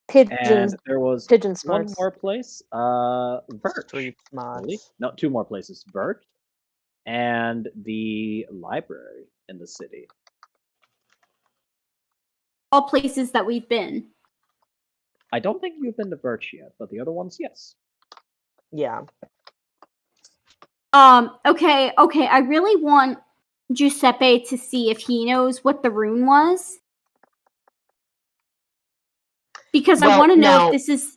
Pigeons. And there was pigeon one smarts. more place. Vert. Street smarts. No, two more places. Vert and the library in the city. All places that we've been. I don't think you've been to Birch yet, but the other ones, yes. Yeah. Okay. I really want Giuseppe to see if he knows what the rune was. Because I want to know if this is...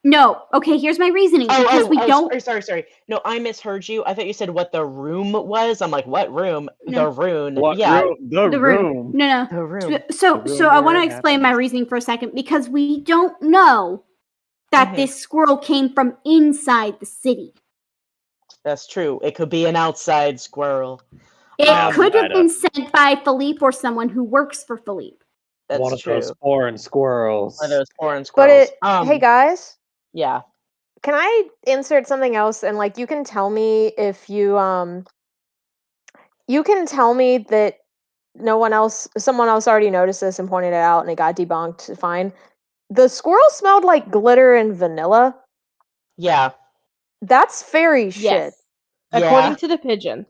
No. Okay, here's my reasoning. Because we don't... Sorry. No, I misheard you. I thought you said what the room was. I'm like, what room? No. The rune. What yeah. room? The room. No. The room. So I want to explain my reasoning for a second. Because we don't know that this squirrel came from inside the city. That's true. It could be an outside squirrel. It could have been sent by Philippe or someone who works for Philippe. That's one of true. those foreign squirrels. One of those foreign squirrels. Hey guys. Yeah. Can I insert something else? And you can tell me if you can tell me that someone else already noticed this and pointed it out and it got debunked. Fine. The squirrel smelled like glitter and vanilla. Yeah. That's fairy shit. Yes. According to the pigeon.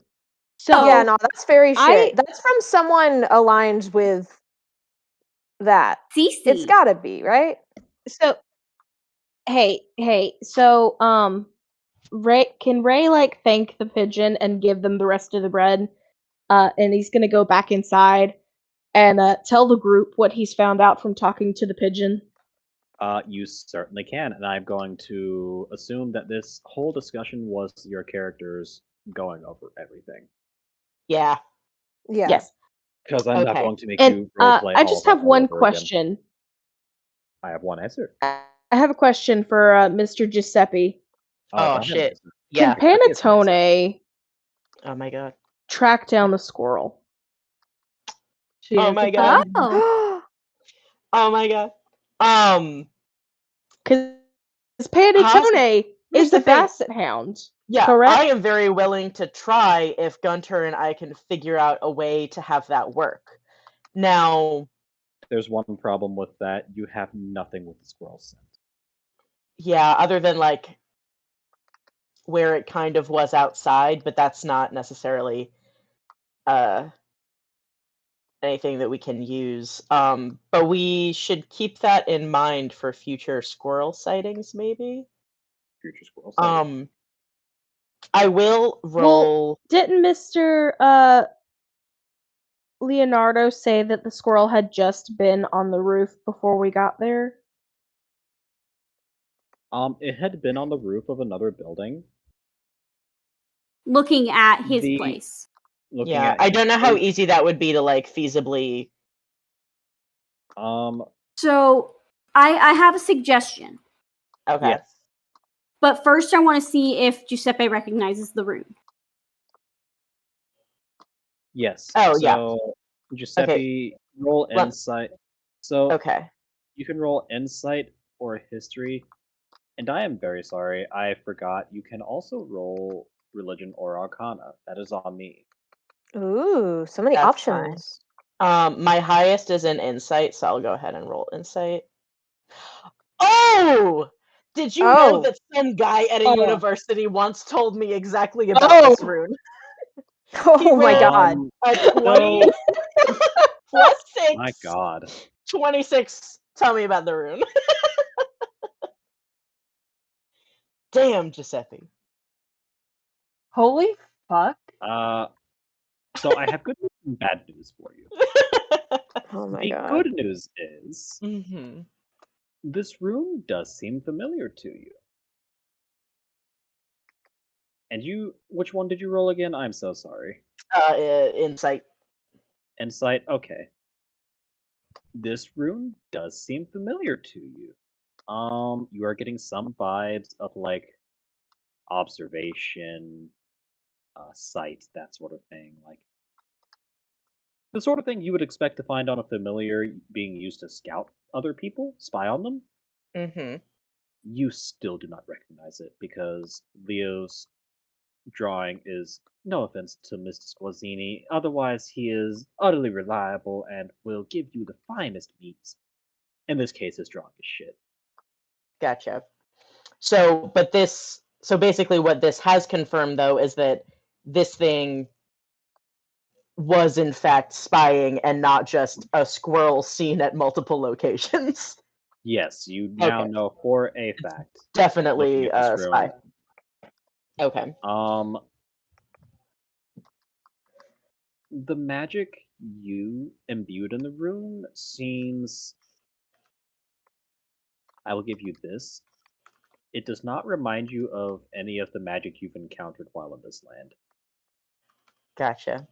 So yeah, no, that's fairy shit. That's from someone aligned with that. Cece. It's gotta be, right? So so Ray thank the pigeon and give them the rest of the bread? And he's gonna go back inside and tell the group what he's found out from talking to the pigeon. You certainly can, and I'm going to assume that this whole discussion was your characters going over everything, Yeah. Yeah. Yes. because I'm not Okay. going to make And you roleplay I all just of that have all one over again. question. I have one answer. I have a question for Mr. Giuseppe. Oh, Go ahead, shit. Jason. Yeah. Can Giuseppe is my son. Panettone Oh my god. track down the squirrel? She Oh is my a god. fan. Oh, Oh my god. Because Honestly, Panettone here's is the a thing. basset hound. Yeah, Correct? I am very willing to try if Gunter and I can figure out a way to have that work. Now, There's one problem with that. You have nothing with the squirrel scent. yeah, other than like where it kind of was outside, but that's not necessarily uh anything that we can use. But we should keep that in mind for future squirrel sightings, maybe. Future squirrel sighting. I will roll. Didn't Mr. Leonardo say that the squirrel had just been on the roof before we got there? It had been on the roof of another building. looking at his The- place. Looking Yeah, at I his don't know how place, easy that would be to like feasibly. So I have a suggestion, Okay. yes. but first I want to see if Giuseppe recognizes the rune. Yes. Oh, yeah. So Giuseppe, roll Let- insight. So Okay. you can roll insight or history. And I am very sorry, I forgot. You can also roll religion or arcana. That is on me. Ooh, so many That's options. My highest is in insight, so I'll go ahead and roll insight. Oh! Did you know Oh. that some guy at a Oh. university once told me exactly about this rune? Oh my rolled- god. A 20 plus 6. My God. 26. Tell me about the rune. Damn, Giuseppe. Holy fuck. So I have good news and bad news for you. Oh my The god. good news is Mm-hmm. this room does seem familiar to you. And which one did you roll again? I'm so sorry. Insight. Insight, okay. This room does seem familiar to you. You are getting some vibes of like observation, sight, that sort of thing. Like the sort of thing you would expect to find on a familiar being used to scout other people, spy on them. Mm-hmm. You still do not recognize it because Leo's drawing is, no offense to Mr. Squazzini, otherwise he is utterly reliable and will give you the finest meats. In this case, his drawing is shit. Gotcha. So basically what this has confirmed though is that this thing was in fact spying and not just a squirrel seen at multiple locations. Yes, you now Okay. know for a fact. Definitely Looking at this spy. room. Okay. The magic you imbued in the room seems. I will give you this. It does not remind you of any of the magic you've encountered while in this land. Gotcha.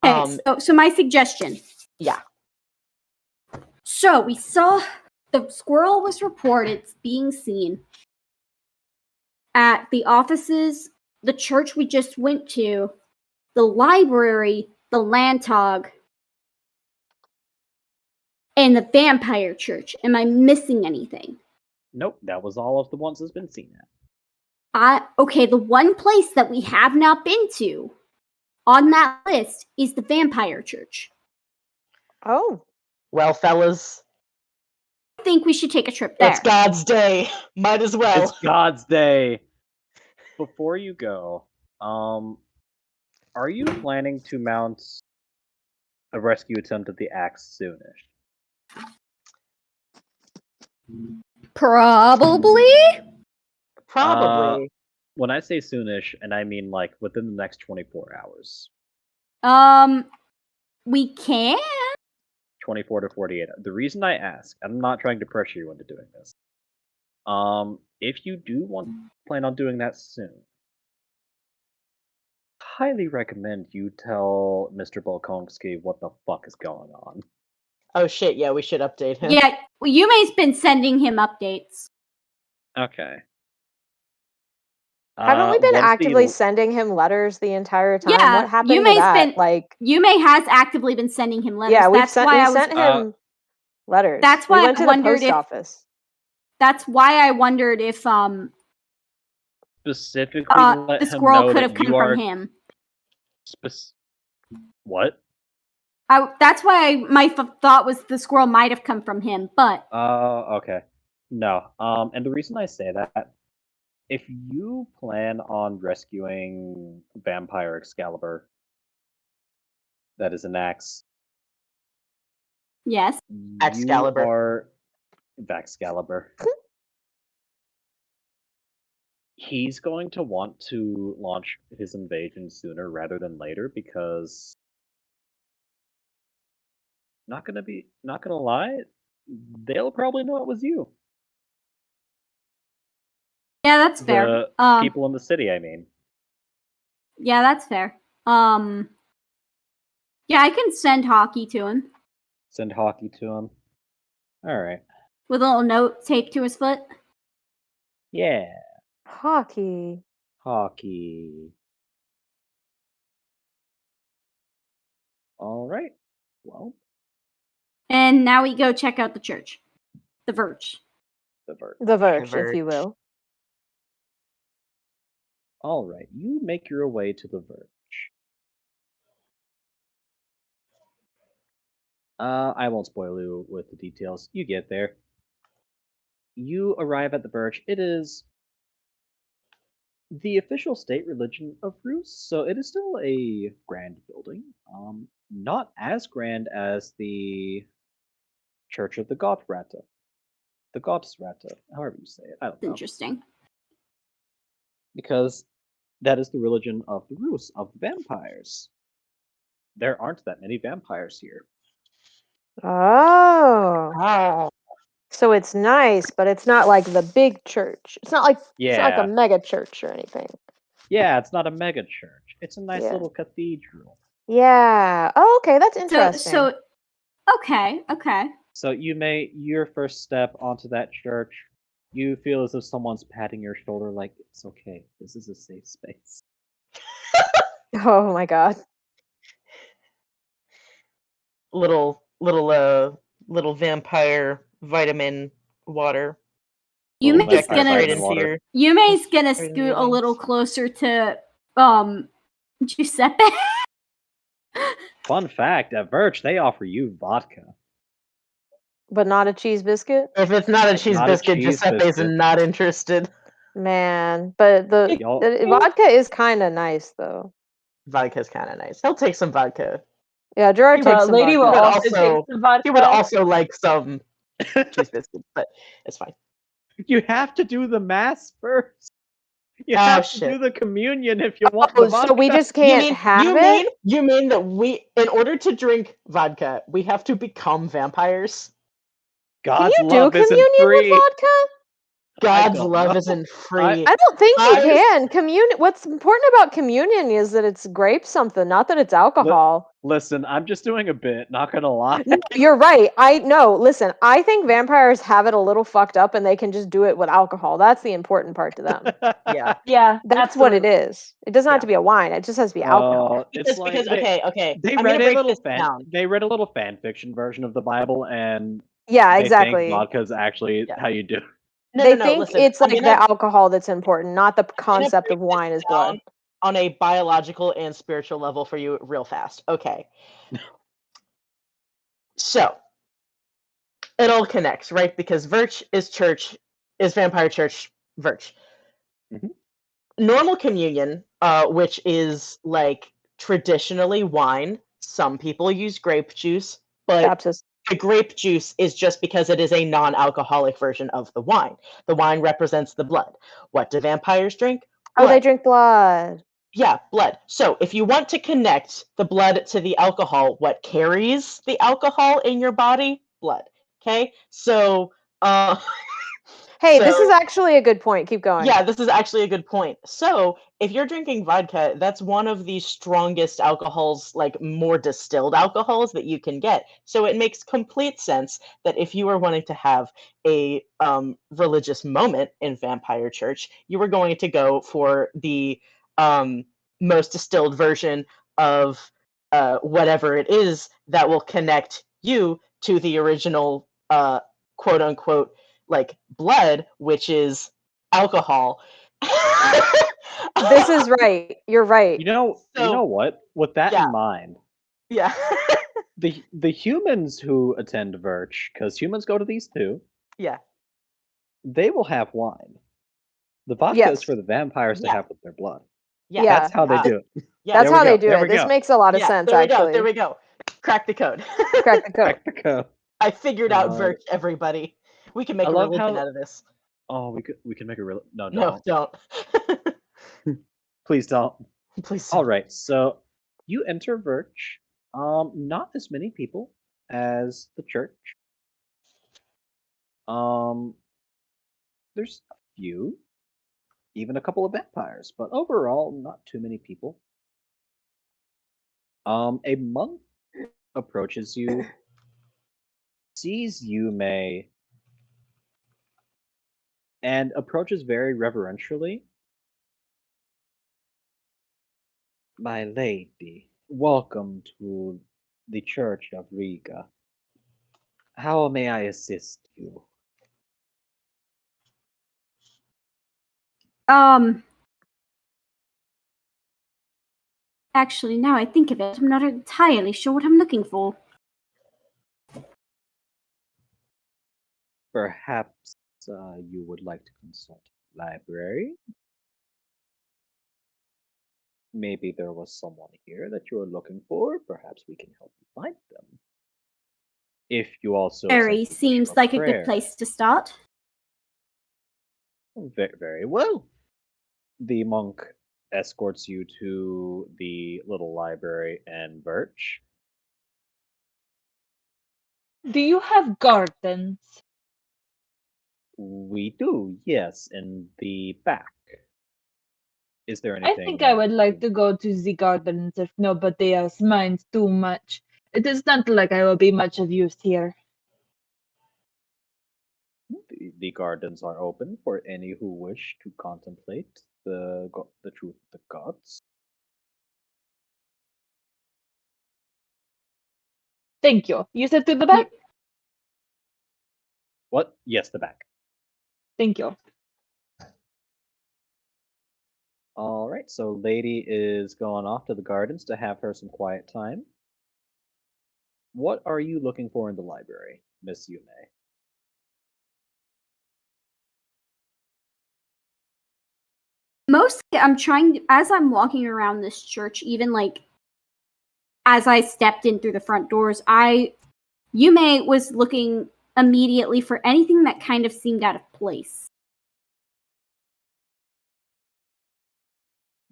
Okay, so my suggestion. Yeah. So we saw the squirrel was reported being seen at the offices, the church we just went to, the library, the Landtag, and the vampire church. Am I missing anything? Nope, that was all of the ones that's been seen at. Okay, the one place that we have not been to on that list is the vampire church. Oh. Well, fellas, I think we should take a trip there. it's God's day. Might as well. It's God's day. Before you go, are you planning to mount a rescue attempt at the Axe soonish? Probably. Probably. When I say soonish, and I mean like within the next 24 hours. We can. 24 to 48. The reason I ask, I'm not trying to pressure you into doing this. If you do plan on doing that soon, highly recommend you tell Mr. Bolkonski what the fuck is going on. Oh shit, yeah, we should update him. Yeah, Yume's been sending him updates. Okay. Haven't we been what is the- actively sending him letters the entire time? Yeah, What happened to Yume's that? been- Yume has actively been sending him letters. yeah, we That's why I was. sent him letters. That's we why went I to the wondered post if- office. That's why I wondered if specifically let the him squirrel know could that have come you are from him. What? That's why my thought was the squirrel might have come from him, but Okay. No. And the reason I say that, if you plan on rescuing Vampire Excalibur, that is an axe. yes. Excalibur. You are Vaxcalibur. He's going to want to launch his invasion sooner rather than later because not gonna lie, they'll probably know it was you. Yeah, that's fair. The people in the city, I mean. Yeah, that's fair. Yeah, I can send Hockey to him Send Hockey to him. Alright. with a little note taped to his foot. Yeah. Hockey. Hockey. Alright. Well, And now we go check out the church. The Verge. the Verge. The Verge, if you Verge. will. Alright, you make your way to the Verge. I won't spoil you with the details. You get there. You arrive at the Verge. It is the official state religion of Rus, so it is still a grand building. Not as grand as the Church of the Gottrata. The Gottsrata, however you say it. I don't know. Interesting. Because that is the religion of the Rus, of the vampires. There aren't that many vampires here. Oh. Oh. So it's nice, but it's not like the big church. It's not like Yeah. a mega church or anything. Yeah, it's not a mega church. It's a nice Yeah. little cathedral. Yeah. Oh, okay, that's interesting. So okay. So your first step onto that church, you feel as if someone's patting your shoulder like, it's okay, this is a safe space. Oh my god. Little vampire vitamin water. Little Yume's vampire gonna vitamin water. Yume's gonna Sorry, scoot a Yume. little closer to Giuseppe. Fun fact, at Verge, they offer you vodka. But not a cheese biscuit? If it's not a cheese Not a biscuit, cheese Giuseppe's biscuit. not interested. Man. But the Y'all- vodka is kinda nice though. Vodka's kind of nice. He'll take some vodka. Yeah, Gerard takes some Lady will vodka. But also also- take some vodka. He would also like some cheese biscuits, but it's fine. You have to do the mass first. You Oh, have to shit. do the communion if you want the Oh, vodka. so we just can't have it? You mean that in order to drink vodka, we have to become vampires? Can God's you do love isn't communion free. with vodka? God's don't love know. isn't free. I don't think you I was- can. Communion. What's important about communion is that it's grape something, not that it's alcohol. Listen, I'm just doing a bit, not gonna lie. No, you're right. Listen, I think vampires have it a little fucked up and they can just do it with alcohol. That's the important part to them. Yeah. Yeah, That's what it absolutely. is. It doesn't have to be a wine. It just has to be alcohol. It's like Because okay. they I'm read gonna a break little this down. They read a little fan fiction version of the Bible, and Yeah, they exactly. think vodka's actually Yeah. how you do. They No, think listen, it's I'm like the gonna- alcohol that's important, not the concept of break wine this is blood. down on a biological and spiritual level for you real fast. Okay. So it all connects, right? Because Verge is vampire church Verge. Mhm. Normal communion, which is like traditionally wine. Some people use grape juice, but Baptist. the grape juice is just because it is a non-alcoholic version of the wine. The wine represents the blood. What do vampires drink? Oh, they Blood. drink blood. Yeah, blood. So if you want to connect the blood to the alcohol, what carries the alcohol in your body? Blood. Okay? So, Hey, this is so actually a good point. Keep going. yeah, this is actually a good point. So, if you're drinking vodka, that's one of the strongest alcohols, like more distilled alcohols that you can get. So, it makes complete sense that if you were wanting to have a religious moment in Vampire Church, you were going to go for the um, most distilled version of whatever it is that will connect you to the original quote unquote like blood, which is alcohol. This is right. You're right. You know So what? With that yeah, in mind, yeah, the humans who attend Virch, because humans go to these too, yeah, they will have wine. The vodka is Yes. for the vampires to yeah, have with their blood. yeah, Yeah. That's how they do it. yeah. That's There we how they go. do There it. we This go. makes a lot of Yeah, sense, there we go. actually. There we go. Crack the code. Crack the code. Crack the code. I figured out Uh, Virch, everybody. We can make I a love religion how. out of this. Oh, we can make a real. No, No, don't. don't. Please don't. Please All don't. right. So you enter Virch. Not as many people as the church. Um, there's a few, even a couple of vampires, but overall, not too many people. A monk approaches you, sees you, May, and approaches very reverentially. My lady, welcome to the Church of Riga. How may I assist you? Actually, now I think of it, I'm not entirely sure what I'm looking for. Perhaps you would like to consult the library? Maybe there was someone here that you were looking for. Perhaps we can help you find them. If you also Very simply wish seems for like a good prayer. place to start. Very well. The monk escorts you to the little library and Birch. Do you have gardens? We do, yes, in the back. Is there I anything think I would like you- to go to the gardens if nobody else minds too much. It is not like I will be much of use here. The gardens are open for any who wish to contemplate the truth of the gods. Thank you. You said to the back? What? Yes, the back. Thank you. All right, so Lady is going off to the gardens to have her some quiet time. What are you looking for in the library, Miss Yume? Mostly, I'm trying to, as I'm walking around this church, even like as I stepped in through the front doors, Yume was looking immediately for anything that kind of seemed out of place.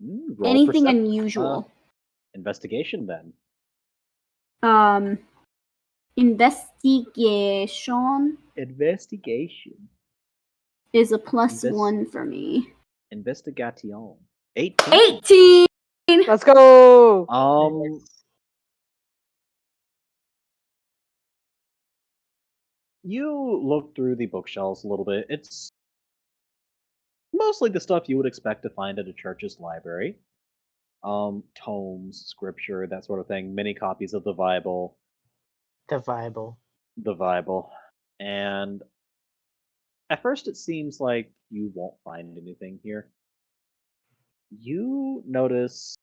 Roll Anything percep- unusual. Investigation, then. Investigation Investigation. is a plus Inves- 1 for me. Investigation. 18. 18! Let's go. You look through the bookshelves a little bit. It's mostly the stuff you would expect to find at a church's library. Tomes, scripture, that sort of thing. Many copies of the Bible. The Bible. The Bible. And at first it seems like you won't find anything here. You notice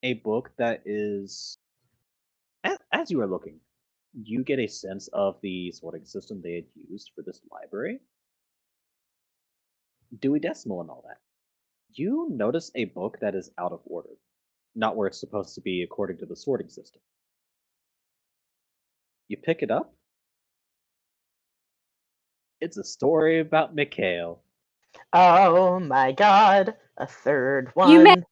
a book that is, as you are looking, you get a sense of the sorting system they had used for this library. Dewey Decimal and all that. You notice a book that is out of order, not where it's supposed to be according to the sorting system. You pick it up. It's a story about Mikhail. Oh my god. a third one.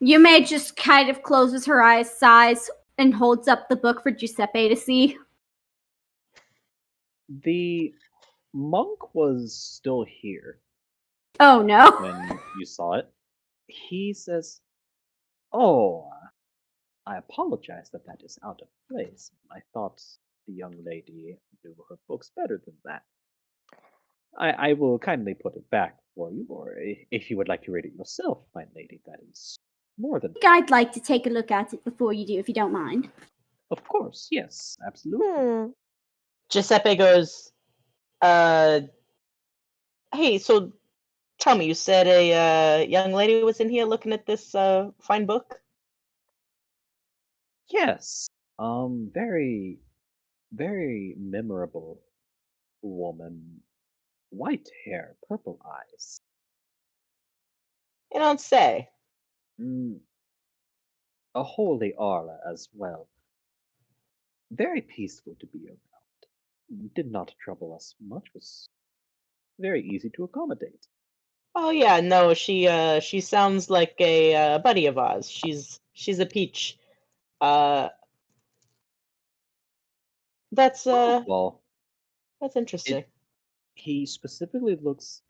Yume just kind of closes her eyes, sighs, and holds up the book for Giuseppe to see. The monk was still here Oh no. when you saw it. He says, "Oh, I apologize that is out of place. I thought the young lady knew her books better than that. I will kindly put it back for you, or if you would like to read it yourself, my lady, that is more than." I'd like to take a look at it before you do, if you don't mind. Of course, yes, absolutely. Giuseppe goes, hey, so tell me, you said a young lady was in here looking at this fine book? Yes, very, very memorable woman. White hair, purple eyes. You don't say. A holy aura as well. Very peaceful to be around. Did not trouble us much. Was very easy to accommodate. Oh yeah, no, she sounds like a buddy of ours. She's a peach. That's Well, that's interesting. he specifically looks.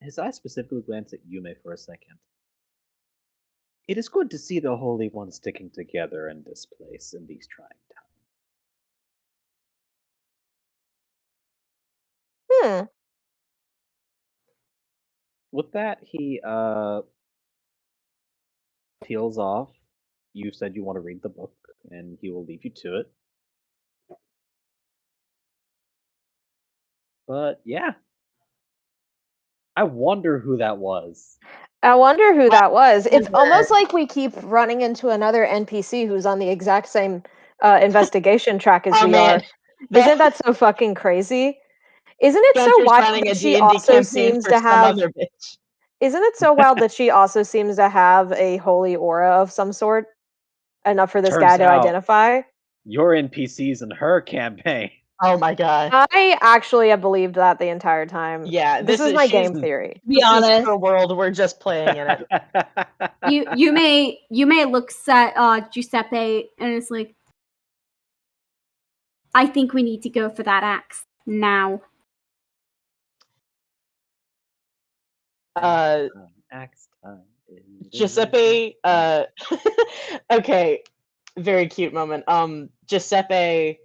His eyes specifically glance at Yume for a second. It is good to see the holy ones sticking together in this place in these trying times. With that, he peels off. You said you want to read the book, and he will leave you to it. But yeah, I wonder who that was. I wonder who that was. It's almost like we keep running into another NPC who's on the exact same investigation track as we are. Isn't that so fucking crazy? Isn't it so wild that she also seems to have? Isn't it so wild that she also seems to have a holy aura of some sort? Enough for this guy to identify? You're NPCs in her campaign. Oh my god. I actually have believed that the entire time. Yeah, this is my game theory. Be honest. Is her world. We're just playing in it. You may look at Giuseppe and it's like, I think we need to go for that axe now. Axe time. Giuseppe, okay, very cute moment. Giuseppe,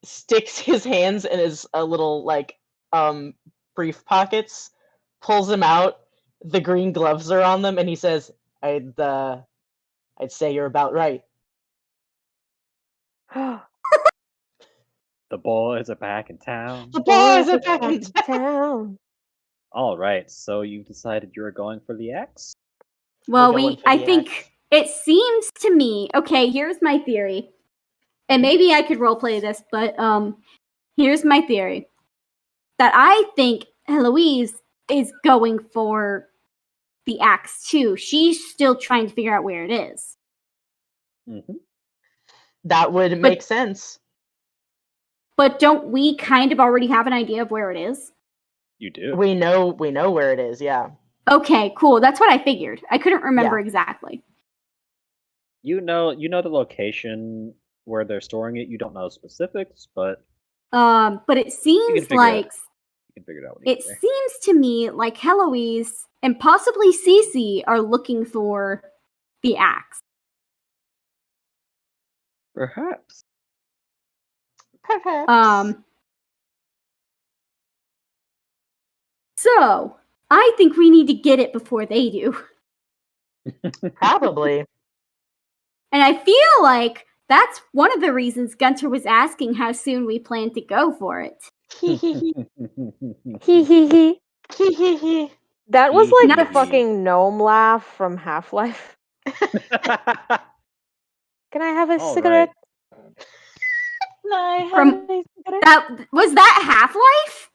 sticks his hands in his little like brief pockets, pulls them out. The green gloves are on them, and he says, "I'd say you're about right." The boys are back in town. The boys are back in town. All right, so you decided you were going for the axe? Well, I think it seems to me. Okay, here's my theory, and maybe I could roleplay this, but here's my theory that I think Eloise is going for the axe too. She's still trying to figure out where it is. Mm-hmm. That would make sense. But don't we kind of already have an idea of where it is? You do. We know where it is, yeah. Okay, cool. That's what I figured. I couldn't remember exactly. You know the location where they're storing it. You don't know specifics, but it seems like you can figure it out. It seems to me like Eloise and possibly Cece are looking for the axe. Perhaps. So, I think we need to get it before they do. Probably. And I feel like that's one of the reasons Gunter was asking how soon we plan to go for it. That was like the fucking gnome laugh from Half-Life. Can I have a cigarette? Was that Half-Life?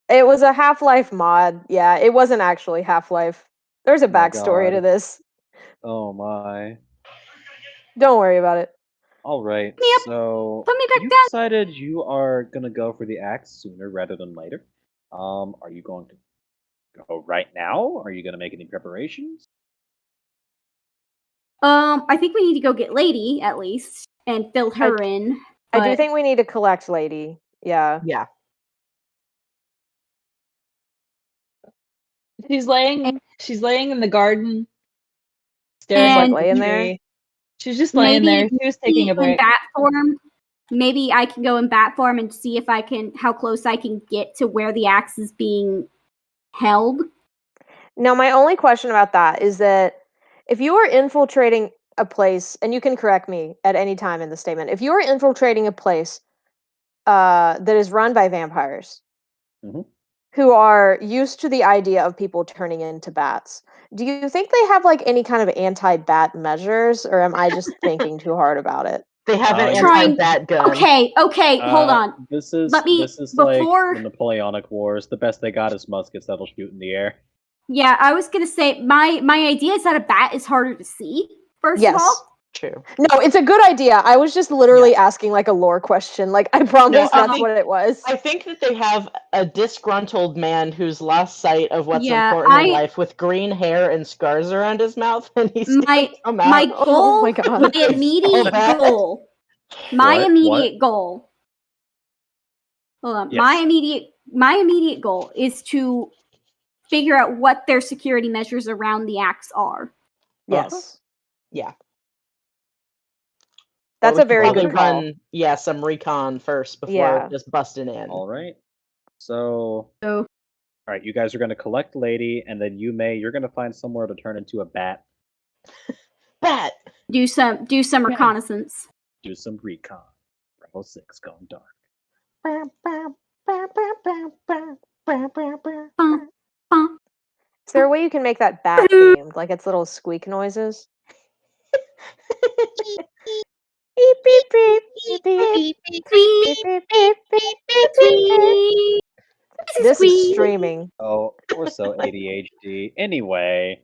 It was a Half-Life mod. Yeah, it wasn't actually Half-Life. There's a backstory to this. Oh my. Don't worry about it. All right. Yep. So put me back you down. decided you are gonna go for the axe sooner rather than later. Are you going to go right now? Are you going to make any preparations? I think we need to go get Lady at least and fill her in. I do but- think we need to collect Lady. Yeah. Yeah. She's laying in the garden, staring And- at the laying there? tree. She's just laying there. She was taking a in break. bat form. Maybe I can go in bat form and see if how close I can get to where the axe is being held. Now, my only question about that is that if you are infiltrating a place, and you can correct me at any time in the statement, if you are infiltrating a place that is run by vampires Mhm. who are used to the idea of people turning into bats, do you think they have like any kind of anti-bat measures, or am I just thinking too hard about it? They have an You're- anti-bat gun. Okay, hold on. This is Let me- this is before- like the Napoleonic Wars. The best they got is muskets that'll shoot in the air. Yeah, I was gonna say my idea is that a bat is harder to see. First of Yes. all, True. No, it's a good idea. I was just literally asking like a lore question. Like, I promise I that's think- what it was. I think that they have a disgruntled man who's lost sight of what's Yeah, important in life with green hair and scars around his mouth, and he's my come out. my Oh goal, my God. my immediate bad. goal, my What? immediate goal. Hold on, Yes. my immediate goal is to figure out what their security measures around the axe are. Yes. Yeah. That's But we a very should good call. run, some recon first before Yeah. just busting in. All right. So, So all right, you guys are going to collect Lady, and then you're going to find somewhere to turn into a bat. Bat! do some Yeah. reconnaissance. Do some recon. Bravo 6 going dark. Bam, bam, bam, bam, bam, bam, bam, bam, bam. Bum, bum. Is there a way you can make that bat themed, like its little squeak noises? Beep beep beep beep beep beep beep beep beep beep beep beep. This is streaming. Oh, we're so ADHD. Anyway,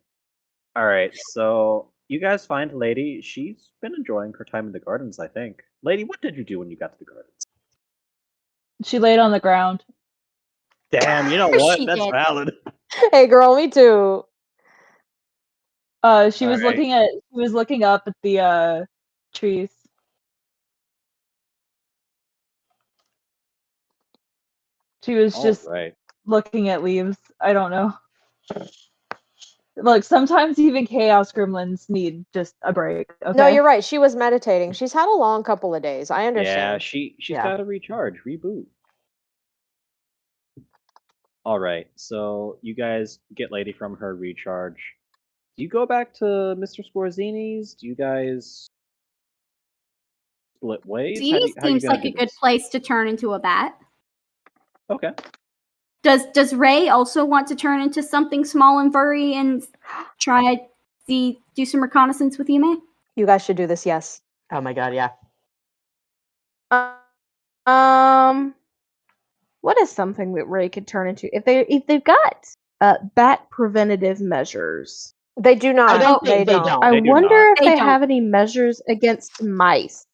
all right. So you guys find Lady. She's been enjoying her time in the gardens, I think. Lady, what did you do when you got to the gardens? She laid on the ground. Damn, you know Of course what? she That's did. valid. Hey girl, me too. She was Alright. looking up at the trees. She was just All right. looking at leaves. I don't know. Look, sometimes even chaos gremlins need just a break. Okay? No, you're right. She was meditating. She's had a long couple of days. I Yeah, understand. she's Yeah. got to recharge, reboot. All right. So you guys get Lady from her recharge. Do you go back to Mr. Scorzini's? Do you guys split ways? How Zini you seems gonna like do a good this? place to turn into a bat. Okay. Does Ray also want to turn into something small and furry and try do some reconnaissance with Yume? You guys should do this, yes. Oh my god, yeah. What is something that Ray could turn into if they've got bat preventative measures? They do not. I don't they think they don't. I They do wonder not. if They they don't. have any measures against mice.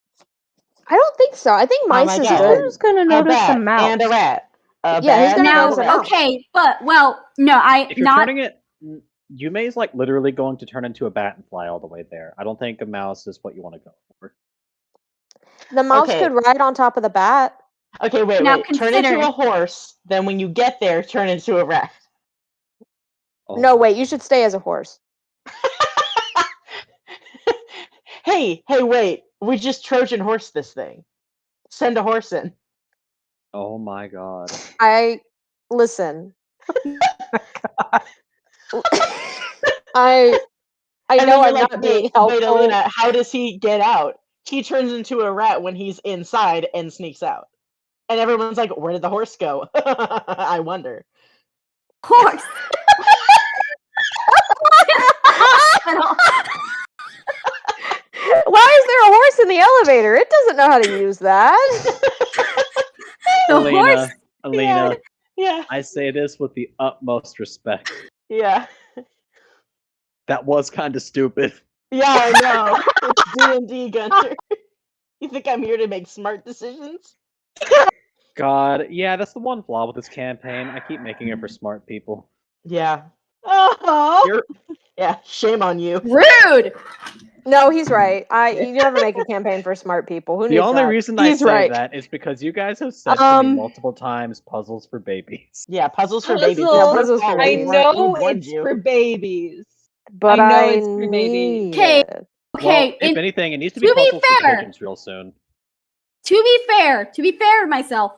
I don't think so. I think my mice is God. good. Who's gonna A notice bat a mouse? and a rat. A Yeah, who's bat gonna and notice a a rat. mouse? Okay, but no, If you're turning it, Yume's like literally going to turn into a bat and fly all the way there. I don't think a mouse is what you want to go for. The mouse Okay. could ride on top of the bat. Okay, wait. Now Turn into consider- a horse, then when you get there, turn into a rat. Oh No, my wait, you should stay as a horse. Hey, wait. We just Trojan horse this thing. Send a horse in. Oh my god. Listen. I And know then I'm you're not being wait, helpful. Alina, how does he get out? He turns into a rat when he's inside and sneaks out. And everyone's like, where did the horse go? I wonder. horse. Why is there a horse in the elevator? It doesn't know how to use that. The Alina, horse. Alina, Yeah. I say this with the utmost respect. Yeah. That was kind of stupid. Yeah, I know. It's D&D, Gunter. You think I'm here to make smart decisions? God, yeah, that's the one flaw with this campaign. I keep making it for smart people. Yeah. Oh, Yeah, shame on you. Rude. No, he's right. You never make a campaign for smart people. Who The needs only that? reason I He's say right. that is because you guys have said to me Um, multiple times puzzles for babies. Yeah, puzzles for babies. Yeah, It's puzzles your for fault. I babies. know We've warned it's you. for babies. But I know I it's for babies. need Okay. it. Okay. Well, if and anything, it needs to be to be puzzles for fair- pigeons real soon. to be fair to myself,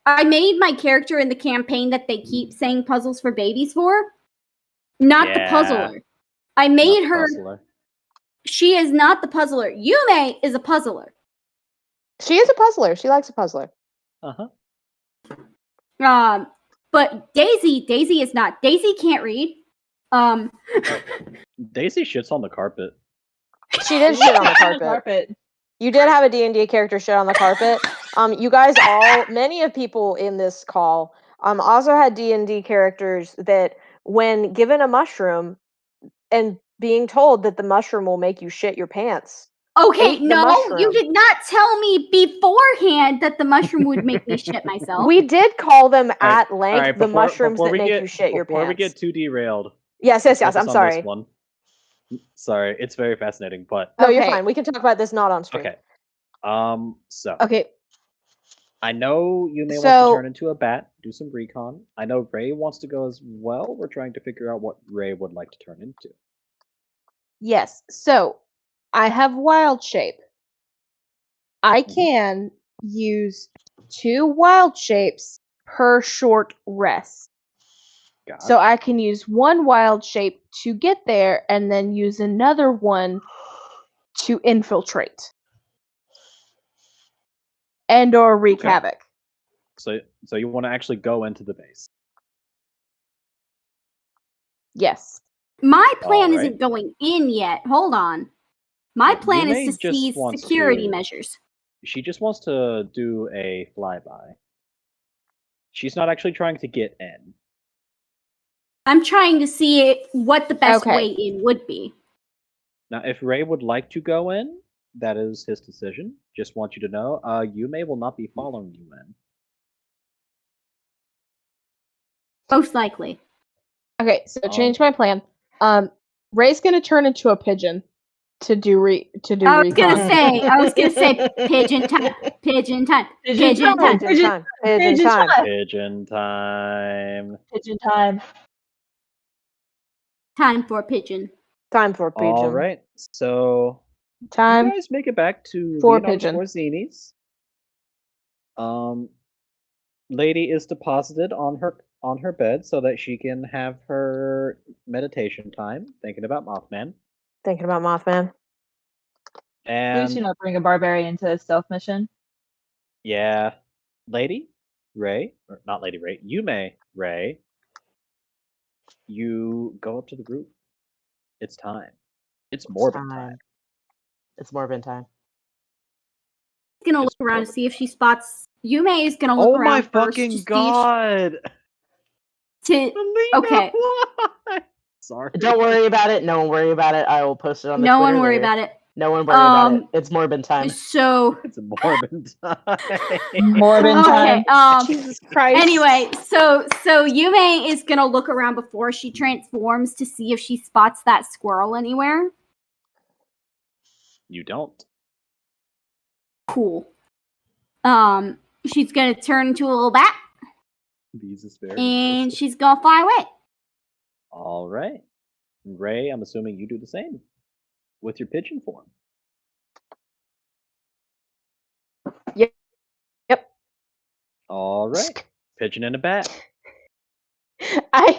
I made my character in the campaign that they keep saying puzzles for babies for, not the Yeah. puzzler. I Not made the her. puzzler. She is not the puzzler. Yume is a puzzler. She is a puzzler. She likes a puzzler. Uh-huh. But Daisy is not. Daisy can't read. Daisy shits on the carpet. She did shit on the carpet. You did have a D&D character shit on the carpet. You guys many of people in this call also had D&D characters that when given a mushroom and being told that the mushroom will make you shit your pants. Okay, Ate the no, you mushroom. did not tell me beforehand that the mushroom would make me shit myself. We did call them All right, at length the mushrooms that make you shit your Before we pants. get too derailed, Yes, focus I'm on this sorry. one. Sorry, it's very fascinating, but No, you're Okay. fine. We can talk about this not on stream. okay. So okay. I know you may want So- to turn into a bat, do some recon. I know Ray wants to go as well. We're trying to figure out what Ray would like to turn into. Yes. So I have wild shape. I can use 2 wild shapes per short rest. God. So I can use 1 wild shape to get there and then use another one to infiltrate. And or wreak Okay. havoc. So you want to actually go into the base. Yes. My plan Alright. isn't going in yet. Hold on. My Yeah, plan Yume is to just see wants security to- measures. She just wants to do a flyby. She's not actually trying to get in. I'm trying to see what the best Okay. way in would be. Now, if Ray would like to go in, that is his decision. Just want you to know, Yume will not be following you in. Most likely. Okay, so change my plan. Ray's gonna turn into a pigeon to do I was gonna recon. say pigeon time. Pigeon time. Pigeon time. Pigeon time. Pigeon time. Pigeon time. Pigeon time. Time for pigeon. Time for pigeon. All right. So Time. you guys make it back to for Leonardo's pigeon. Morzini's. Lady is deposited on her bed so that she can have her meditation time, thinking about Mothman. Thinking about Mothman. Please do And not bring a barbarian to a stealth mission. yeah, Lady Ray, or not Lady Ray, Yume Ray, you go up to the group. It's time. It's Morbin time. It's Morbin time. Gonna look around to see if she spots. Yume is gonna look Oh around my first to fucking see if god! Okay. Why? Sorry. Don't worry about it. No one worry about it. I will post it on the No Twitter one worry later. about it. No one worry about it. It's Morbin time. So It's Morbin time. Morbin okay. time. Jesus Christ. Anyway, so Yume is gonna look around before she transforms to see if she spots that squirrel anywhere. You don't. Cool. She's gonna turn into a little bat These is very and impressive. she's gonna fly away. All right. Ray, I'm assuming you do the same with your pigeon form. Yep. All right. Pigeon and a bat.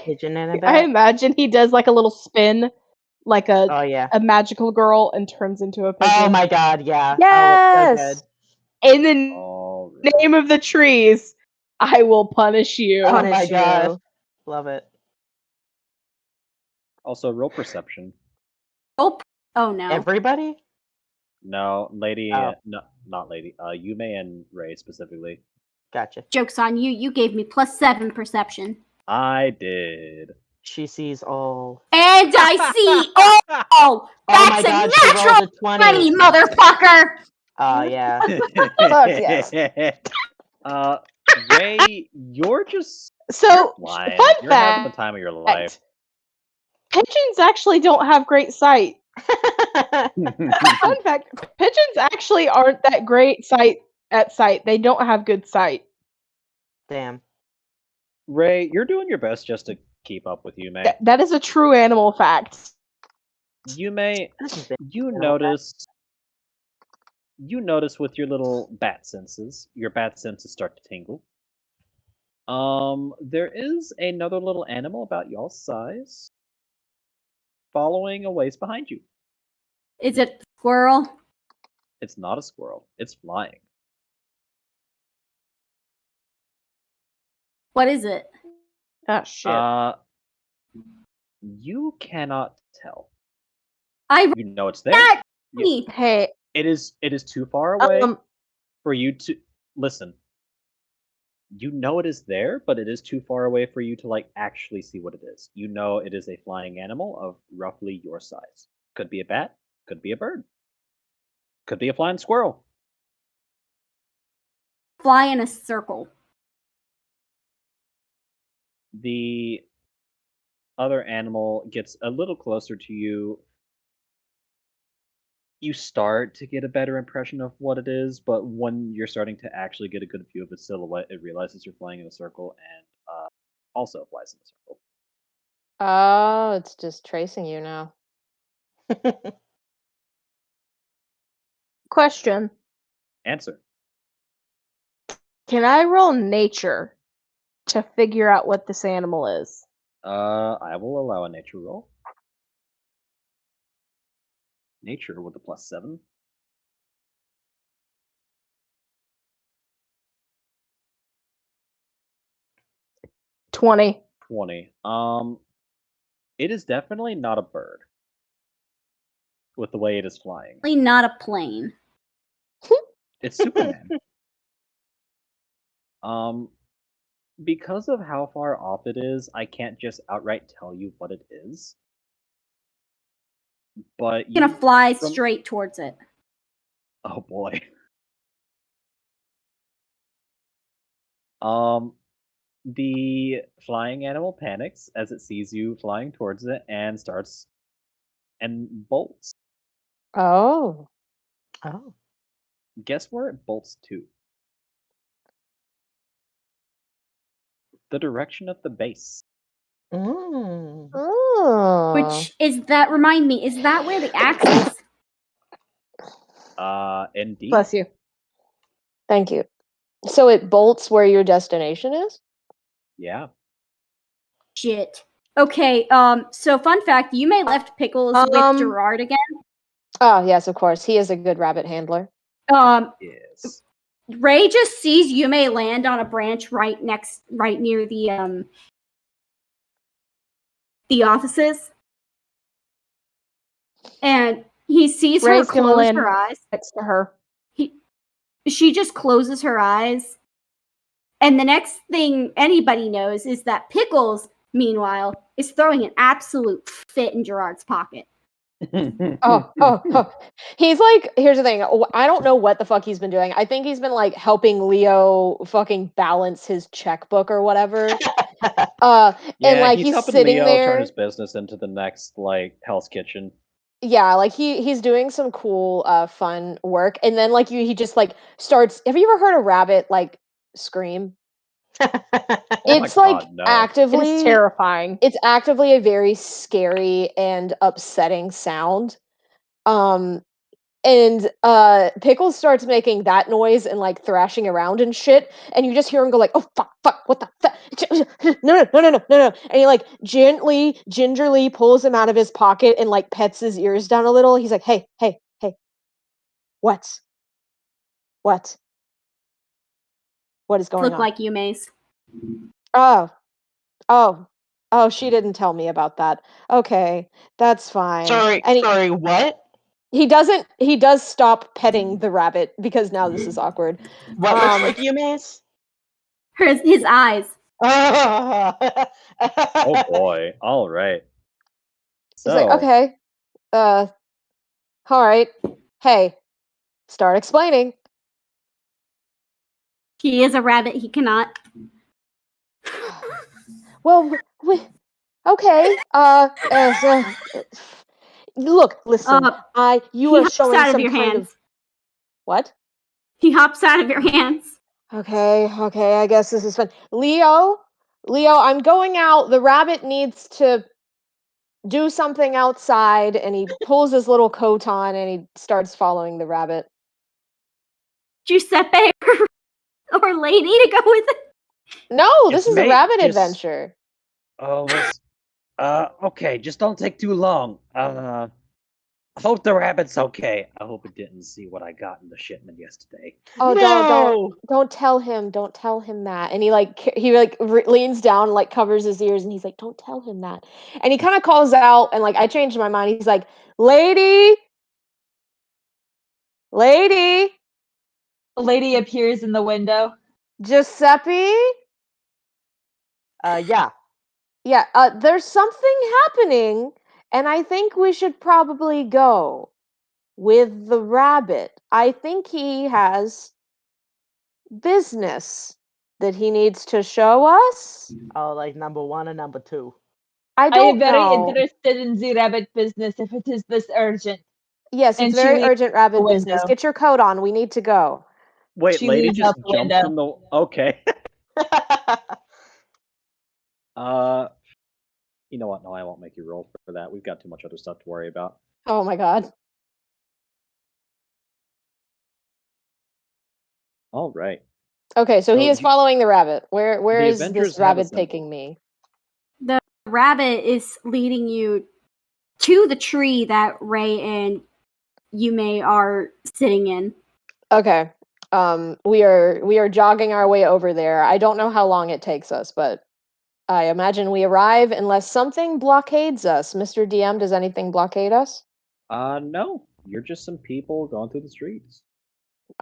Pigeon and a I bat. imagine he does like a little spin, like Oh yeah. a magical girl, and turns into a pigeon. Oh my god, yeah. Yes! Oh, so In the All right. name of the trees, I will punish you. good. Oh Punish my god. you. Love it. Also, roll perception. Oh no. Everybody? No, lady. Oh. No, not lady. Yume and Ray specifically. Gotcha. Joke's on you. You gave me +7 perception. I did. She sees all. And I see oh Oh that's my god, a she natural rolled a 20. 20, motherfucker! Oh yeah. Fuck yes. Ray, you're just So, Flying. fun You're having the fact: time of your life. pigeons actually don't have great sight. Fun fact: pigeons actually aren't that great at sight. They don't have good sight. Damn. Ray, you're doing your best just to keep up with Yume. That is a true animal fact. Yume, you animal fact. notice with your little bat senses start to tingle. There is another little animal about y'all's size following a ways behind you. Is it a squirrel? It's not a squirrel. It's flying. What is it? Oh shit! You cannot tell. I You know it's there. that Yeah. me. Hey, It is too far away for you to listen. You know it is there, but it is too far away for you to like actually see what it is. You know it is a flying animal of roughly your size. Could be a bat, could be a bird, could be a flying squirrel. Fly in a circle. The other animal gets a little closer to you. You start to get a better impression of what it is, but when you're starting to actually get a good view of its silhouette, it realizes you're flying in a circle and also flies in a circle. Oh, it's just tracing you now. question: Answer. can I roll nature to figure out what this animal is? I will allow a nature roll. Nature with a +7. $20. 20. It is definitely not a bird. With the way it is flying. Definitely not a plane. It's Superman. Because of how far off it is, I can't just outright tell you what it is. But I'm gonna fly straight towards it. Oh boy. The flying animal panics as it sees you flying towards it and starts and bolts. Oh. Oh. Guess where it bolts to? The direction of the base. Mm. Oh. Which is that? Remind me, is that where the axe is? Indeed. Bless you. Thank you. So it bolts where your destination is? Yeah. Shit. Okay. So fun fact: you may left Pickles with Gerard again. Oh yes, of course. He is a good rabbit handler. Yes. Ray just sees Yume land on a branch right near the offices, and he sees Ray's her gonna close land her eyes. next to her. She just closes her eyes, and the next thing anybody knows is that Pickles, meanwhile, is throwing an absolute fit in Gerard's pocket. Oh. He's like, here's the thing. I don't know what the fuck he's been doing. I think he's been like helping Leo fucking balance his checkbook or whatever. Yeah, and like he's he's helping sitting Leo there. turn his business into the next like Hell's Kitchen. Yeah, like he's doing some cool fun work, and then like he just like starts. Have you ever heard a rabbit like scream? It's my like God, no. actively It's terrifying. It's actively a very scary and upsetting sound. And Pickles starts making that noise and like thrashing around and shit, and you just hear him go like, "Oh fuck, what the fuck? No!" And he like gingerly pulls him out of his pocket and like pets his ears down a little. He's like, "Hey, what is going Look on?" like Yume's. Oh, she didn't tell me about that. Okay, that's fine. Sorry, And what? he does stop petting the rabbit because now this is awkward. What looks like Yume's? His eyes. Oh boy. All right. He's like, So, okay, all right. Hey, start explaining. He is a rabbit. He cannot. Well, okay. Look, listen. You he are hops showing out of some your kind hands. of what? He hops out of your hands. Okay, I guess this is fun. Leo, I'm going out. The rabbit needs to do something outside, and he pulls his little coat on and he starts following the rabbit. Giuseppe or Lady to go with it. No, this It's is a mate, rabbit just- adventure. Oh, okay, just don't take too long. I hope the rabbit's okay. I hope it didn't see what I got in the shipment yesterday. Oh, No! don't tell him that. And he leans down, like covers his ears, and he's like, don't tell him that. And he kind of calls out, and like I changed my mind. He's like, lady. A lady appears in the window. Giuseppe? Yeah. Yeah, there's something happening, and I think we should probably go with the rabbit. I think he has business that he needs to show us. Oh, like number 1 and number 2. I I don't am very know. interested in the rabbit business if it is this urgent. Yes, And it's she very leaves urgent rabbit the business. window. Get your coat on. We need to go. Wait, She lady leans just out the jumps window. in the. Okay. You know what? No, I won't make you roll for that. We've got too much other stuff to worry about. Oh my god. All right. Okay, so he So is following the rabbit. Where the is Avengers this have rabbit assembled. taking me? The rabbit is leading you to the tree that Ray and Yume are sitting in. Okay. We are jogging our way over there. I don't know how long it takes us, but I imagine we arrive unless something blockades us. Mr. DM, does anything blockade us? No. You're just some people going through the streets.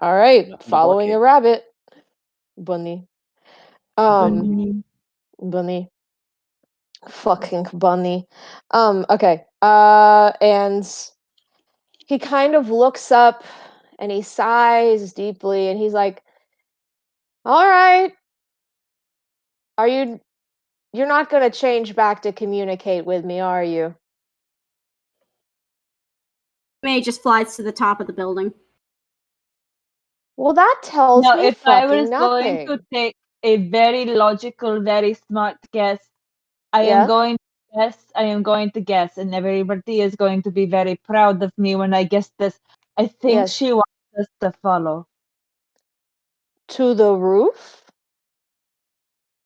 All right, Nothing to following the blockade. rabbit. Bunny. Bunny. Fucking bunny. Okay. And he kind of looks up and he sighs deeply and he's like, all right. You're not going to change back to communicate with me, are you? Yume just flies to the top of the building. Well, that tells Now, me if I fucking was going nothing. to take a very logical, very smart guess, I Yeah? am going to guess, and everybody is going to be very proud of me when I guess this. I think Yes. she wants us to follow. To the roof?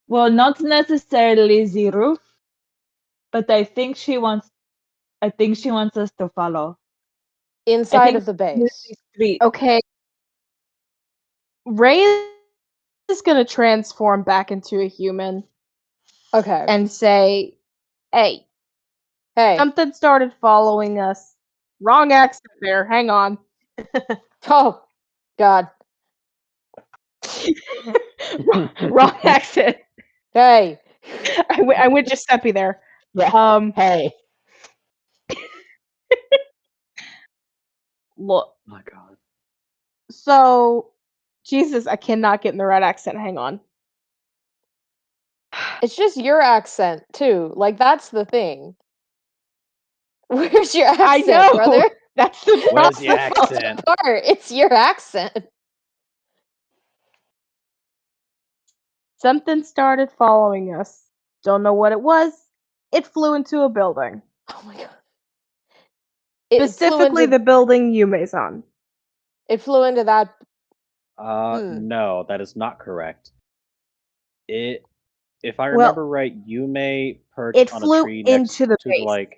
Well, not necessarily the roof, but I think she wants us to follow. I Inside think of the the base. street. Okay. Ray is going to transform back into a human Okay. and say, hey, Hey. something started following us. Wrong accent there. Hang on. Oh, God. Wrong accent. Hey. I went Giuseppe there. Yeah. Hey. Look. My God. So, Jesus, I cannot get in the right accent. Hang on. It's just your accent, too. Like, that's the thing. Where's your accent, I know. brother? That's the Where's the problem. accent? Part. It's your accent. Something started following us. Don't know what it was. It flew into a building. Oh my god. It flew Specifically into, the building Yume's on. it flew into that. No, that is not correct. If I Well, remember right, you may perch it on flew a tree next into the to base.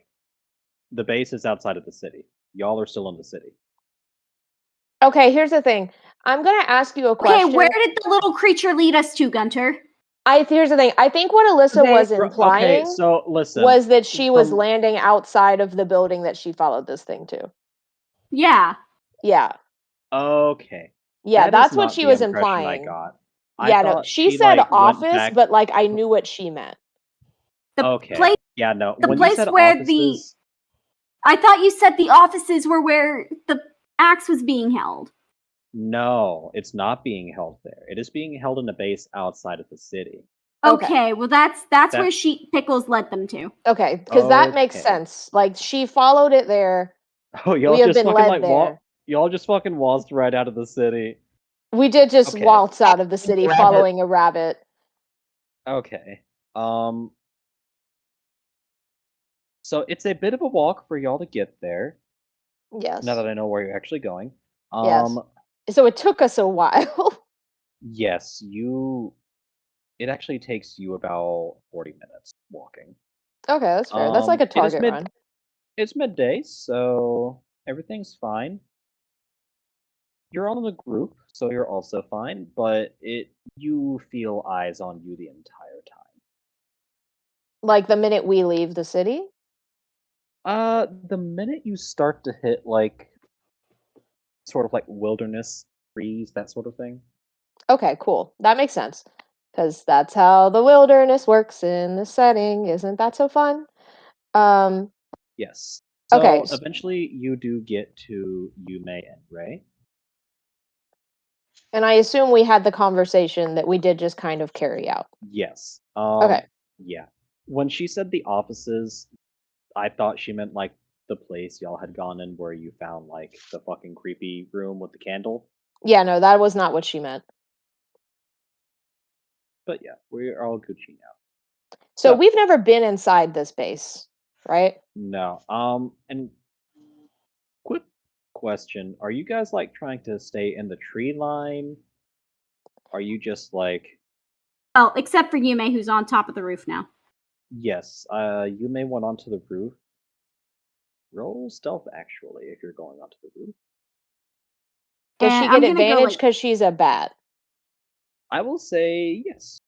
the base is outside of the city. Y'all are still in the city. Okay, here's the thing. I'm gonna ask you a question. Okay, where did the little creature lead us to, Gunter? Here's the thing. I think what Alyssa They- was Okay, implying so listen. was that she was from- landing outside of the building that she followed this thing to. Yeah. Yeah. Okay. Yeah, That is that's what not she the was impression implying. I got. I Yeah, no, thought she she, said like, went office, back- but like I knew what she meant. The Okay. place Yeah, no. the When place you said where offices, I thought you said the offices were where the axe was being held. no, it's not being held there. It is being held in a base outside of the city. Okay, well that's That- where Pickles led them to. Okay, because that makes Okay. sense. Like she followed it there. Oh, y'all We have just been fucking led there. y'all just fucking waltzed right out of the city. We did just Okay. waltz out of the city Rabbit. following a rabbit. Okay. So it's a bit of a walk for y'all to get there. Yes. Now that I know where you're actually going. Yes. So it took us a while. Yes, it actually takes you about 40 minutes walking. Okay, that's fair. That's like a It is target run. It's midday, so everything's fine. You're all in a group, so you're also fine, but you feel eyes on you the entire time. Like the minute we leave the city? The minute you start to hit like sort of like wilderness trees, that sort of thing. Okay, cool. That makes sense. Because that's how the wilderness works in the setting. Isn't that so fun? Yes. So Okay. eventually you do get to Yume and Ray. And I assume we had the conversation that we did just kind of carry out. Yes. Okay. Yeah. When she said the offices, I thought she meant like the place y'all had gone in where you found like the fucking creepy room with the candle. Yeah, no, that was not what she meant. But yeah, we're all Gucci now. So So- we've never been inside this base, right? No. And quick question: are you guys like trying to stay in the tree line? Are you just like Well, except for Yume, who's on top of the roof now. yes? You may went onto the roof. Roll stealth actually if you're going onto the roof. Does she And get I'm gonna go, advantage like- because she's a bat? I will say yes.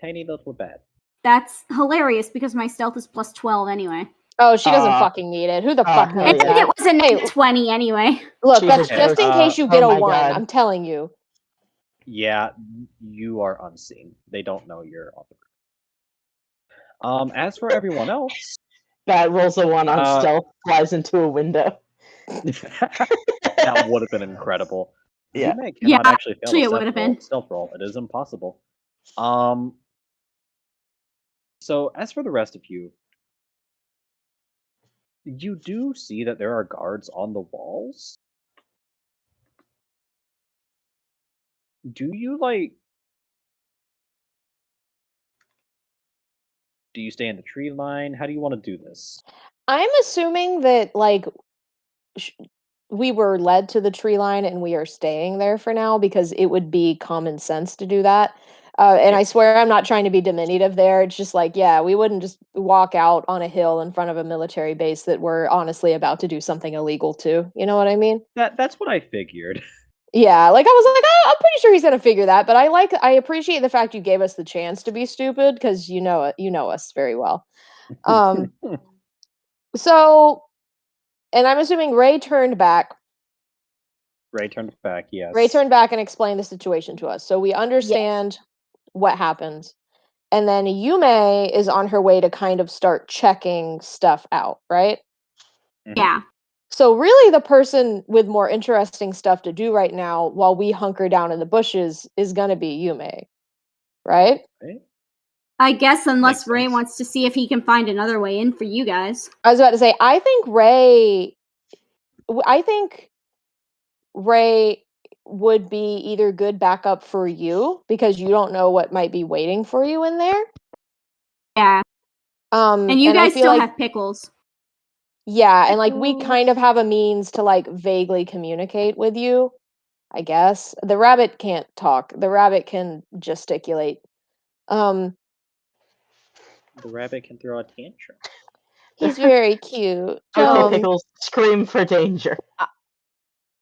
Tiny little bat. That's hilarious because my stealth is plus 12 anyway. Oh, she doesn't Uh, fucking need it. Who the uh, fuck hell I needs think that? it was a Hey, net 20 anyway. Look, Jesus that's just in Christ. case you get Oh a my 1. God. I'm telling you. Yeah, you are unseen. They don't know you're on the roof. As for everyone else, Bat rolls a 1 on Uh, stealth, flies into a window. that would have been incredible. Yeah. You may Yeah, cannot actually fail actually a it would have been. stealth roll. It is impossible. So as for the rest of you, you do see that there are guards on the walls. Do you like? Do you stay in the tree line? How do you want to do this? I'm assuming that like we were led to the tree line and we are staying there for now because it would be common sense to do that. And Yeah. I swear I'm not trying to be diminutive there. It's just like, yeah, we wouldn't just walk out on a hill in front of a military base that we're honestly about to do something illegal to. You know what I mean? That's what I figured. Yeah, like I was like, oh, I'm pretty sure he's gonna figure that. But I appreciate the fact you gave us the chance to be stupid because you know it, you know us very well. So, and I'm assuming Ray turned back. Ray turned back. Yes. Ray turned back and explained the situation to us. So we understand what happens. And then Yume is on her way to kind of start checking stuff out, right? Mhm. Yeah. So really the person with more interesting stuff to do right now while we hunker down in the bushes is going to be Yume. Right? Right? I guess unless Makes Ray sense. wants to see if he can find another way in for you guys. I was about to say I think Ray would be either good backup for you because you don't know what might be waiting for you in there. Yeah. And you I guys feel still like have Pickles. yeah, and like we kind of have a means to like vaguely communicate with you, I guess. The rabbit can't talk. The rabbit can gesticulate. The rabbit can throw a tantrum. He's very cute. Okay, So- Pickles, scream for danger.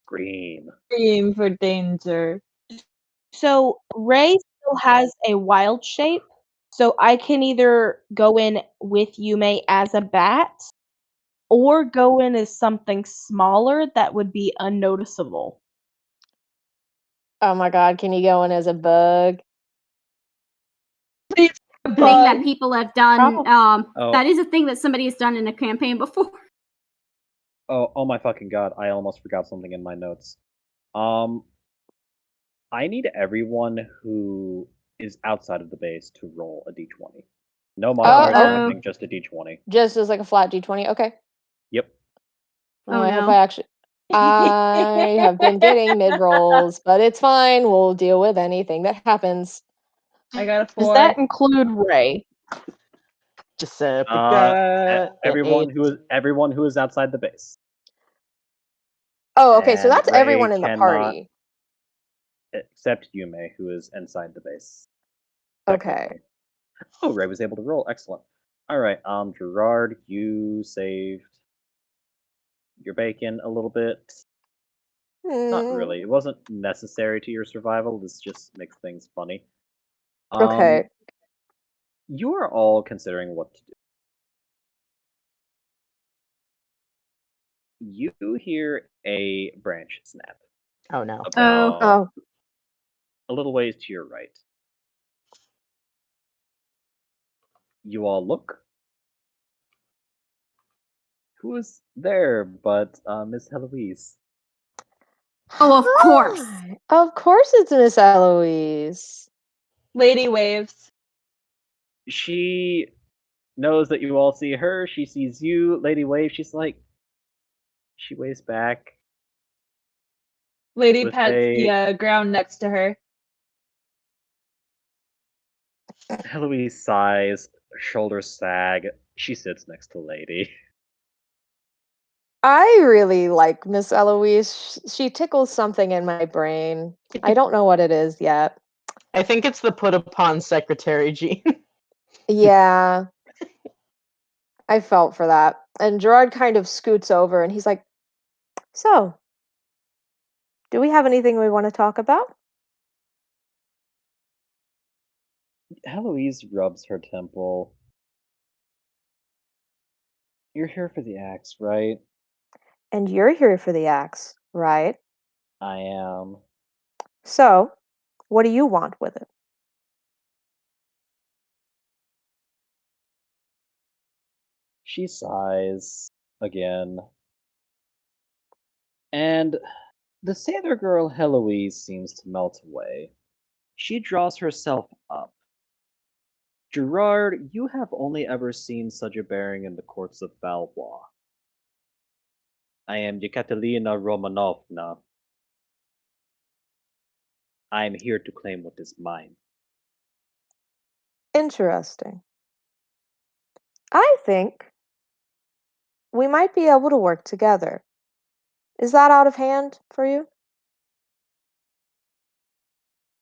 Scream. Scream for danger. So Ray still has a wild shape, so I can either go in with Yume as a bat, or go in as something smaller that would be unnoticeable. Oh my god, can you go in as a bug? Thing that Bug. people have done. Oh. That is a thing that somebody has done in a campaign before. Oh my fucking god! I almost forgot something in my notes. I need everyone who is outside of the base to roll a d20. No modifiers or okay. anything, just a d20. Just as like a flat d20. Okay. Yep. Oh, Oh, I hope no. I actually. I have been getting mid rolls, but it's fine. We'll deal with anything that happens. I got a Does 4. that include Ray? Everyone who is outside the base. Oh, okay. So And that's Ray everyone in the cannot- party. Except Yume, who is inside the base. Okay. Technically. Oh, Ray was able to roll. Excellent. All right, Gerard, you saved your bacon a little bit. Not Hmm, really. It wasn't necessary to your survival. This just makes things funny. Okay. You are all considering what to do. You hear a branch snap Oh no. about Oh, a little ways to your right. You all look. Who is there but Miss Eloise? Oh, of course. hi. Of course it's Miss Eloise. Lady waves. She knows that you all see her. She sees you, Lady Wave. She's like, she waves back. Lady With pets a- the ground next to her. Eloise sighs, shoulders sag. She sits next to Lady. I really like Miss Eloise. She tickles something in my brain. I don't know what it is yet. I think it's the put upon secretary gene. Yeah. I felt for that. And Gerard kind of scoots over and he's like, So, do we have anything we want to talk about? Eloise rubs her temple. You're here for the axe, right? And you're here for the axe, right? I am. So, what do you want with it? She sighs again. And the sailor girl Eloise seems to melt away. She draws herself up. Gerard, you have only ever seen such a bearing in the courts of Valois. I am Yekaterina Romanovna. I am here to claim what is mine. Interesting. I think we might be able to work together. Is that out of hand for you?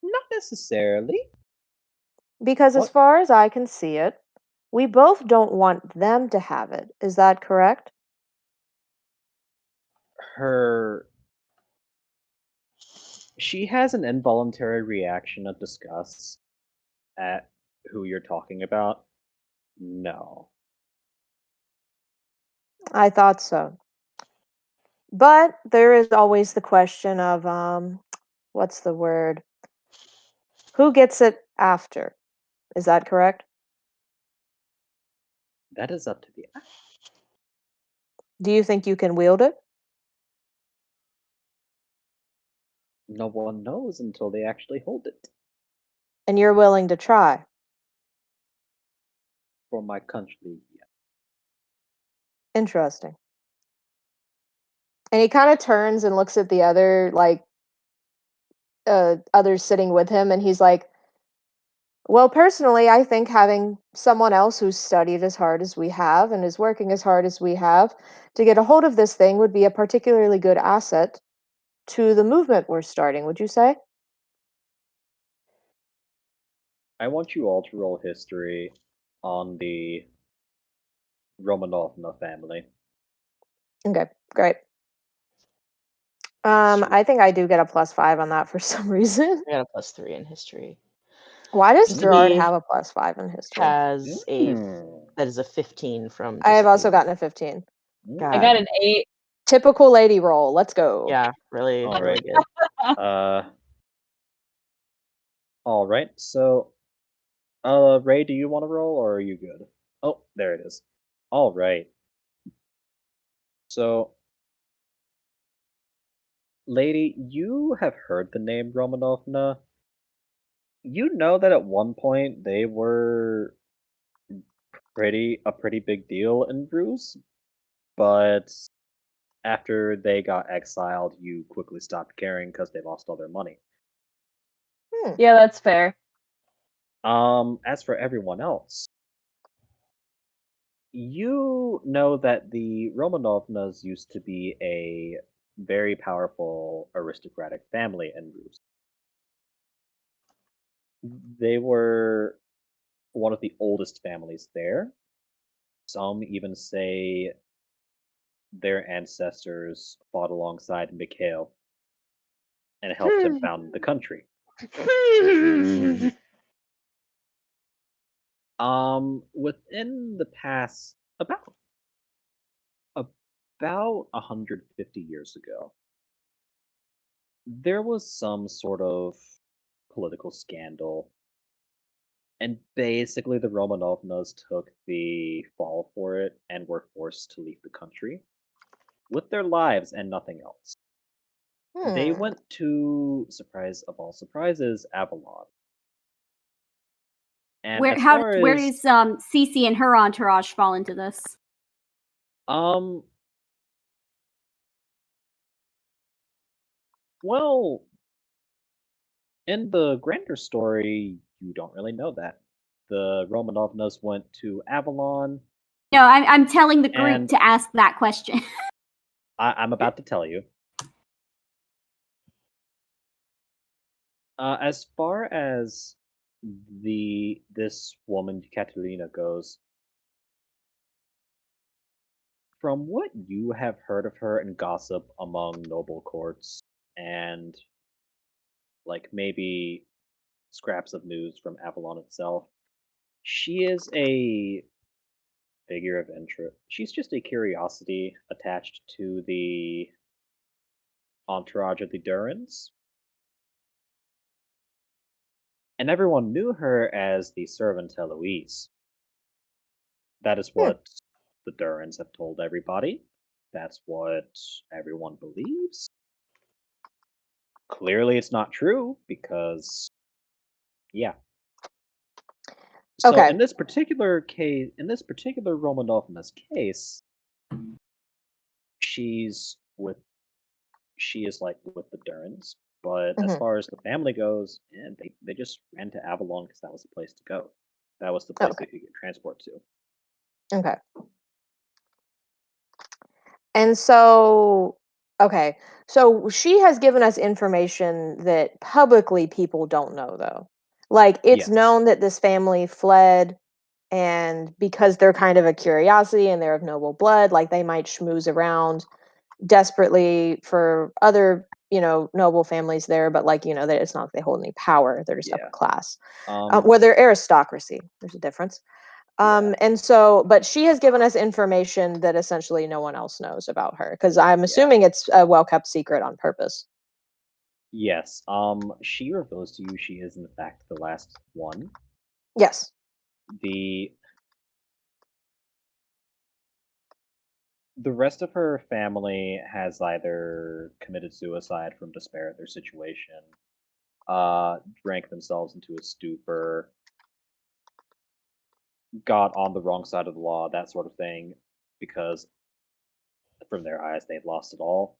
Not necessarily. Because as What? far as I can see it, we both don't want them to have it. Is that correct? She has an involuntary reaction of disgust at who you're talking about. No. I thought so. But there is always the question of what's the word? Who gets it after? Is that correct? That is up to the Do you think you can wield it? No one knows until they actually hold it. And you're willing to try? For my country, yeah. Interesting. And he kind of turns and looks at the other others sitting with him and he's like, well, personally, I think having someone else who's studied as hard as we have and is working as hard as we have to get a hold of this thing would be a particularly good asset to the movement we're starting, would you say? I want you all to roll history on the Romanovna family. Okay, great. Sweet. I think I do get a +5 on that for some reason. I got a +3 in history. Why does Gerard Disney have a +5 in history? Has that is a 15 from. I have also Disney. gotten a 15. God. I got an 8. Typical lady roll. Let's go. Yeah, really, All really right. good. All right. So, Ray, do you want to roll or are you good? Oh, there it is. All right. So, lady, you have heard the name Romanovna. You know that at one point they were a pretty big deal in Bruce, but after they got exiled, you quickly stopped caring because they lost all their money. Yeah, that's fair. As for everyone else, you know that the Romanovnas used to be a very powerful aristocratic family in Rus. They were one of the oldest families there. Some even say their ancestors fought alongside Mikhail and helped him found the country. Within the past about 150 years ago, there was some sort of political scandal, and basically the Romanovnas took the fall for it and were forced to leave the country with their lives and nothing else. They went to, surprise of all surprises, Avalon. And Where as how far where as does Cece and her entourage fall into this? Well, in the grander story, you don't really know that. The Romanovnas went to Avalon, No, I'm telling the group and to ask that question. I'm about to tell you. As far as this woman Catalina goes, from what you have heard of her in gossip among noble courts and like maybe scraps of news from Avalon itself, she is a figure of interest. She's just a curiosity attached to the entourage of the Durans. And everyone knew her as the servant Eloise. That is what the Durans have told everybody. That's what everyone believes. Clearly, it's not true because, yeah. So Okay. in this particular case, in this particular Romanovna's case, she's with she is like with the Durans. But as Mhm. far as the family goes, they just ran to Avalon because that was the place to go. That was the place Okay. they could get transport to. Okay. And so, okay. So she has given us information that publicly people don't know, though. Like, it's Yes. known that this family fled, and because they're kind of a curiosity and they're of noble blood, like, they might schmooze around desperately for other, noble families there, but, like, that it's not like they hold any power. They're just upper Yeah. class. Um, Where they're aristocracy. There's a difference. yeah. And so, but she has given us information that essentially no one else knows about her, because I'm Yeah. assuming it's a well kept secret on purpose. Yes. She reveals to you she is in fact the last one. Yes. The rest of her family has either committed suicide from despair at their situation, drank themselves into a stupor, got on the wrong side of the law, that sort of thing, because from their eyes they've lost it all.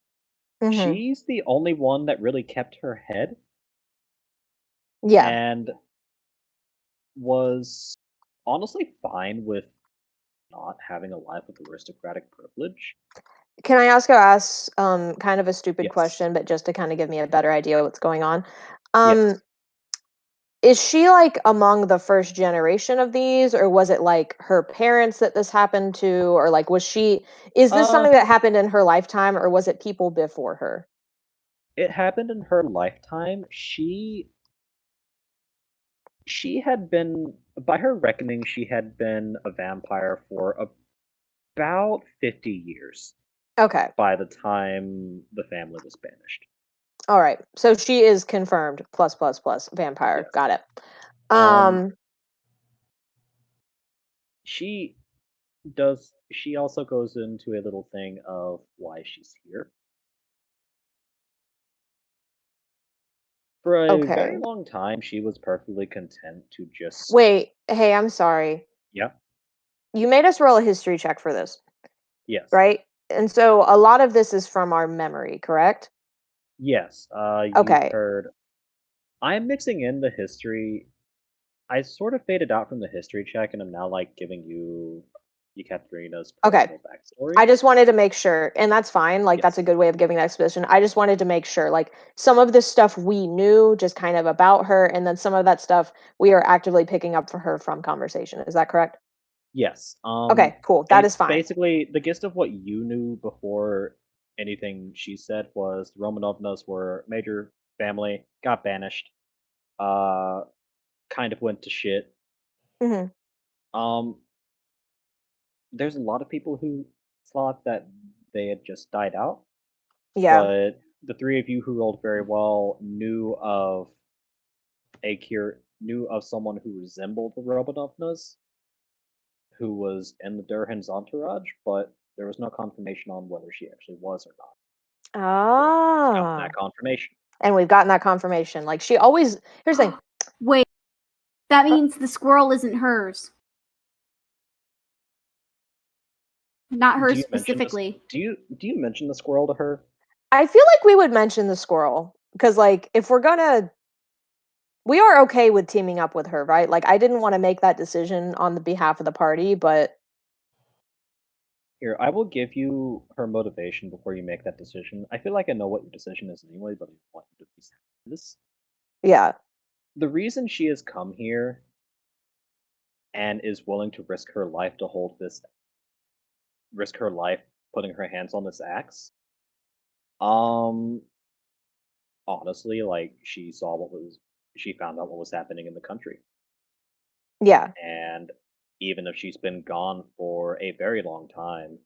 Hmm. She's the only one that really kept her head Yeah. and was honestly fine with not having a life with aristocratic privilege. Can I ask kind of a stupid Yes. question, but just to kind of give me a better idea of what's going on? Yes. Is she like among the first generation of these, or was it like her parents that this happened to, or like is this something that happened in her lifetime, or was it people before her? It happened in her lifetime. She had been, by her reckoning, she had been a vampire for about 50 years Okay. by the time the family was banished. All right. So she is confirmed plus plus plus vampire. Yes. Got it. She also goes into a little thing of why she's here. For a Okay. very long time, she was perfectly content to just. Wait, hey, I'm sorry. Yeah. You made us roll a history check for this, Yes. right? And so a lot of this is from our memory, correct? Yes. You Okay. heard. I'm mixing in the history. I sort of faded out from the history check, and I'm now like giving you Ekaterina's Okay. personal backstory. I just wanted to make sure, and that's fine. Like, that's a Yes. good way of giving that exposition. I just wanted to make sure, like, some of this stuff we knew just kind of about her, and then some of that stuff we are actively picking up for her from conversation. Is that correct? Yes. Okay, cool. That is fine. Basically, the gist of what you knew before anything she said was the Romanovnas were major family, got banished, uh, kind of went to shit. Hmm. Um, there's a lot of people who thought that they had just died out, Yeah. but the three of you who rolled very well knew of someone who resembled the Romanovnas, who was in the Durhan's entourage, but there was no confirmation on whether she actually was or not. Gotten Ah. that confirmation. And we've gotten that confirmation. Like, she always. Here's the thing. Wait, that means the squirrel isn't hers. Not hers Do you mention specifically. do you mention the squirrel to her? I feel like we would mention the squirrel because, like, if we're gonna, we are okay with teaming up with her, right? Like, I didn't want to make that decision on the behalf of the party, but Here, I will give you her motivation before you make that decision. I feel like I know what your decision is anyway, but I want you to be this. yeah, The reason she has come here and is willing to risk her life putting her hands on this axe. Honestly, like she found out what was happening in the country. yeah, And even if she's been gone for a very long time,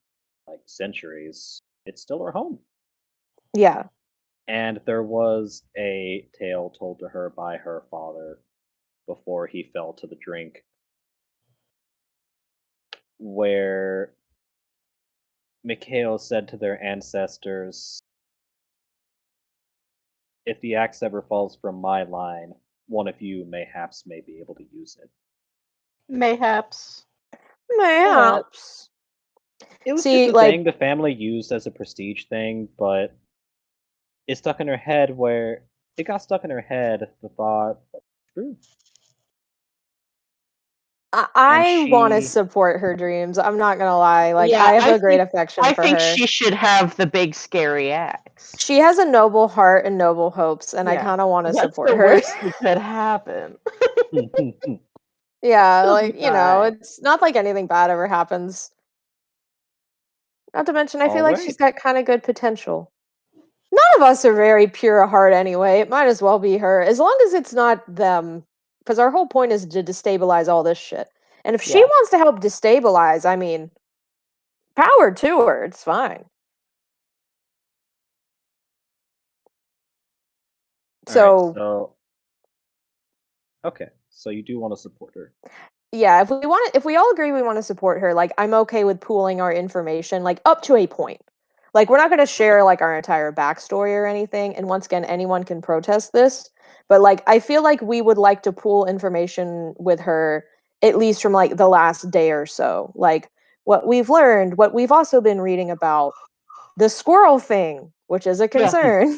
like centuries, it's still her home. yeah, And there was a tale told to her by her father before he fell to the drink, where Mikhail said to their ancestors, if the axe ever falls from my line, one of you mayhaps may be able to use it. Mayhaps. mayhaps. It was See, just a like, thing the family used as a prestige thing, but it stuck in her head where it got stuck in her head the thought, true. And I want to she support her dreams. I'm not gonna lie. Like, Yeah, I have a great affection I for think her. she should have the big scary axe. She has a noble heart and noble hopes, and I Yeah. kind of want to What's support the her. worst that could happen? Yeah, She'll like, be fine. it's not like anything bad ever happens. Not to mention, I feel all like she's right. got kind of good potential. None of us are very pure at heart anyway. It might as well be her, as long as it's not them. Because our whole point is to destabilize all this shit. And if she Yeah. wants to help destabilize, I mean, power to her. It's fine. Alright, So, so okay. So you do want to support her. yeah, if we all agree we want to support her, like, I'm okay with pooling our information, like, up to a point. Like, we're not going to share like our entire backstory or anything, and once again, anyone can protest this, but like, I feel like we would like to pool information with her, at least from like the last day or so, like what we've learned, what we've also been reading about, the squirrel thing, which is a Yeah. concern.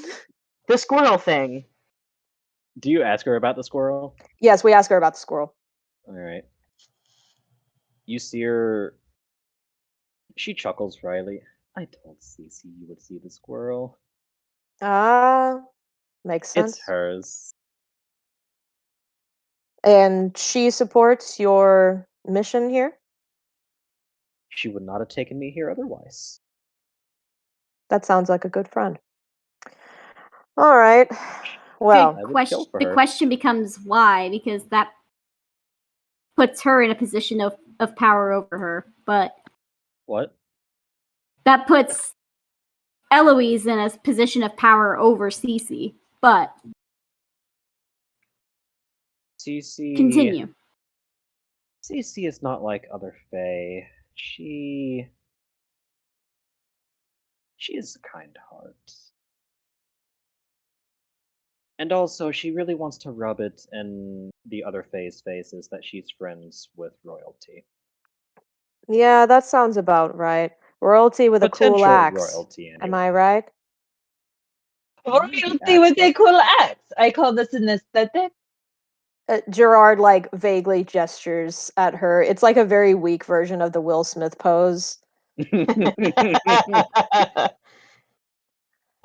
The squirrel thing. Do you ask her about the squirrel? Yes, we ask her about the squirrel. Alright. You see her. She chuckles wryly. I told Cece you would see the squirrel. Ah, makes It's sense. hers. And she supports your mission here? She would not have taken me here otherwise. That sounds like a good friend. All right. Well, I would kill for The her. question becomes why, because that puts her in a position of power over her. But What? that puts Eloise in a position of power over Cece. But Cece. continue. Cece is not like other Fae. She has a kind heart. And also, she really wants to rub it in the other faces that she's friends with royalty. Yeah, that sounds about right. Royalty with a cool Potential axe. royalty, anyway. Am I right? Royalty with a cool axe. I call this an aesthetic. Gerard like vaguely gestures at her. It's like a very weak version of the Will Smith pose.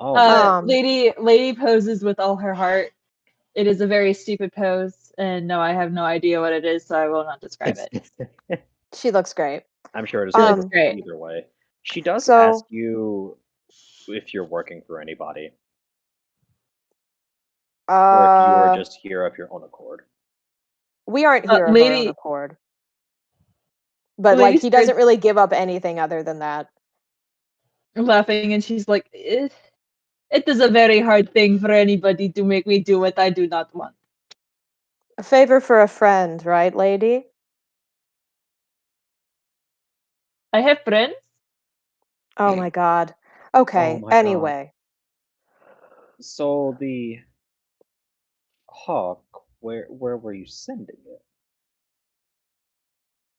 Oh, man. Lady poses with all her heart. It is a very stupid pose, and no, I have no idea what it is, so I will not describe it. She looks great. I'm sure it is She looks beautiful great. either way. She does So- ask you if you're working for anybody, or if you are just here of your own accord. We aren't here of our own Lady- accord. But Lady like he doesn't starts- really give up anything other than that. Laughing, and she's like, it is a very hard thing for anybody to make me do what I do not want. A favor for a friend, right, lady? I have friends. Oh my god. Okay, Oh my God. anyway. So the hawk, where were you sending it?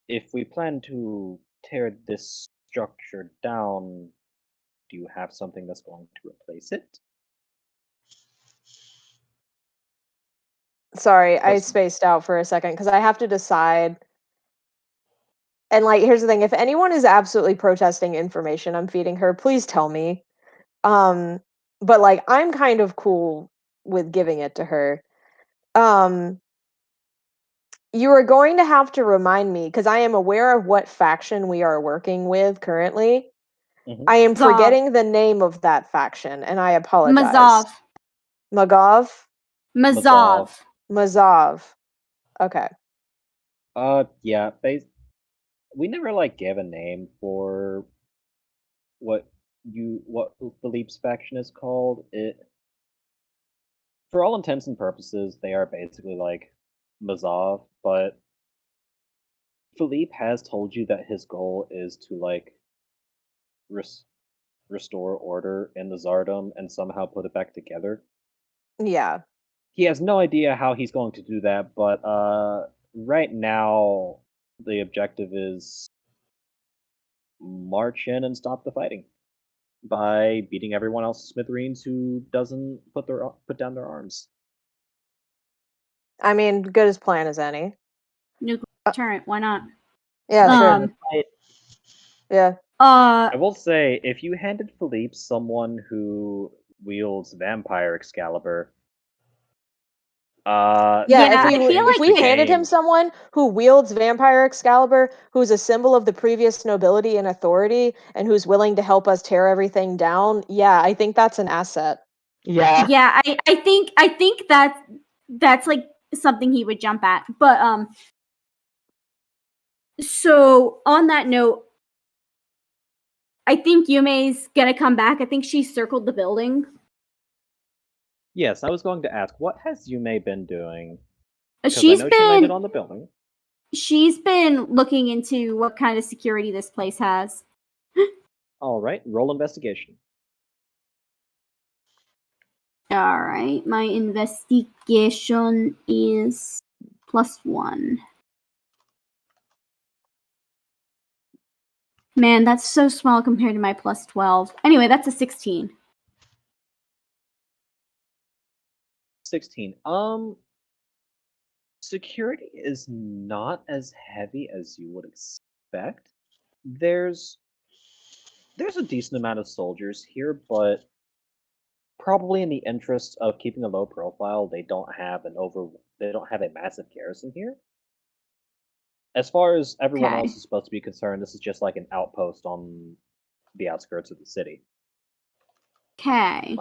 If we plan to tear this structure down, do you have something that's going to replace it? Sorry, I That's- spaced out for a second because I have to decide. And like, here's the thing: if anyone is absolutely protesting information I'm feeding her, please tell me. But like, I'm kind of cool with giving it to her. You are going to have to remind me because I am aware of what faction we are working with currently. Mhm. I am Mazov. forgetting the name of that faction, and I apologize. Mazov. Magov? Mazov. Mazov. Okay. Yeah, we never like gave a name for what Philippe's faction is called. For all intents and purposes, they are basically like Mazov, but Philippe has told you that his goal is to like restore order in the Tsardom and somehow put it back together. Yeah. He has no idea how he's going to do that, but right now the objective is march in and stop the fighting by beating everyone else smithereens who doesn't put down their arms. I mean, good as plan as any. Nuclear deterrent. Why not? Yeah, sure. Um, Yeah. I will say, if you handed Philippe someone who wields vampire Excalibur, Yeah, Yeah, if I feel if we handed him someone who wields vampire Excalibur, who's a symbol of the previous nobility and authority, and who's willing to help us tear everything down, yeah, I think that's an asset. Yeah. yeah, I think that's like something he would jump at. But so on that note, I think Yume's gonna come back. I think she circled the building. yes, I was going to ask, what has Yume been doing? 'Cause I She's know she landed been on the building. she's been looking into what kind of security this place has. All right, roll investigation. All right, my investigation is +1. Man, that's so small compared to my +12. Anyway, that's a 16. 16. Security is not as heavy as you would expect. There's a decent amount of soldiers here, but probably in the interest of keeping a low profile, they don't have a massive garrison here. As far as everyone Okay. else is supposed to be concerned, this is just like an outpost on the outskirts of the city. Okay.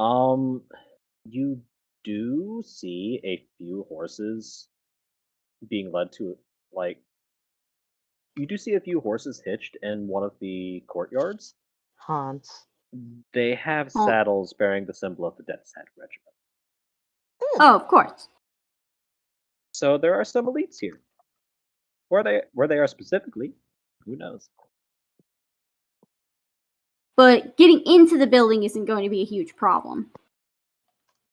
You do see a few horses being led to, like, you do see a few horses hitched in one of the courtyards. Hans. They have Oh. saddles bearing the symbol of the Death's Head Regiment. Oh, of course. So there are some elites here. Where they are specifically, who knows? But getting into the building isn't going to be a huge problem.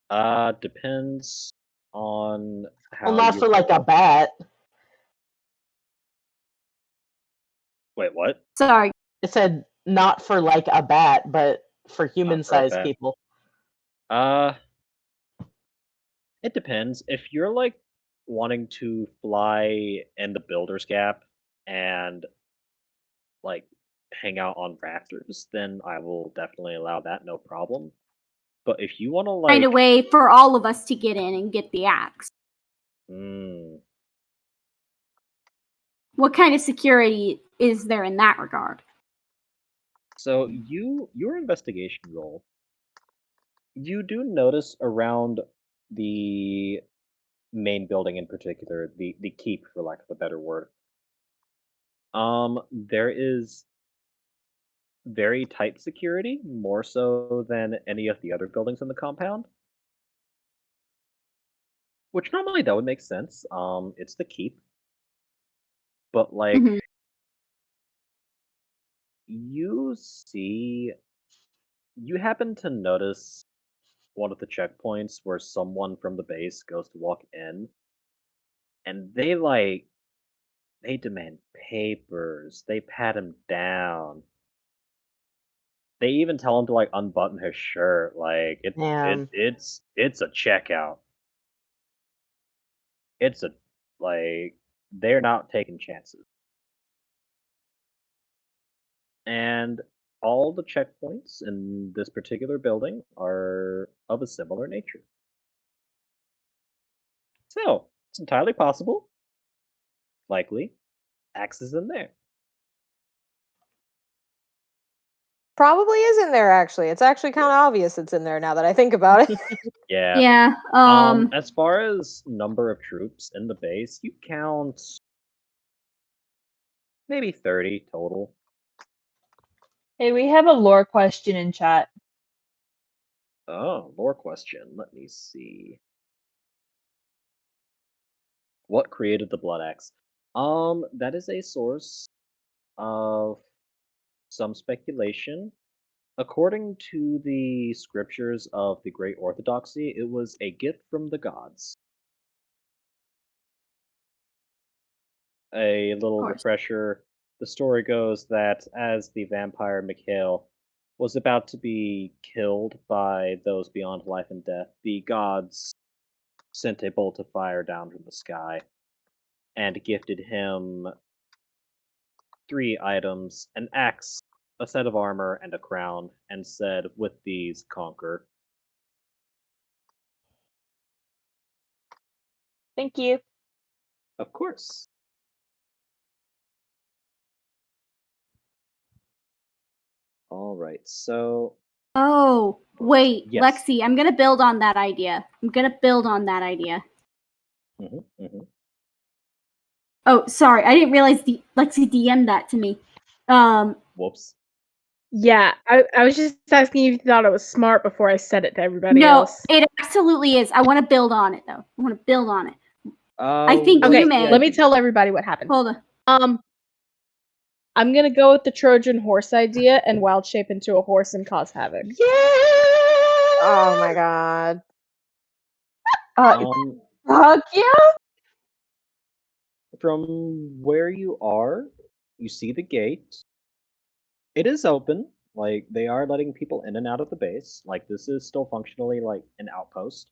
Depends on how Well, not you for like a roll. bat. Wait, what? Sorry. It said not for like a bat, but for Not for a human-sized bat. people. It depends. If you're like wanting to fly in the Builder's Gap and like hang out on rafters, then I will definitely allow that, no problem. But if you want to Find a like, way for all of us to get in and get the axe. What kind of security is there in that regard? so your investigation roll, you do notice around the main building in particular, the keep for lack of a better word, there is very tight security, more so than any of the other buildings in the compound. Which normally that would make sense. It's the keep. But like Mhm. you happen to notice one of the checkpoints where someone from the base goes to walk in and they demand papers. They pat him down. They even tell him to like unbutton his shirt. Like Damn. it's a checkout. It's a like they're not taking chances. And all the checkpoints in this particular building are of a similar nature. So it's entirely possible, likely, Axe is in there. Probably is in there, actually. It's actually kind of obvious it's in there now that I think about it. Yeah. Yeah. As far as number of troops in the base, you count maybe 30 total. Hey, we have a lore question in chat. Oh, lore question. Let me see. What created the Blood Axe? That is a source of some speculation. According to the scriptures of the Great Orthodoxy, it was a gift from the gods. A little course. refresher, the story goes that as the vampire Mikhail was about to be killed by those beyond life and death, the gods sent a bolt of fire down from the sky and gifted him 3 items: an axe, a set of armor, and a crown, and said, "With these, conquer." Thank you. Of course. All right, so Oh, wait, yes. Lexi, I'm gonna build on that idea. Oh, sorry, I didn't realize Lexi DM'd that to me. Whoops. Yeah, I was just asking if you thought it was smart before I said it to everybody No, else. it absolutely is. I want to build on it, though. I want to build on it. I think Okay, you may. let me tell everybody what happened. Hold on. I'm gonna go with the Trojan horse idea and wild shape into a horse and cause havoc. Yeah! Oh my god. Fuck yeah! From where you are, you see the gate. It is open. Like, they are letting people in and out of the base. Like, this is still functionally like an outpost.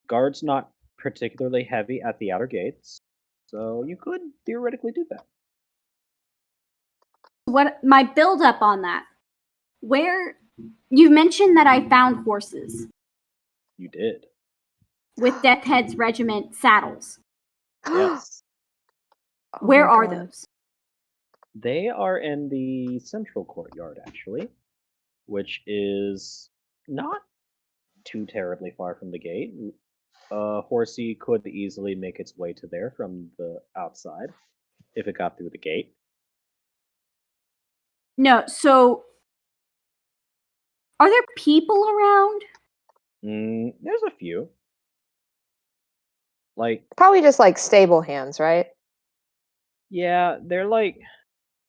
Guards not particularly heavy at the outer gates, so you could theoretically do that. What my build up on that? Where you mentioned that I found horses You did. with Death Head's regiment saddles. Yes. Oh Where my are God. those? They are in the central courtyard, actually, which is not too terribly far from the gate. Horsey could easily make its way to there from the outside if it got through the gate. No, so are there people around? There's a few. Like, Probably just like stable hands, right? yeah, they're like,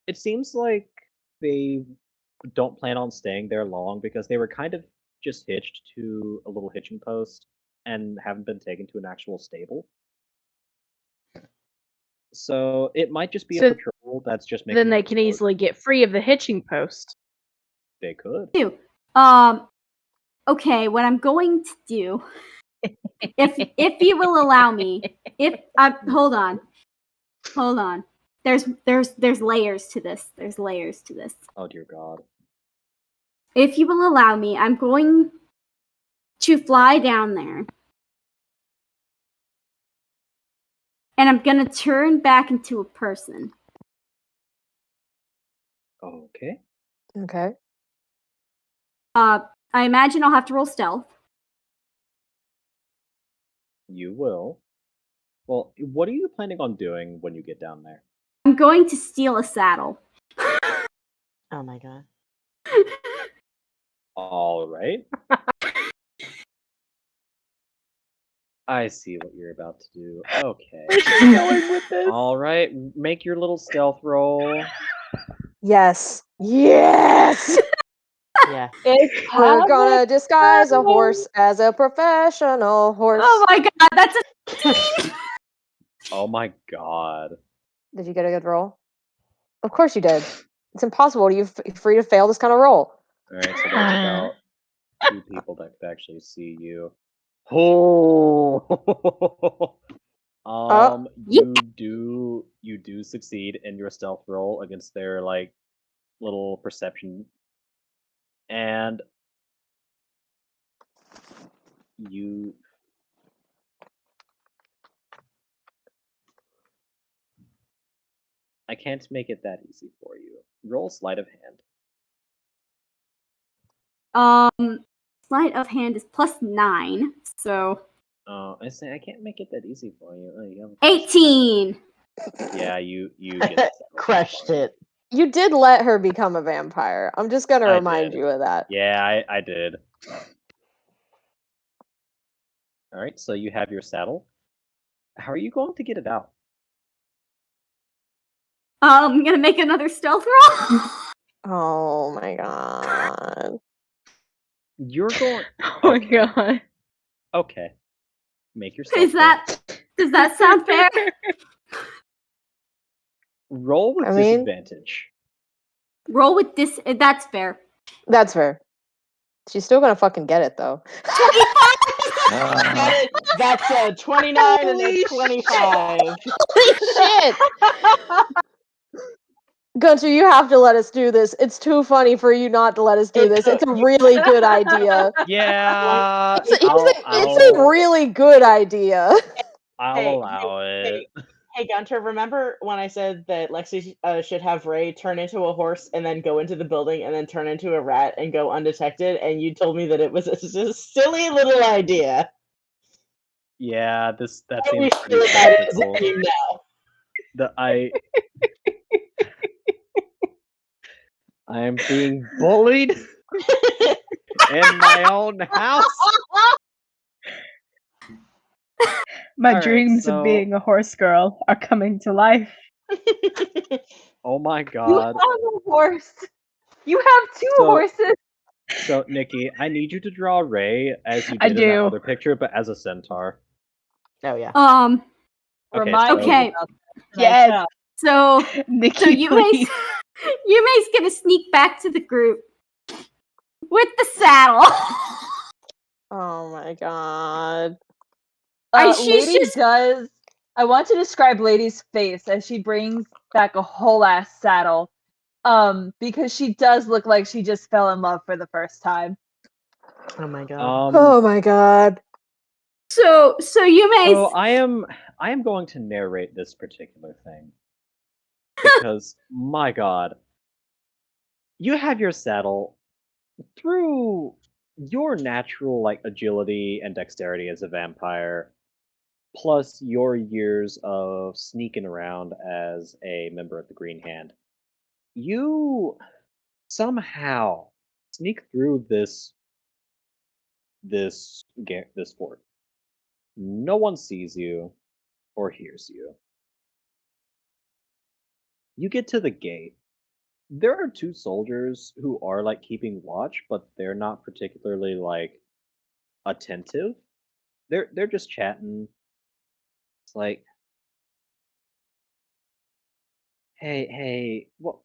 it seems like they don't plan on staying there long because they were kind of just hitched to a little hitching post and haven't been taken to an actual stable. So it might just be So a patrol that's just making. Then they a can road. easily get free of the hitching post. They could. Okay, what I'm going to do, if you will allow me, hold on. There's layers to this. There's layers to this. Oh dear God. If you will allow me, I'm going to fly down there. And I'm gonna turn back into a person. Okay. Okay. I imagine I'll have to roll stealth. You will. Well, what are you planning on doing when you get down there? I'm going to steal a saddle. Oh my god. All right. I see what you're about to do. Okay. Going with this. All right. Make your little stealth roll. Yes. Yes. Yeah. It's We're gonna happening. disguise a horse as a professional horse. Oh my god, that's a Oh my God. Did you get a good roll? Of course you did. It's impossible. You're free to fail this kind of roll. All right. So there's about 2 people that could actually see you. Oh. You do succeed in your stealth roll against their like little perception, and you I can't make it that easy for you. Roll sleight of hand. sleight of hand is +9, so I say I can't make it that easy for you. Oh, you have 18. Yeah, you get the Crushed it. You did let her become a vampire. I'm just gonna I remind did. you of that. Yeah, I did. All right, so you have your saddle. How are you going to get it out? I'm gonna make another stealth roll. Oh my god. You're going. Oh my god. Okay. Make your stealth Does that sound fair? roll with I mean- disadvantage. Roll with this. That's fair. That's fair. She's still gonna fucking get it though. That's a 29 and a 25. Holy shit! Gunter, you have to let us do this. It's too funny for you not to let us do this. It's a really good idea. Yeah, It's a really good idea. I'll allow it. Hey, Gunter, remember when I said that Lexi should have Ray turn into a horse and then go into the building and then turn into a rat and go undetected? And you told me that it was a silly little idea. Yeah, that I seems wish pretty you had it as a practical. game now. I am being bullied in my own house. My All right, dreams so- of being a horse girl are coming to life. Oh my You god. have a horse. You have 2 So- horses. So, Nikki, I need you to draw Ray as you I did in that do. other picture, but as a centaur. Oh, yeah. Okay, Remind so- me Okay. about that. Yes. So Nikki, you please. Yume's gonna sneak back to the group with the saddle. Oh my god. She's Lady just- does. I want to describe Lady's face as she brings back a whole ass saddle. Because she does look like she just fell in love for the first time. Oh my god. Oh my god. So Yume's So I am going to narrate this particular thing. Because my god. You have your saddle through your natural like agility and dexterity as a vampire, plus your years of sneaking around as a member of the Green Hand. You somehow sneak through this fort. No one sees you or hears you. You get to the gate, There are two soldiers who are like keeping watch, but they're not particularly like attentive. They're just chatting. It's like, hey, what?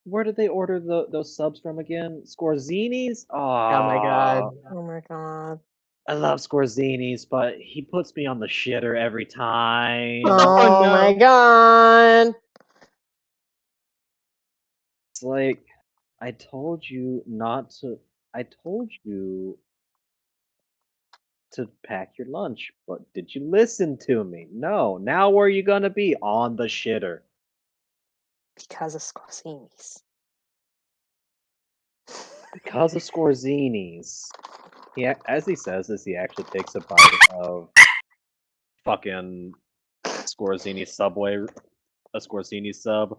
Where did they order those subs from again? Scorzini's? Oh my god. Oh my god. I love Scorzini's, but he puts me on the shitter every time. Oh no. my god. It's like, I told you not to. I told you to pack your lunch, but did you listen to me? No. Now where are you gonna be? On the shitter. Because of Scorsini's. Because of Scorzini's. Yeah, as he says this, he actually takes a bite of fucking Scorzini Subway, a Scorzini sub,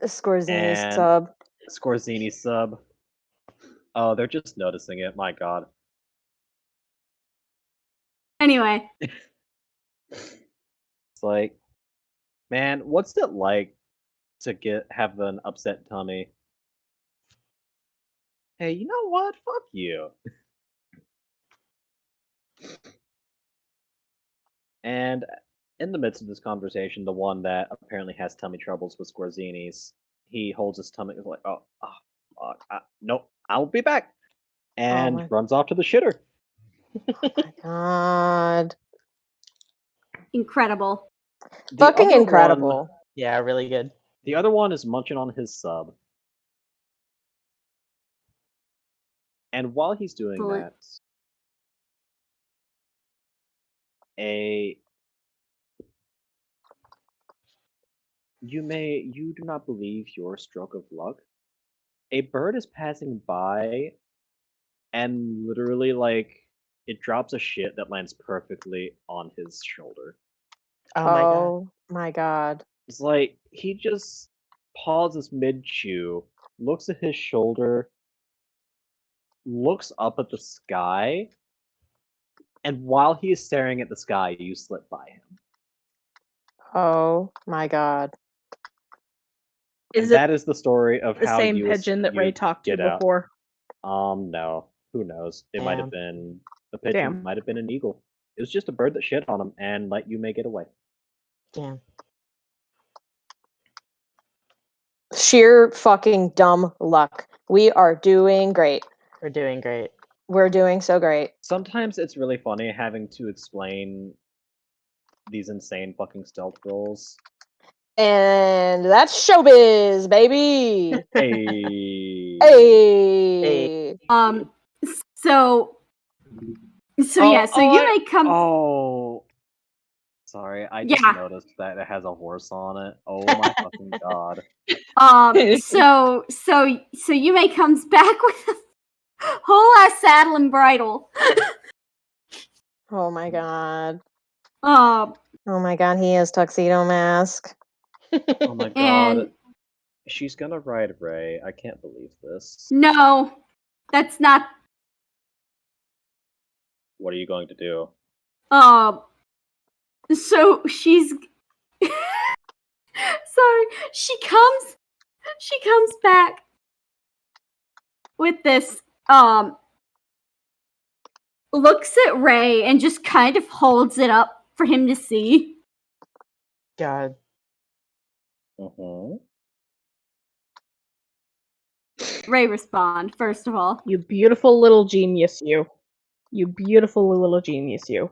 Scorzini and sub. Scorzini sub. Oh, they're just noticing it. My god. Anyway, It's like, man, what's it like to have an upset tummy? Hey, you know what? Fuck you. And in the midst of this conversation, the one that apparently has tummy troubles with Scorzini's, he holds his tummy like, nope, I'll be back, and my- runs off to the shitter. Oh my god. incredible. The Fucking other incredible. one- Yeah, really good. the other one is munching on his sub. And while he's doing Excellent. that, you do not believe your stroke of luck. A bird is passing by, and literally, like, it drops a shit that lands perfectly on his shoulder. Oh my god. Oh my god. It's like he just pauses mid-chew, looks at his shoulder, looks up at the sky, and while he is staring at the sky, you slip by him. Oh my god. And Is that is the story of the how same you pigeon that Ray you talked to get out. before? No. Who knows? It might have been a pigeon, Damn. might have been an eagle. It was just a bird that shit on him and let you may get away. Damn. Sheer fucking dumb luck. We are doing great. We're doing great. We're doing so great. Sometimes it's really funny having to explain these insane fucking stealth rolls. And that's showbiz, baby. Hey. Hey. So Oh, Yume comes. Oh. Sorry, I just Yeah. noticed that it has a horse on it. Oh my fucking god. So Yume comes back with a whole ass saddle and bridle. Oh my god. Um, Oh my god, he has tuxedo mask. Oh my god. and She's gonna ride Ray. I can't believe this. no, that's not. What are you going to do? So she's. Sorry, she comes back with this. Looks at Ray and just kind of holds it up for him to see. God. Mm-hmm. Ray respond, first of all. You beautiful little genius, you. You beautiful little genius, you.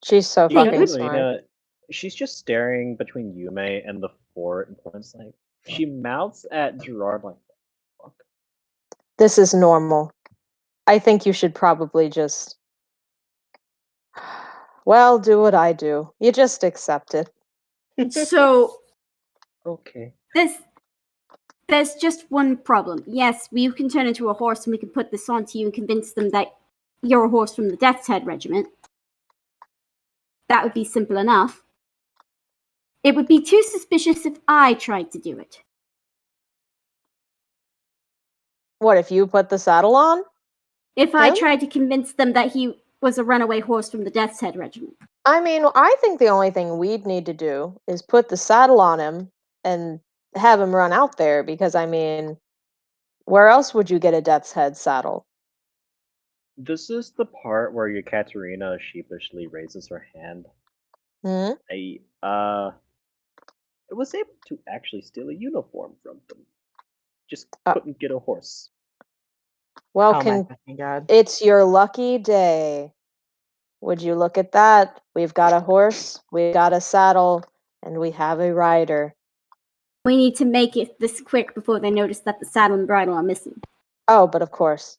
She's so Thank fucking you. smart. She's just staring between Yume and the fort and points like she mouths at Gerard like, fuck. This is normal. I think you should probably just. Well, do what I do. You just accept it. So Okay. there's just one problem. Yes, we can turn into a horse and we can put this onto you and convince them that you're a horse from the Death's Head Regiment. That would be simple enough. It would be too suspicious if I tried to do it. What if you put the saddle on? If I Him? tried to convince them that he was a runaway horse from the Death's Head Regiment. I mean, I think the only thing we'd need to do is put the saddle on him and have him run out there, because, I mean, where else would you get a Death's Head saddle? This is the part where Ekaterina sheepishly raises her hand. Hmm? I was able to actually steal a uniform from them. Just couldn't get a horse. Well, Oh my fucking god. it's your lucky day. Would you look at that? We've got a horse, we've got a saddle, and we have a rider. We need to make it this quick before they notice that the saddle and bridle are missing. Oh, but of course.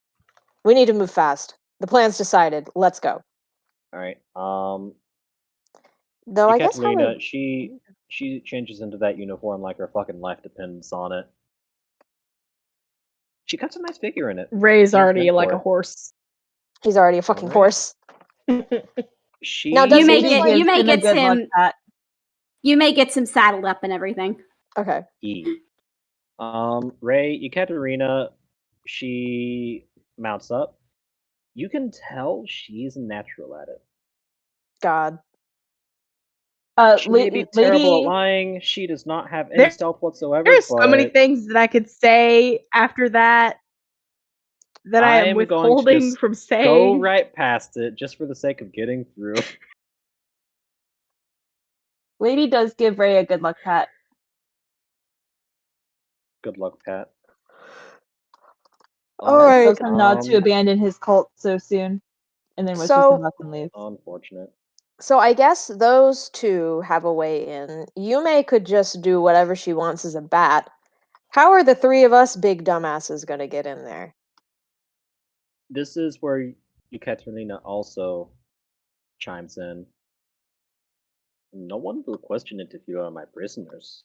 We need to move fast. The plan's decided. Let's go. Alright, Though I guess how Ekaterina, we... she changes into that uniform like her fucking life depends on it. She cuts a nice figure in it. Ray's She's already meant like for a it. horse. He's already a fucking Alright. horse. She Now, does You he may just, get like- you may Been a get good luck, him Pat. you may get him saddled up and everything. Okay. Ray, Ekaterina, she mounts up. You can tell she's natural at it. God. She may be terrible at lying. She does not have any stealth whatsoever. There's so many but things that I could say after that I am I'm going to withholding just from saying. Go right past it, just for the sake of getting through. Lady does give Ray a good luck pat. Good luck, Pat. Alright. Tells him not to abandon his cult so soon, and then wishes So- him luck and leaves. Unfortunate. So I guess those two have a way in. Yume could just do whatever she wants as a bat. How are the three of us big dumbasses gonna get in there? This is where Ekaterina also chimes in. No one will question it if you are my prisoners.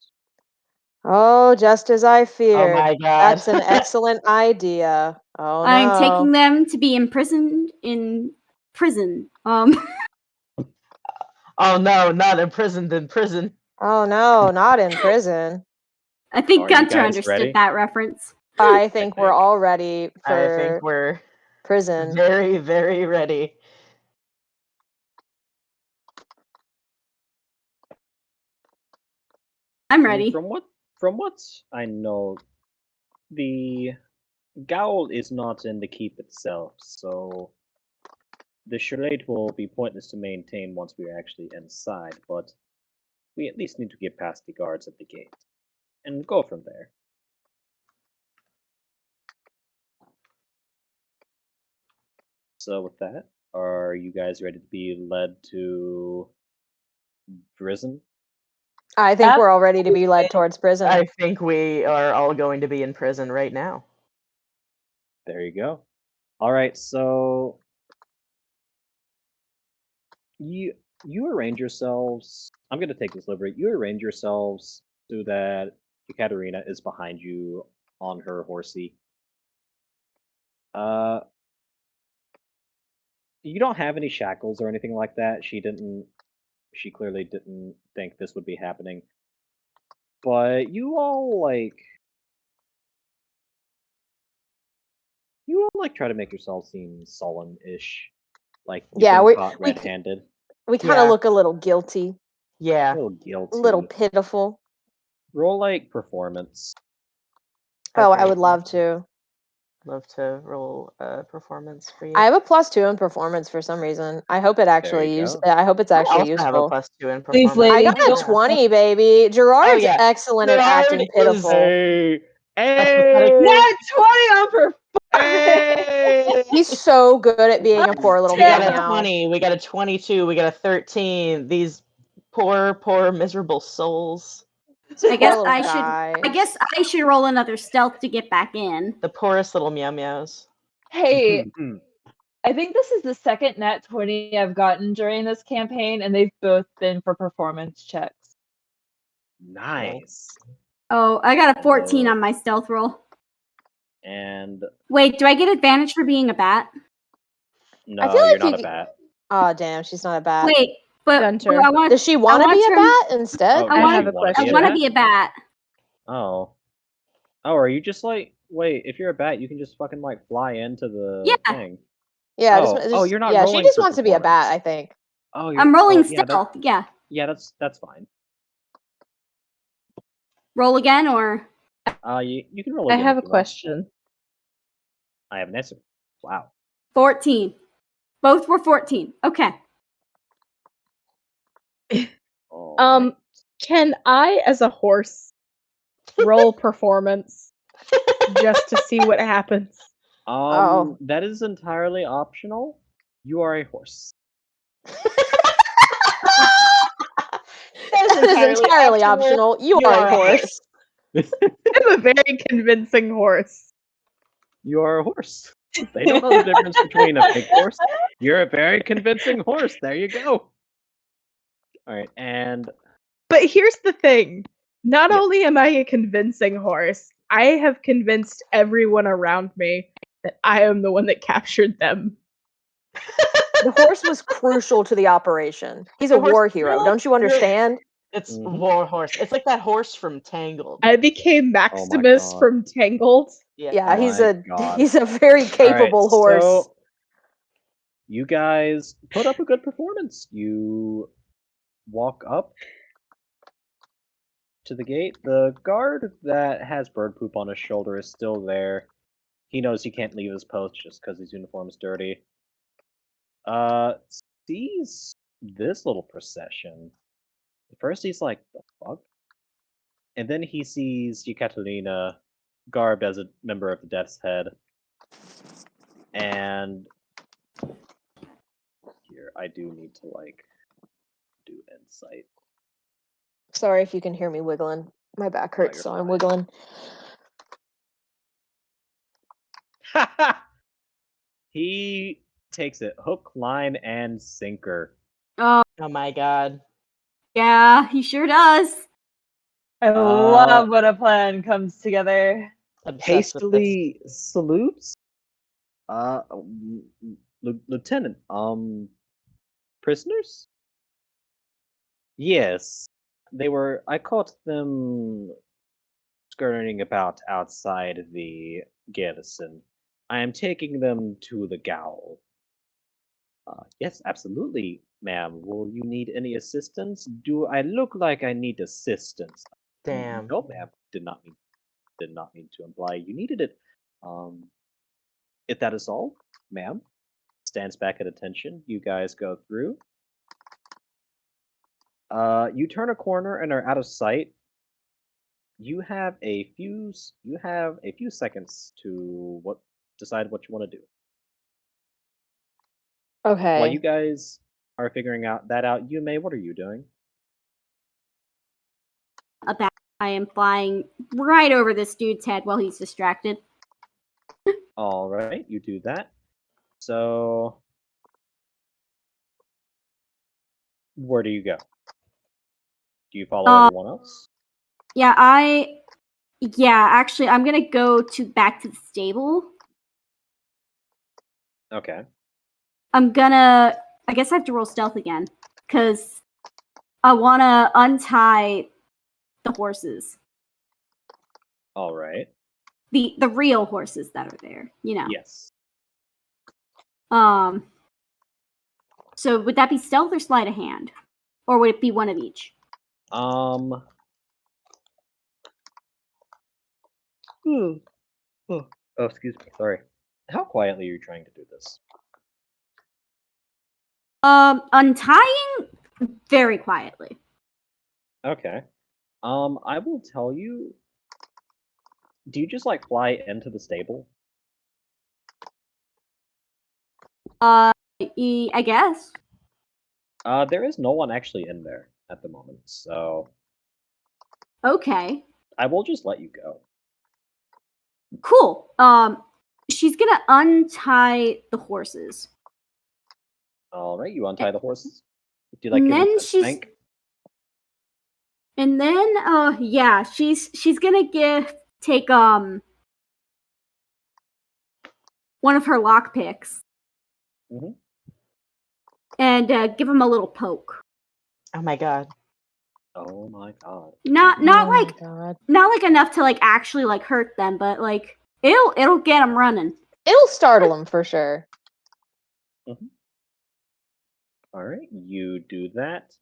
Oh, just as I Oh feared. my god. That's an excellent idea. Oh no. I'm taking them to be imprisoned in prison. Oh no, not imprisoned in prison. Oh no, not in prison. I think Are you Gunter guys understood ready? that reference. I think we're think. all ready I for think we're prison. very, very ready. I'm ready. From what I know, the Gowl is not in the keep itself, so the charade will be pointless to maintain once we are actually inside, but we at least need to get past the guards at the gate and go from there. So with that, are you guys ready to be led to prison? I think we're all ready to be led towards prison. I think we are all going to be in prison right now. There you go. All right, so you arrange yourselves. I'm going to take this liberty. You arrange yourselves so that Ekaterina is behind you on her horsey. You don't have any shackles or anything like that. She clearly didn't think this would be happening. But you all try to make yourselves seem sullen-ish. Like you've Yeah, been caught red-handed. We kind of Yeah. look a little guilty, A Yeah. little guilty. a little pitiful. Roll performance. Oh, I Okay. would love to. Love to roll performance for you. I have a +2 in performance for some reason. I hope it actually you go. I hope it's I actually also have a useful. +2 in Please, performance. lady. I got a Yeah. 20, baby. Gerard's yeah. excellent at Gerard acting is pitiful. Hey, What? 20 on performance! Hey! He's so good at being a poor little We got a meow. 20, we got a 22, we got a 13. These poor, miserable souls. I guess Poor I little should. guy. I guess I should roll another stealth to get back in. The poorest little meow meows. Hey, I think this is the second nat 20 I've gotten during this campaign, and they've both been for performance checks. nice. Oh, I got a 14 on my stealth roll. And Wait, do I get advantage for being a bat? no, feel like you're not you a bat. Oh, damn, she's not a bat. Wait, but Gunter. I want. Does she want to want be a to- bat instead? Oh, I do want- you have a wanna question. I want to be a bat. Oh. Oh, are you just wait, if you're a bat, you can just fucking fly into the Yeah. thing. Yeah, Oh, you're not yeah, she rolling just for wants to be a bat, performance. I think. Oh, I'm rolling yeah, stealth. Yeah. yeah, that's fine. Roll again or You can roll I again have a if you want. question. I have an answer. Wow. 14. Both were 14. Okay. Alright. Can I, as a horse, roll performance just to see what happens? Oh. That is entirely optional. You are a horse. That is entirely optional. You are a horse. I'm a very convincing horse. You are a horse. They don't know the difference between a fake horse. You're a very convincing horse. There you go. All right, and But here's the thing. Not Yes. only am I a convincing horse, I have convinced everyone around me that I am the one that captured them. The horse was crucial to the operation. He's a The horse- war you're hero. like- Don't you understand? It's Mhm. war horse. It's like that horse from Tangled. I became Maximus God. from Tangled. Yeah, he's my a God. he's a very capable horse. So you guys put up a good performance. You walk up to the gate. The guard that has bird poop on his shoulder is still there. He knows he can't leave his post just because his uniform is dirty. Sees this little procession. First he's like, the fuck? And then he sees Yekaterina garbed as a member of the Death's Head. And here, I do need to do insight. Sorry if you can hear me wiggling. My back hurts, you're so I'm fine. wiggling. He takes it hook, line, and sinker. Oh, Oh my god. yeah, he sure does. I love when a plan comes together. Obsessed with this. Hastily salutes. Lieutenant, prisoners? Yes. I caught them skirting about outside the garrison. I am taking them to the gaol. Yes, absolutely, ma'am. Will you need any assistance? Do I look like I need assistance? Damn. No, ma'am. Did not mean to imply you needed it. If that is all, ma'am. Stands back at attention. You guys go through. You turn a corner and are out of sight. You have a few seconds to decide what you want to do. Okay. While you guys are figuring out, Yume, what are you doing? A bat. I am flying right over this dude's head while he's distracted. All right, you do that. So, where do you go? Do you follow everyone else? Yeah, actually, I'm gonna go back to the stable. Okay. I guess I have to roll stealth again, because I want to untie the horses. All right. The real horses that are there, you know. Yes. So would that be stealth or sleight of hand? Or would it be one of each? Oh, excuse me. Sorry. How quietly are you trying to do this? Untying very quietly. Okay. I will tell you. Do you just fly into the stable? I guess. There is no one actually in there at the moment, so Okay. I will just let you go. Cool. She's gonna untie the horses. All right, you untie the horses. Do you And give them then a spank? And then, she's gonna take one of her lockpicks Mhm. and give him a little poke. Oh my god. Oh my god. Not Oh my like God. not like enough to actually hurt them, but it'll get them running. It'll startle him for sure. All right, you do that.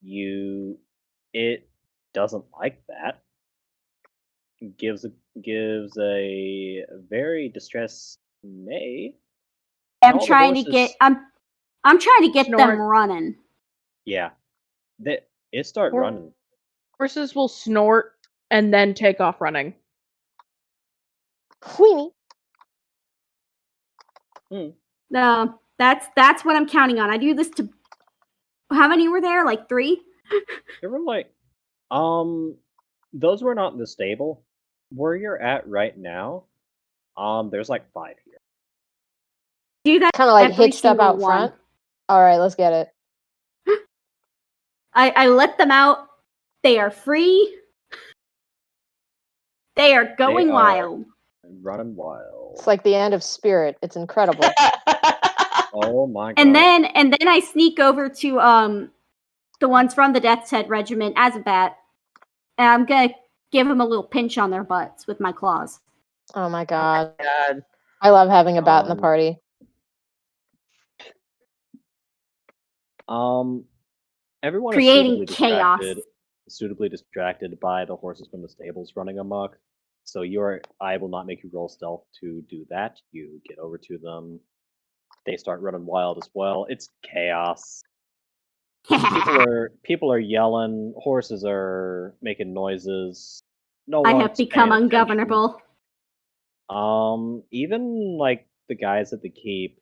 It doesn't like that. Gives a very distressed neigh. I'm All the trying to horses- get I'm trying to get them Snort. running. Yeah, it start Hor- running. Horses will snort and then take off running. Wheenie. No, that's what I'm counting on. I do this to how many were there? Like 3? There were like, those were not in the stable. Where you're at right now, there's like 5 here. Do that Kind of like every hitched up single out one. front. All right, let's get it. I let them out. They are free. They are going are wild. Running wild. It's like the end of Spirit. It's incredible. Oh my god. And then I sneak over to the ones from the Death's Head Regiment as a bat. And I'm gonna give them a little pinch on their butts with my claws. Oh my god. God. I love having a bat in the party. Everyone Creating is chaos. suitably distracted by the horses from the stables running amok. So I will not make you roll stealth to do that. You get over to them. They start running wild as well. It's chaos. People are yelling. Horses are making noises. I have become ungovernable. Even like the guys at the keep,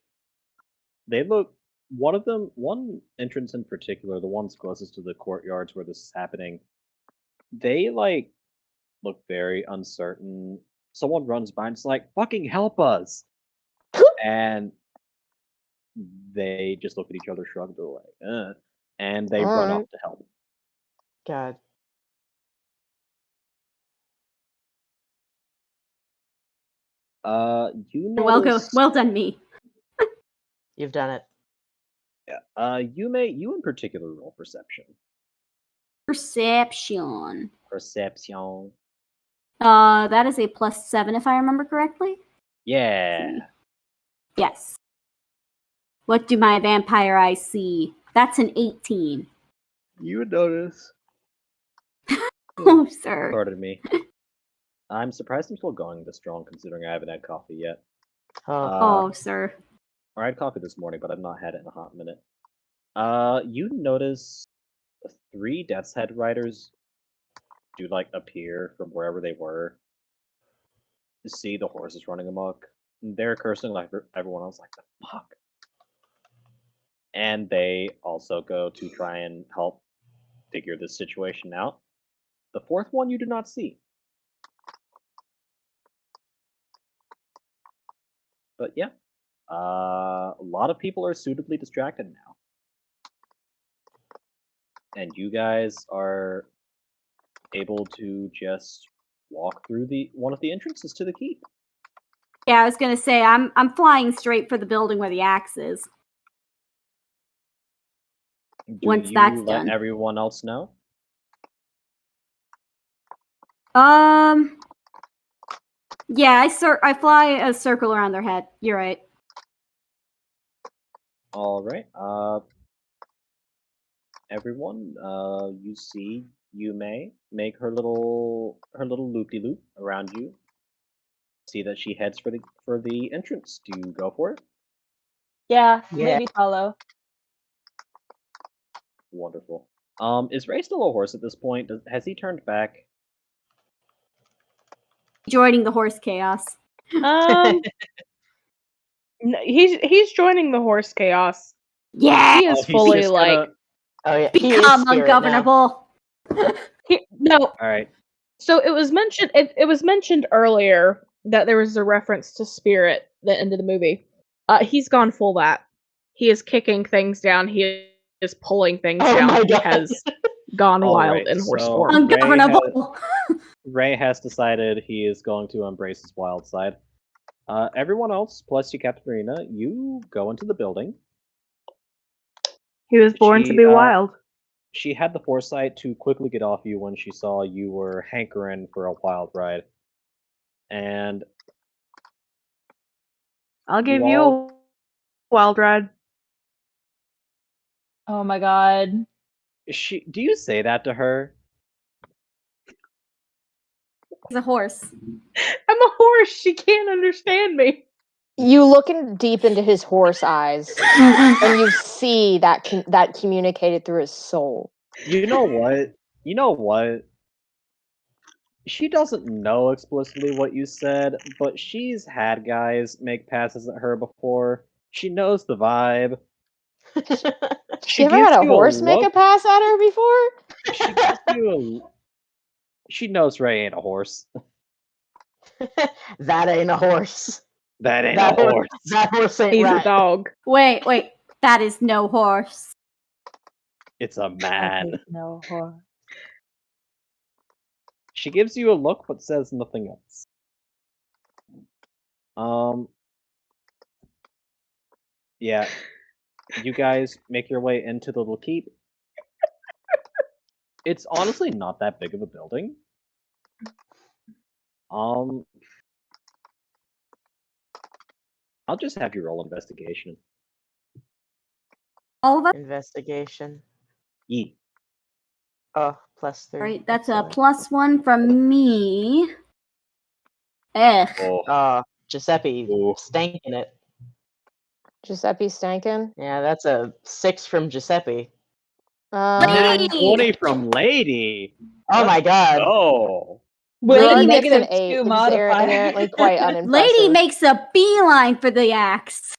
they look. One entrance in particular, the ones closest to the courtyards where this is happening, they like look very uncertain. Someone runs by and it's like, "Fucking help us!" And they just look at each other, shrug, they're like, and they run off to help. God. You notice, Well done, me. You've done it. yeah. You in particular roll perception. Perception. Perception. That is a +7 if I remember correctly. Yeah. Yes. What do my vampire eyes see? That's an 18. You would notice. Oh, sir. Pardon me. I'm surprised I'm still going this strong considering I haven't had coffee yet. Oh, sir. I had coffee this morning, but I've not had it in a hot minute. You notice 3 Death's Head riders do like appear from wherever they were. To see the horses running amok. They're cursing like everyone else, like the fuck. And they also go to try and help figure this situation out. The 4th one you do not see. But yeah, a lot of people are suitably distracted now. And you guys are able to just walk through one of the entrances to the keep. Yeah, I was gonna say I'm flying straight for the building where the axe is. Once that's let done. everyone else know? Yeah, I fly a circle around their head. You're right. All right. Everyone, you see Yume make her little loop-de-loop around you. See that she heads for the entrance. Do you go for it? Yeah, Yeah. maybe follow. Wonderful. Is Ray still a horse at this point? Has he turned back? Joining the horse chaos. He's joining the horse chaos. Yeah. He is He's fully just like gonna- Oh yeah. He is Become spirit now. ungovernable. no. All right. So it was mentioned. It was mentioned earlier that there was a reference to spirit at the end of the movie. He's gone full that. He is kicking things down. He is pulling things Oh down. my He God. has gone All wild right, in horse so- form. Ungovernable. Ray has decided he is going to embrace his wild side. Everyone else, plus you, Captain Marina, you go into the building. He was born to She, be wild. She had the foresight to quickly get off you when she saw you were hankering for a wild ride. And I'll give you you all- Wild ride. Oh my god. Do you say that to her? He's a horse. I'm a horse. She can't understand me. You look deep into his horse eyes, and you see that that communicated through his soul. You know what? You know what? She doesn't know explicitly what you said, but she's had guys make passes at her before. She knows the vibe. She ever had a horse make a look. pass at her before? She gives you a. She knows Ray ain't a horse. That ain't a horse. That ain't That a horse. That horse ain't He's right. a dog. Wait. That is no horse. It's a man. No horror. She gives you a look but says nothing else. Yeah. You guys make your way into the little keep. It's honestly not that big of a building. I'll just have you roll investigation. All of us. Investigation. Yeet. Oh, +3. Right, that's a Excellent. +1 from me. Ugh. Oh, Giuseppe Ooh. stanking it. Giuseppe Stankin. Yeah, that's a 6 from Giuseppe. Lady! 20 from Lady. Oh my god. Oh. With You're a a negative -8, 2 which is modifier. inherently quite unimpressive. Lady makes a beeline for the axe.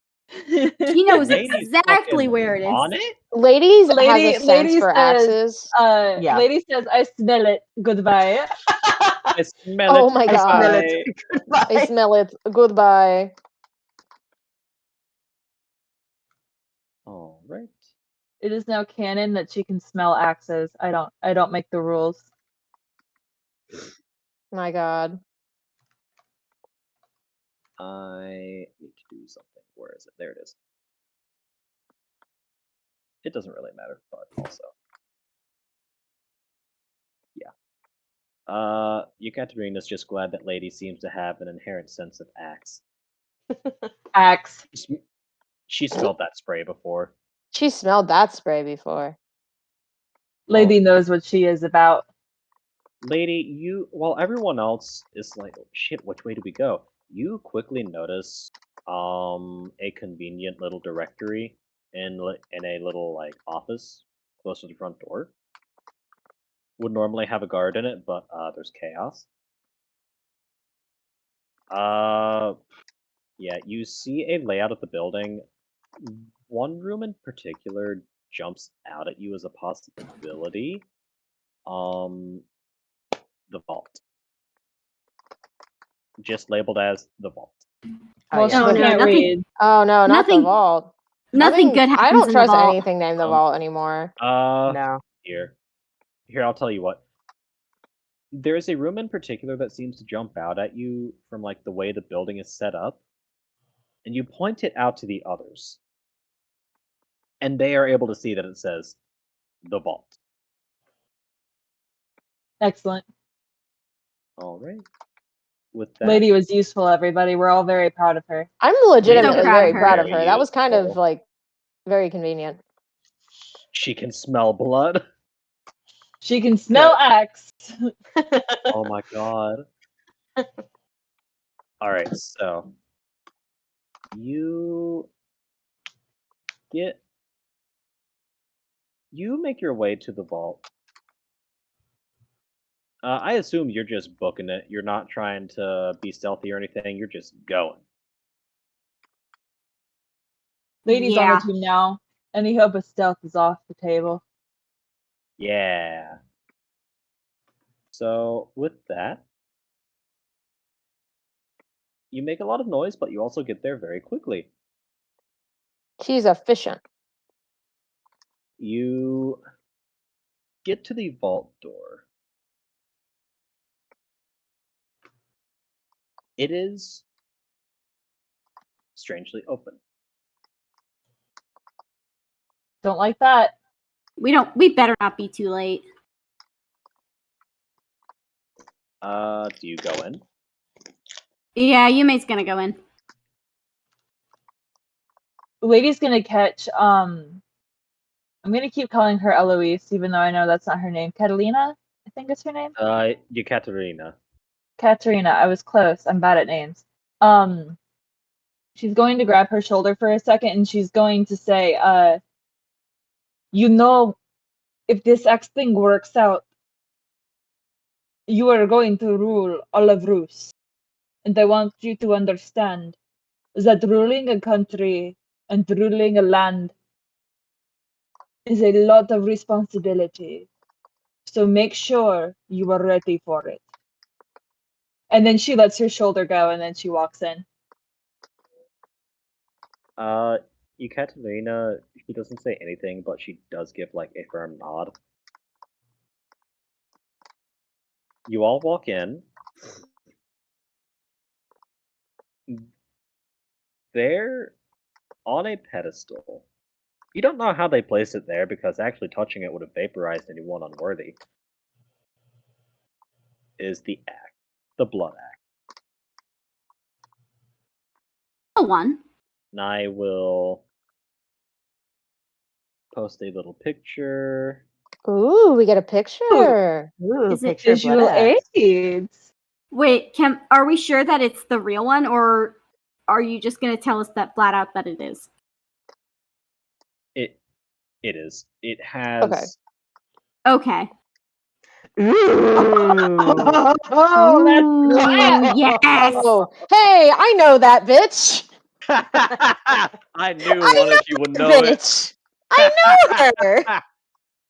She knows Lady's exactly fucking where it is. on it? Ladies has a sense Lady for says, axes. Yeah. Lady says, I smell it. Goodbye. I smell Oh it. my god. smell Bye. it. I Goodbye. smell it. Goodbye. All right. It is now canon that she can smell axes. I don't make the rules. My god. I need to do something. Where is it? There it is. It doesn't really matter, but also. Yeah. Yekaterina's just glad that Lady seems to have an inherent sense of axe. Axe. She smelled that spray before. She smelled that spray before. Lady knows what she is about. Lady, while everyone else is like, oh, shit, which way do we go? You quickly notice a convenient little directory in a little like office close to the front door. Would normally have a guard in it, but there's chaos. Yeah, you see a layout of the building. One room in particular jumps out at you as a possibility. The vault. Just labeled as the vault. Well, yeah. she No, can't nothing- read. Oh no, not the Nothing- vault. Nothing good happens I don't in trust the vault. anything named the vault anymore. No. Here, I'll tell you what. There is a room in particular that seems to jump out at you from like the way the building is set up, and you point it out to the others, and they are able to see that it says the vault. Excellent. All right. With that, Lady was useful, everybody. We're all very proud of her. I'm legitimately So proud of very her. proud of Very her. That was kind of useful. like very convenient. She can smell blood. She can smell axe. Oh my god. All right, so you make your way to the vault. I assume you're just booking it. You're not trying to be stealthy or anything. You're just going. Lady's on Yeah. the team now. Any hope of stealth is off the table. Yeah. So with that, you make a lot of noise, but you also get there very quickly. She's efficient. You get to the vault door. It is strangely open. Don't like that. We better not be too late. Do you go in? Yeah, Yume's gonna go in. Lady's gonna catch I'm gonna keep calling her Eloise, even though I know that's not her name. Catalina, I think is her name. Yekaterina. Katerina, I was close. I'm bad at names. She's going to grab her shoulder for a second, and she's going to say, you know, if this X thing works out, you are going to rule all of Rus. And I want you to understand that ruling a country and ruling a land is a lot of responsibility. So make sure you are ready for it. And then she lets her shoulder go, and then she walks in. Yekaterina, she doesn't say anything, but she does give like a firm nod. You all walk in. They're on a pedestal. You don't know how they placed it there because actually touching it would have vaporized anyone unworthy. Is the axe, the blood axe. One. And I will post a little picture. Ooh, we get a picture. Ooh, Is it picture of Visual blood axe. aids. Wait, are we sure that it's the real one, or are you just gonna tell us that flat out that it is? It is. It has. Okay. Ooh. Oh, that's Ooh, yes. Oh, hey, I know that bitch. I knew I one of you would know it. Bitch. I know her.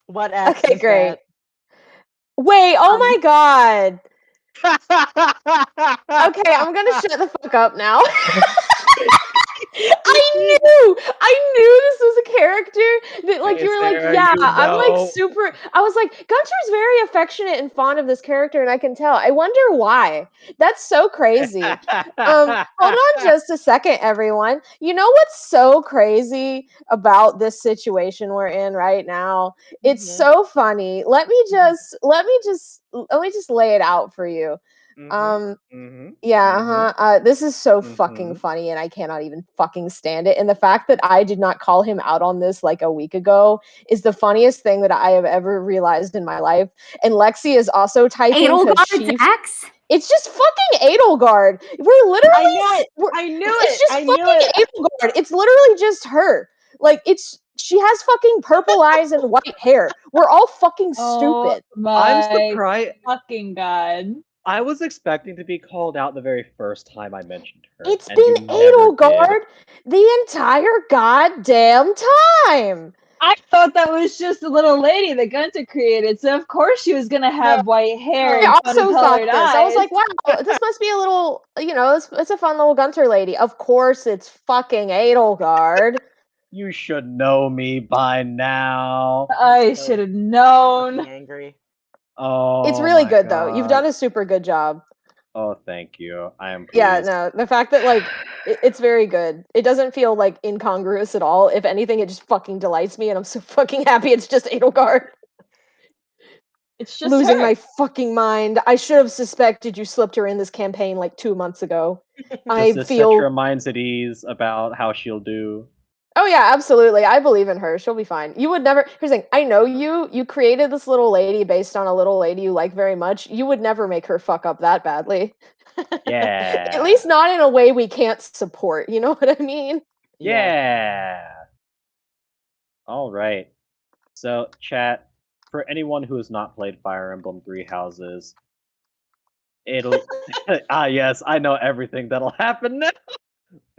What axe Okay, is great. Wait, oh my god. that? Okay, I'm gonna shut the fuck up now. I knew this was a character that like Hey, you were like, Sarah, yeah, you I'm like know. super. I was like, Gunter's very affectionate and fond of this character, and I can tell. I wonder why. That's so crazy. Hold on just a second, everyone. You know what's so crazy about this situation we're in right now? It's so funny. Let me just lay it out for you. Yeah, this is so fucking funny, and I cannot even fucking stand it. And the fact that I did not call him out on this like a week ago is the funniest thing that I have ever realized in my life. And Lexi is also typing because Edelgard's axe? it's just fucking Edelgard. We're literally I knew it. I knew it's it. just I knew fucking it. Edelgard. It's literally just her. Like she has fucking purple eyes and white hair. We're all fucking Oh stupid. my I'm surprised. fucking god. I was expecting to be called out the very first time I mentioned her. It's and been you never did. Edelgard the entire goddamn time. I thought that was just a little lady that Gunter created, so of course she was gonna have white hair and I funny also thought colored this. eyes. I was like, wow, this must be a little, it's a fun little Gunter lady. Of course, it's fucking Edelgard. You should know me by now. I should have known. Fucking angry. Oh, It's really my good though. You've God. done a super good job. Oh, thank you. I am pleased. Yeah, no, the fact that like it's very good. It doesn't feel like incongruous at all. If anything, it just fucking delights me, and I'm so fucking happy it's just Edelgard. It's just Losing her. my fucking mind. I should have suspected you slipped her in this campaign like 2 months ago. I Just to set feel. your minds at ease about how she'll do. Oh yeah, absolutely. I believe in her. She'll be fine. You would never. Here's the thing. I know you. You created this little lady based on a little lady you like very much. You would never make her fuck up that badly. Yeah. At least not in a way we can't support. You know what I mean? Yeah. All right. So, chat, for anyone who has not played Fire Emblem Three Houses, it'll. Yes, I know everything that'll happen now.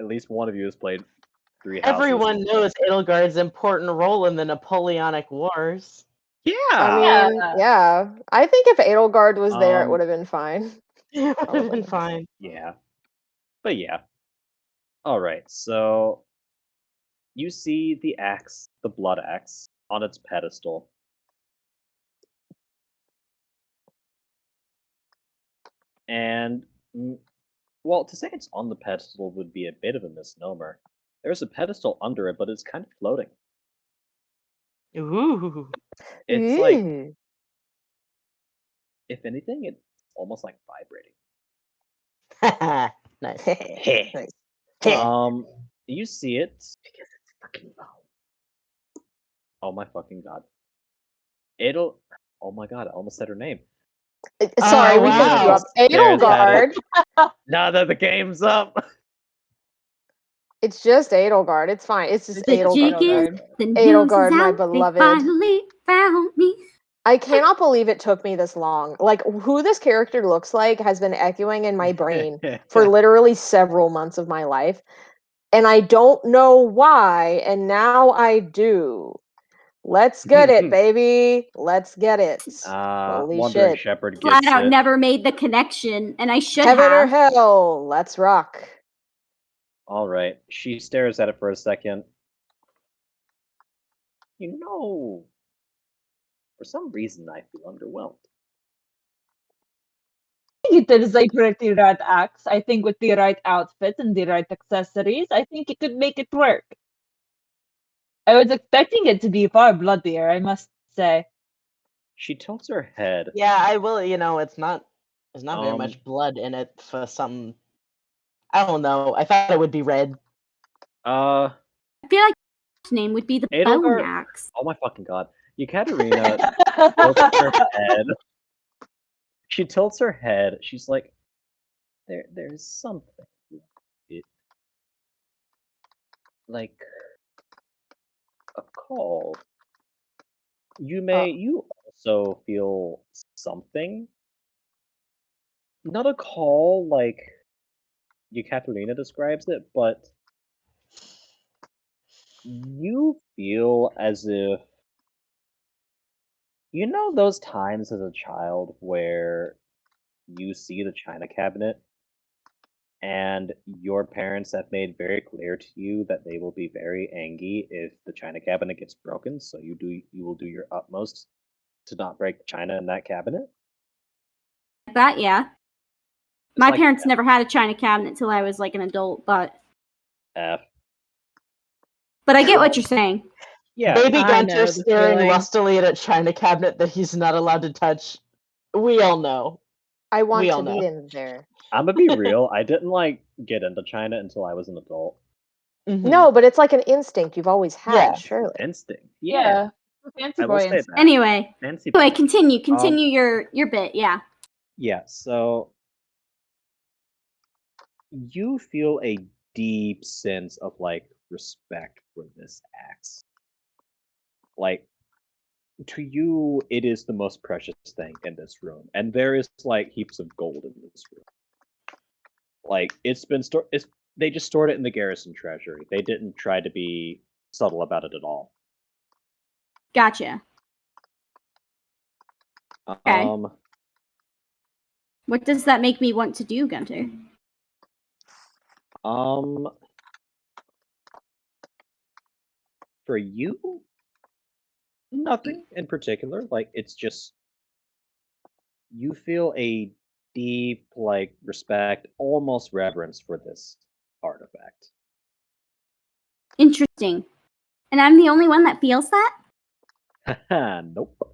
At least one of you has played Three Houses. Everyone knows Edelgard's important role in the Napoleonic Wars. Yeah. I mean, yeah. I think if Edelgard was there, it would have been fine. It would have been Probably. fine. Yeah. But yeah. All right. So you see the axe, the blood axe, on its pedestal. And, well, to say it's on the pedestal would be a bit of a misnomer. There's a pedestal under it, but it's kind of floating. Ooh. It's like, Ooh. if anything, it's almost like vibrating. Nice. Nice. You see it. Oh my fucking god. It'll. Oh my god, I almost said her name. Sorry, we looked you wow. up. There's Edelgard. Now that the game's up. It's just Edelgard. It's fine. It's just The jig Edelgard. is the news Edelgard, is my out. beloved. They finally found me. I cannot believe it took me this long. Like, who this character looks like has been echoing in my brain for literally several months of my life. And I don't know why, and now I do. Let's get it, baby. Let's get it. Holy Wandering shit. Shepherd Flat gets out it. never made the connection, and I should Heaven or have. hell, let's rock. All right. She stares at it for a second. You know, for some reason I feel underwhelmed. I think it is a pretty rad axe. I think with the right outfit and the right accessories, I think it could make it work. I was expecting it to be far bloodier, I must say. She tilts her head. Yeah, I will. It's not. There's not very Um, much blood in it for some. I don't know. I thought it would be red. Uh, I feel like his name would be the Edelgard- Bone Axe. oh my fucking god. Ekaterina tilts her head. She tilts her head. She's like, there's something. Like a call. You also feel something. Not a call like Ekaterina describes it, but you feel as if those times as a child where you see the china cabinet and your parents have made very clear to you that they will be very angry if the china cabinet gets broken, so you will do your utmost to not break the china in that cabinet. That, yeah. My like parents never had a china cabinet till I was like an adult, but F. I get what you're saying. Yeah, Baby I know Gunter the staring feeling. lustily at a china cabinet that he's not allowed to touch. We all know. I want We to all be know. in there. I'm gonna be real. I didn't get into China until I was an adult. Mhm. No, but it's like an instinct you've always had, Yeah. surely. Instinct. Yeah. Fancy I will boy say instinct. that. Anyway, Fancy boy. continue your bit, yeah. Yeah, so you feel a deep sense of respect for this axe. Like, to you, it is the most precious thing in this room, and there is heaps of gold in this room. It's been stored. They just stored it in the garrison treasury. They didn't try to be subtle about it at all. Gotcha. Okay. What does that make me want to do, Gunter? For you, nothing in particular. It's just you feel a deep respect, almost reverence for this artifact. Interesting. And I'm the only one that feels that? Nope.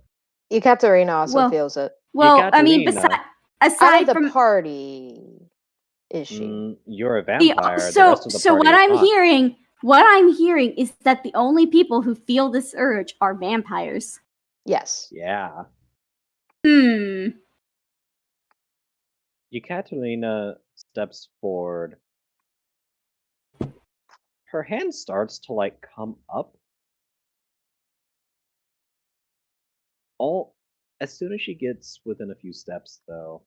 Ekaterina also feels it. Well, I mean, Ekaterina. Out aside of the from party, is she? You're a vampire. The so rest of the so party what is I'm not. what I'm hearing is that the only people who feel this urge are vampires. Yes. Yeah. Ekaterina steps forward. Her hand starts to come up. As soon as she gets within a few steps, though,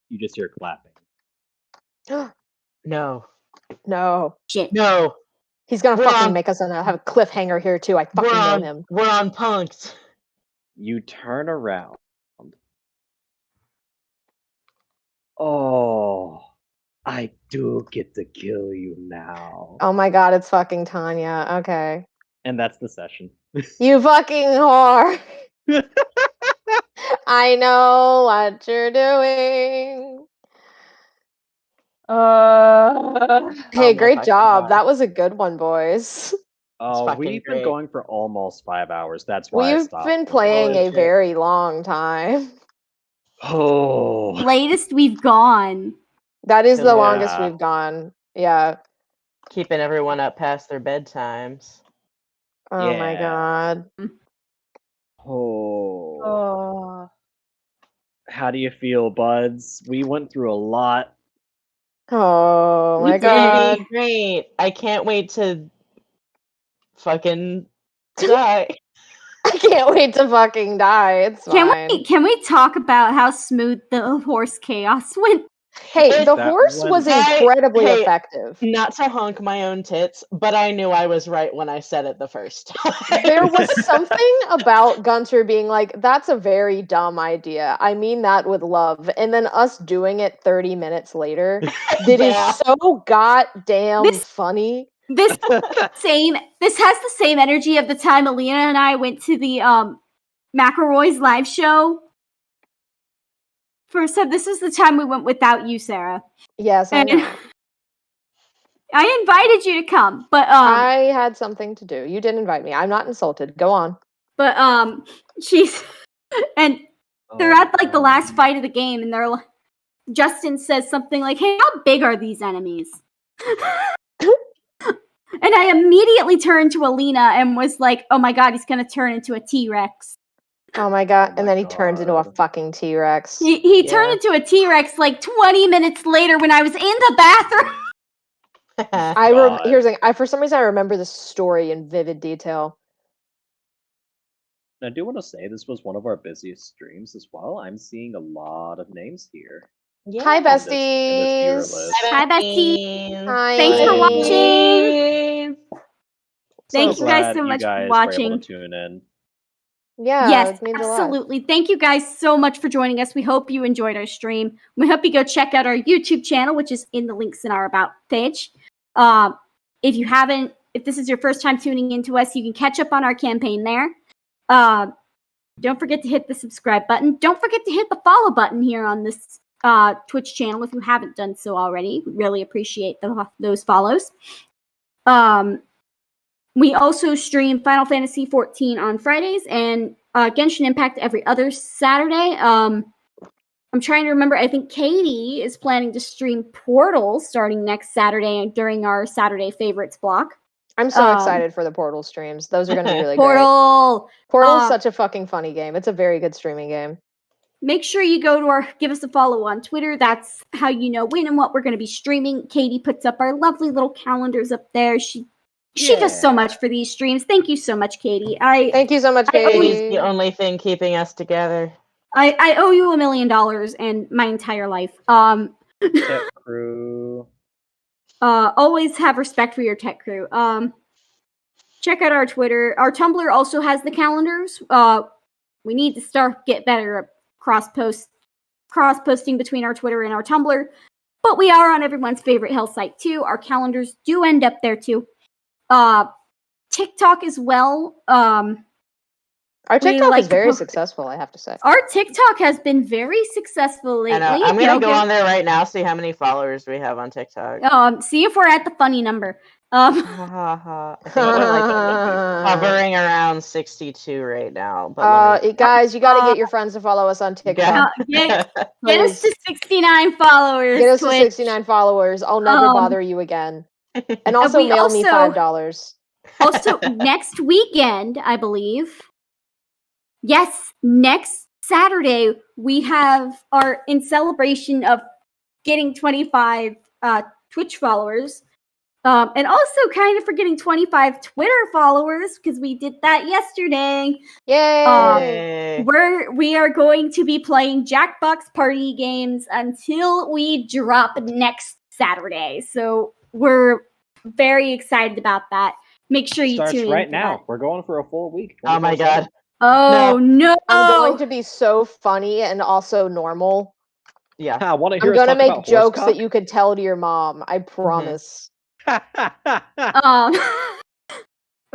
you just hear clapping. No. No. Shit. No. He's gonna We're fucking on- make us have a cliffhanger here too. I fucking know him. We're on punks. You turn around. Oh, I do get to kill you now. Oh my god, it's fucking Tanya. Okay. And that's the session. You fucking whore. I know what you're doing. Hey, my great fucking job. God. That was a good one, boys. fucking We've been great. going for almost 5 hours. That's why I We've stopped. been playing Holy a shit. very long time. Oh. Latest we've gone. That is the Yeah. longest we've gone. Yeah. Keeping everyone up past their bedtimes. Oh my Yeah. god. Oh. Oh. How do you feel, buds? We went through a lot. Oh We my did. god. Great. I can't wait to fucking die. I can't wait to fucking die. It's fine. Can we talk about how smooth the horse chaos went? Hey, the That horse one- was incredibly Hey, effective. Not to honk my own tits, but I knew I was right when I said it the first time. There was something about Gunter being like, that's a very dumb idea. I mean that with love. And then us doing it 30 minutes later. That is Yeah. so goddamn This- funny. This this has the same energy of the time Alina and I went to the McElroy's live show. First time, this is the time we went without you, Sarah. Yes, I And know. I invited you to come, but I had something to do. You didn't invite me. I'm not insulted. Go on. she's and they're Oh, at like the last fight of the game, and they're Justin says something like, "Hey, how big are these enemies?" And I immediately turned to Alina and was like, "Oh my god, he's gonna turn into a T-Rex." Oh my god. Oh And my then he turns into a God. fucking T-Rex. He Yeah. turned into a T-Rex like 20 minutes later when I was in the bathroom. Here's the thing. For some reason I remember this story in vivid detail. I do want to say this was one of our busiest streams as well. I'm seeing a lot of names here. Hi, in this viewer besties. list. Hi, Bestie. Hi. Thanks for Hi. watching. Thank So you guys glad so you much for guys were able watching. to tune in. Yeah, Yes, it means a lot. absolutely. Thank you guys so much for joining us. We hope you enjoyed our stream. We hope you go check out our YouTube channel, which is in the links in our About page. If this is your first time tuning into us, you can catch up on our campaign there. Don't forget to hit the subscribe button. Don't forget to hit the follow button here on this Twitch channel if you haven't done so already. We really appreciate those follows. We also stream Final Fantasy XIV on Fridays and Genshin Impact every other Saturday. I'm trying to remember. I think Katie is planning to stream Portal starting next Saturday during our Saturday favorites block. I'm so excited for the Portal streams. Those are going to be really great. Portal! Portal is such a fucking funny game. It's a very good streaming game. Make sure you go to give us a follow on Twitter. That's how you know when and what we're going to be streaming. Katie puts up our lovely little calendars up there. She does so much for these streams. Thank you so much, Katie. Thank you so much, Always Katie. the only thing keeping us together. I owe you $1 million and my entire life. Tech crew. Always have respect for your tech crew. Check out our Twitter. Our Tumblr also has the calendars. We need to get better at cross-posting between our Twitter and our Tumblr. But we are on everyone's favorite hell site too. Our calendars do end up there too. TikTok as well. Our TikTok is very successful, I have to say. Our TikTok has been very successful lately. I know. I'm gonna go on there right now, see how many followers we have on TikTok. See if we're at the funny number. I think we're like hovering around 62 right now. But guys, you got to get your friends to follow us on TikTok. Get us to 69 followers. Get us Twitch. to 69 followers. I'll never bother you again. And also mail me $5. Also, next weekend, I believe. Yes, next Saturday, we have in celebration of getting 25 Twitch followers. And also kind of for getting 25 Twitter followers, because we did that yesterday. Yay! We are going to be playing Jackbox party games until we drop next Saturday. So we're very excited about that. Make sure you tune in right for now. that. We're going for a full week. Oh my god. Oh no! I'm going to be so funny and also normal. Yeah. I want to hear I'm going to us talk make about jokes horsecock. that you could tell to your mom. I promise.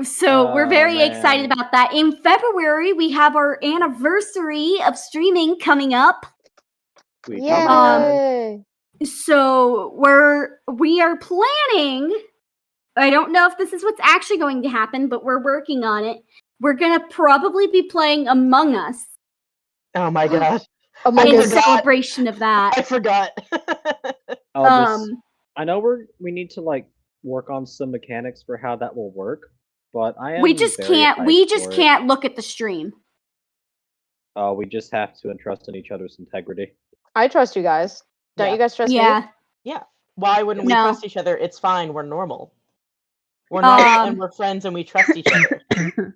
So we're very excited about that. In February, we have our anniversary of streaming coming up. Yay! So we are planning. I don't know if this is what's actually going to happen, but we're working on it. We're gonna probably be playing Among Us. Oh my god. In celebration of that. I forgot. I know we need to work on some mechanics for how that will work. But I am We just very can't. We hyped just for it. can't look at the stream. We just have to entrust in each other's integrity. I trust you guys. Don't Yeah. you guys trust me? Yeah. Yeah. Why wouldn't we No. trust each other? It's fine. We're normal. We're normal and Um. we're friends and we trust each other.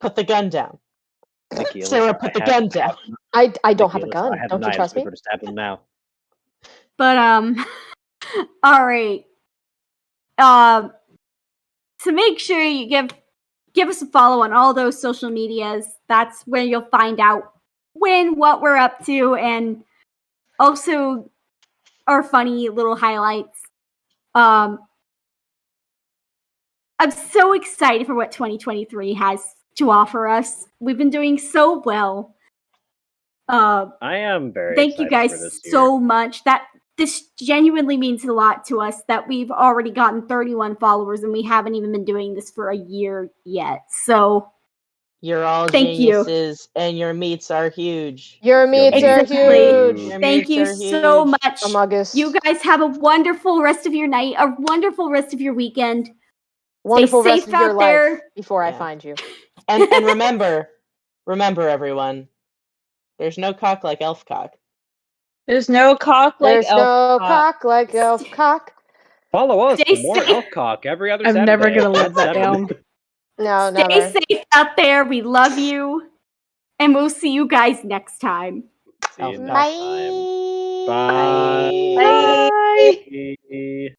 Put the gun down. Thank you. Sarah, put the gun down. I don't Thank have a you, Alyssa. gun. I had a Don't you knife, trust so we me? better stab him now. But all right. So make sure you give us a follow on all those social medias. That's where you'll find out what we're up to, and also our funny little highlights. I'm so excited for what 2023 has to offer us. We've been doing so well. I am very Thank you excited guys for this year. so much. This genuinely means a lot to us that we've already gotten 31 followers and we haven't even been doing this for a year yet. So You're all Thank you. geniuses and your meats are huge. Your meats are Exactly. huge. Your thank meats you are so huge. much. August. You guys have a wonderful rest of your night, a wonderful rest of your weekend. Wonderful Stay rest safe of your out life there. before I Yeah. find you. And remember everyone, there's no cock like elf cock. There's no cock like There's elf no cock. cock like elf cock. Follow us Stay for more safe. elf cock every other I'm Saturday. never gonna live at that 7. down. No, Stay never. safe out there. We love you. And we'll see you guys next time. See you Elf next cock. time. Bye. Bye. Bye. Bye.